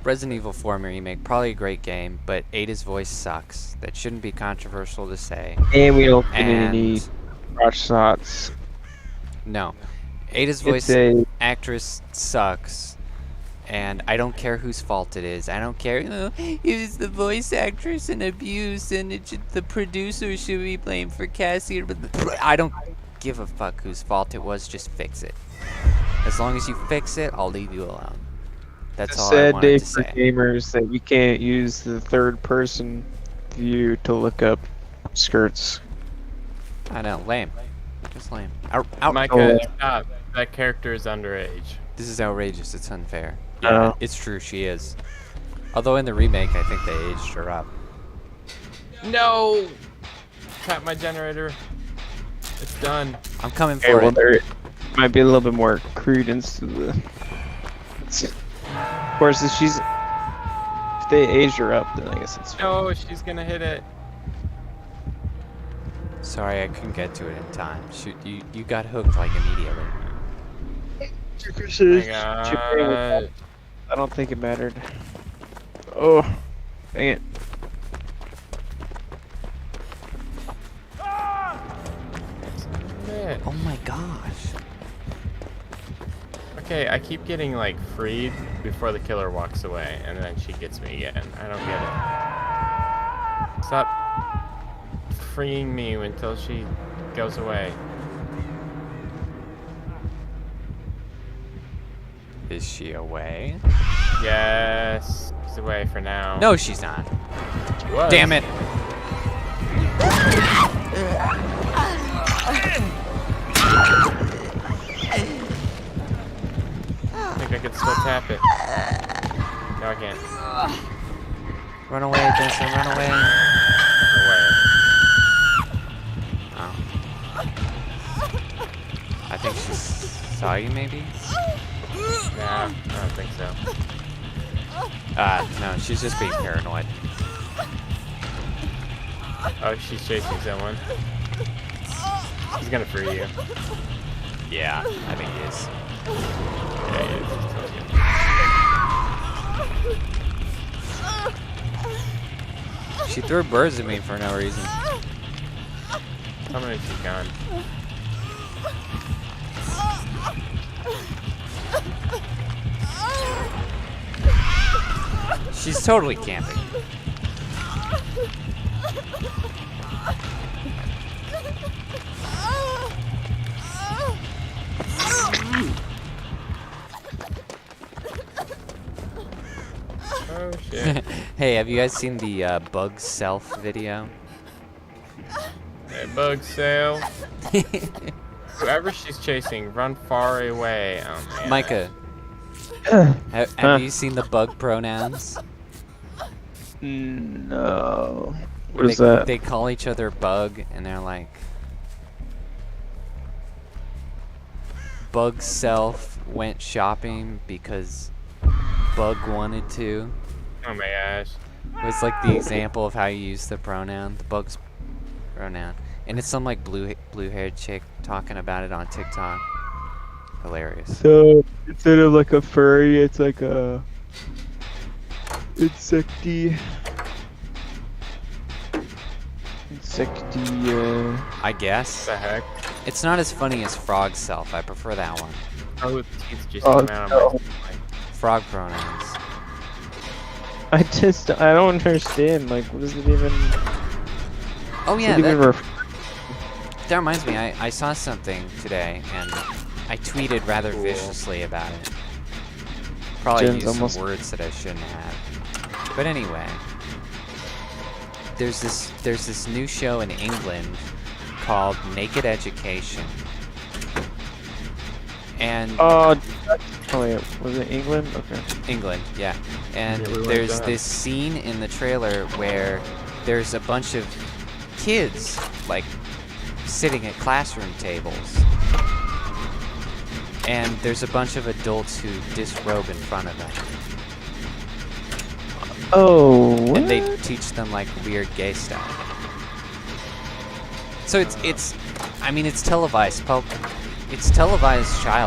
Resident Evil 4 remake, probably a great game, but Ada's voice sucks. That shouldn't be controversial to say. And we don't get And any crotch shots. no, Ada's It's voice a actress sucks, and I don't care whose fault it is. I don't care. Oh, it was the voice actress and abuse, and the producer should be blamed for casting. I don't give a fuck whose fault it was. Just fix it. As long as you fix it, I'll leave you alone. That's It's a all I sad wanted day to for say. gamers that we can't use the third person view to look up skirts. I know, lame. Just lame. Out. Micah, stop. That character is underage. This is outrageous. It's unfair. Oh. Yeah, it's true. She is. Although in the remake, I think they aged her up. No! Tap my generator. It's done. I'm coming Okay, for well it. there might be a little bit more credence to the. Of course, if they aged her up, then I guess it's fine. No, she's gonna hit it. Sorry, I couldn't get to it in time. Shoot, you got hooked like immediately. Oh my God. I don't think it mattered. Oh, dang it. Man. Oh my gosh. Okay, I keep getting like freed before the killer walks away, and then she gets me again. I don't get it. Stop freeing me until she goes away. Is she away? Yes, she's away for now. No, she's not. She was. Damn it. I think I could still tap it. No, I can't. Run away, Benson, run away. Away. Oh. she saw you, maybe? Nah, I don't think so. No, she's just being paranoid. Oh, she's chasing someone. He's gonna free you. Yeah, I think he is. Yeah, he is. She threw birds at me for no reason. How many she's gone? She's totally camping. Oh shit. Hey, have you guys seen the bug self video? Hey, bug sale. Whoever she's chasing, run far away. Oh man. Micah, have you seen the bug pronouns? No. What is that? They call each other bug, and they're like, Bug self went shopping because Bug wanted to. Oh my gosh. It's like the example of how you use the pronoun, the bug's pronoun. And it's some like blue-haired chick talking about it on TikTok. Hilarious. So instead of like a furry, it's like a insecty. I guess. What the heck? It's not as funny as frog self. I prefer that one. Oh, the teeth just Oh, came out no. of my Frog pronouns. I don't understand. Like, what is it even? Oh yeah, What even that reminds me. I saw something today, and I tweeted rather viciously about it. Probably Jen's used almost- some words that I shouldn't have. But anyway, there's this new show in England called Naked Education, and Oh wait, was it England? Okay. England, yeah. And Yeah, we like there's that. this scene in the trailer where there's a bunch of kids like sitting at classroom tables, and there's a bunch of adults who disrobe in front of them, Oh. and they what? teach them like weird gay stuff. So it's I mean it's televised child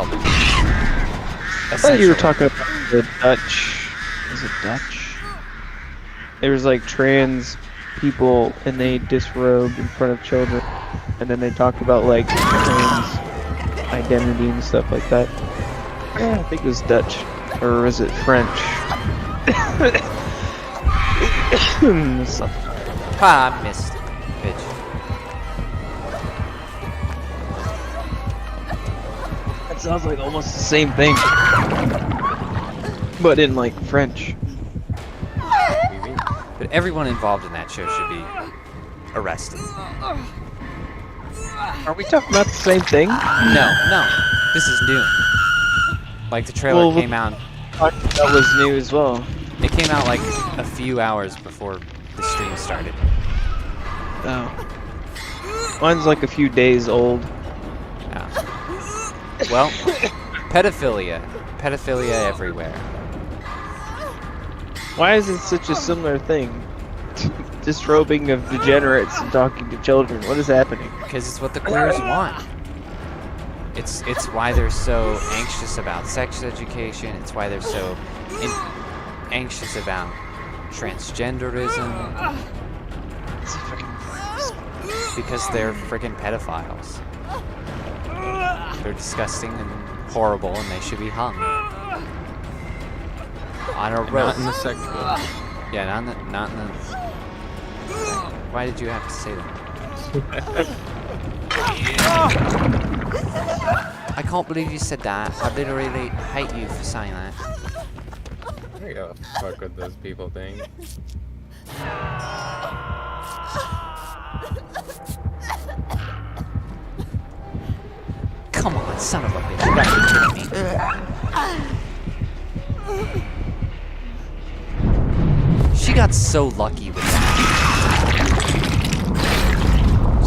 abuse. I thought you were essentially. talking about the Dutch. Is it Dutch? There was like trans people and they disrobed in front of children, and then they talked about like trans identity and stuff like that. Yeah, I think it was Dutch, or was it French? Something. Ah, I missed. Bitch. That sounds like almost the same thing, but in like French. But everyone involved in that show should be arrested. Are we talking about the same thing? No, this is new. Like the trailer Well, came out. That was new as well. It came out like a few hours before the stream started. Oh. Mine's like a few days old. Yeah. Well, pedophilia everywhere. Why is it such a similar thing? Disrobing of degenerates and talking to children. What is happening? Because it's what the queers want. It's why they're so anxious about sex education. It's why they're so anxious about transgenderism. It's fucking... Because they're friggin' pedophiles. They're disgusting and horrible, and they should be hung on a rope. Not in the sexual. Yeah, not in the. Why did you have to say that? I can't believe you said that. I literally hate you for saying that. I gotta fuck with those people thing. Come on, son of a bitch. You gotta be kidding me. She got so lucky with that.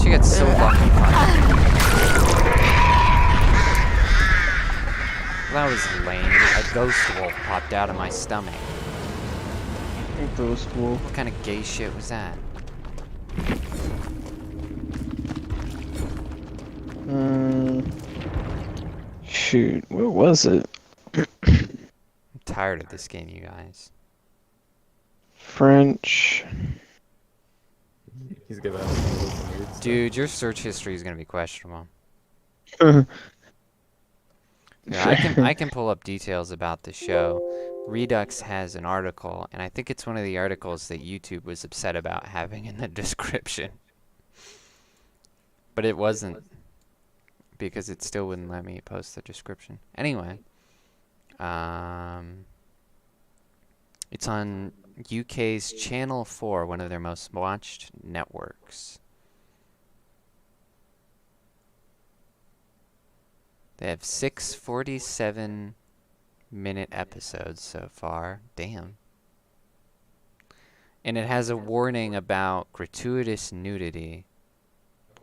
She got so lucky finally. That was lame. A ghost wolf popped out of my stomach. Ghost wolf. What kind of gay shit was that? Shoot, where was it? I'm tired of this game, you guys. French. He's giving out some weird stuff. Dude, your search history is gonna be questionable. Uh, Yeah, I can pull up details about the show. Redux has an article, and I think it's one of the articles that YouTube was upset about having in the description. But it wasn't, because it still wouldn't let me post the description. Anyway, it's on UK's Channel 4, one of their most watched networks. They have 6 47-minute episodes so far. Damn. And it has a warning about gratuitous nudity.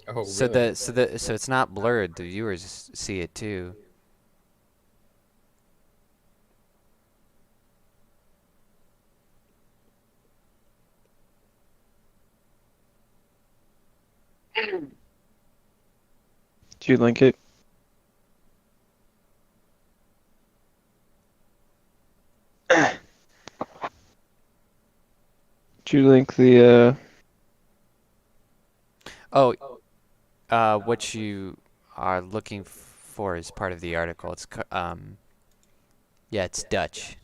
Oh, So really? so it's not blurred. The viewers see it too. Did you link it? Did you link the Oh, what you are looking for is part of the article. It's yeah, it's Dutch.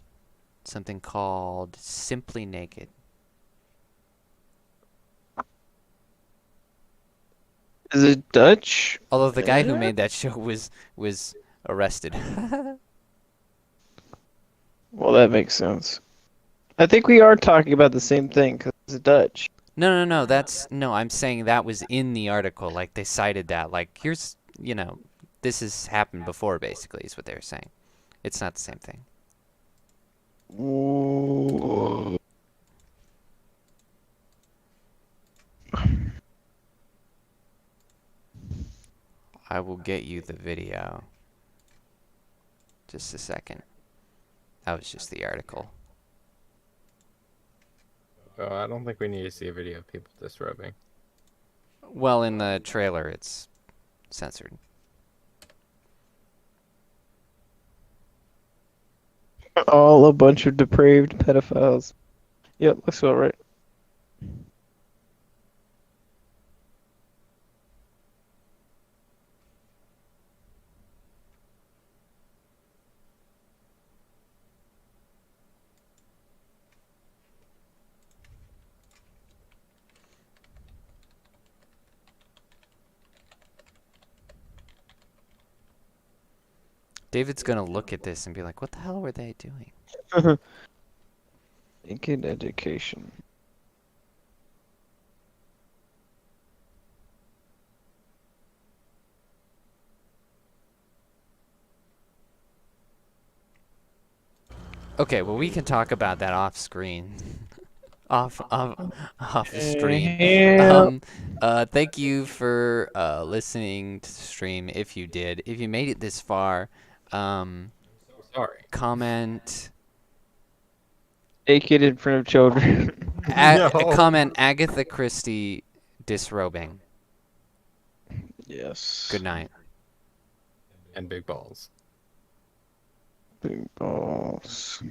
Something called Simply Naked. Is it Dutch? Although the guy who made that show was arrested. Well, that makes sense. I think we are talking about the same thing because it's Dutch. No, no, I'm saying that was in the article. Like, they cited that. Like, here's, this has happened before, basically, is what they were saying. It's not the same thing. Ooh. I will get you the video. Just a second. That was just the article. Oh, I don't think we need to see a video of people disrobing. Well, in the trailer, it's censored. All a bunch of depraved pedophiles. Yep, looks all right. David's gonna look at this and be like, what the hell were they doing? Naked education. Okay, well, we can talk about that off screen. off the stream. Thank you for listening to the stream. If you did, if you made it this far, Sorry. comment. Naked in front of children. No. Comment Agatha Christie disrobing. Yes. Good night. And big balls. Big balls.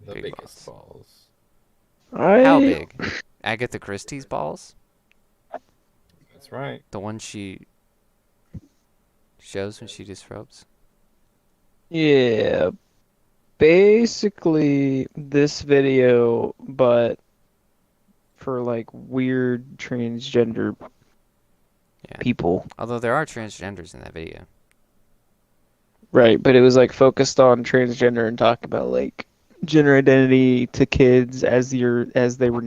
The Big biggest balls. How big? Agatha Christie's balls? That's right. The one she shows when she disrobes? Yeah. Basically, this video, but for like weird transgender people. Although there are transgenders in that video. Right, but it was like focused on transgender and talk about like gender identity to kids as they were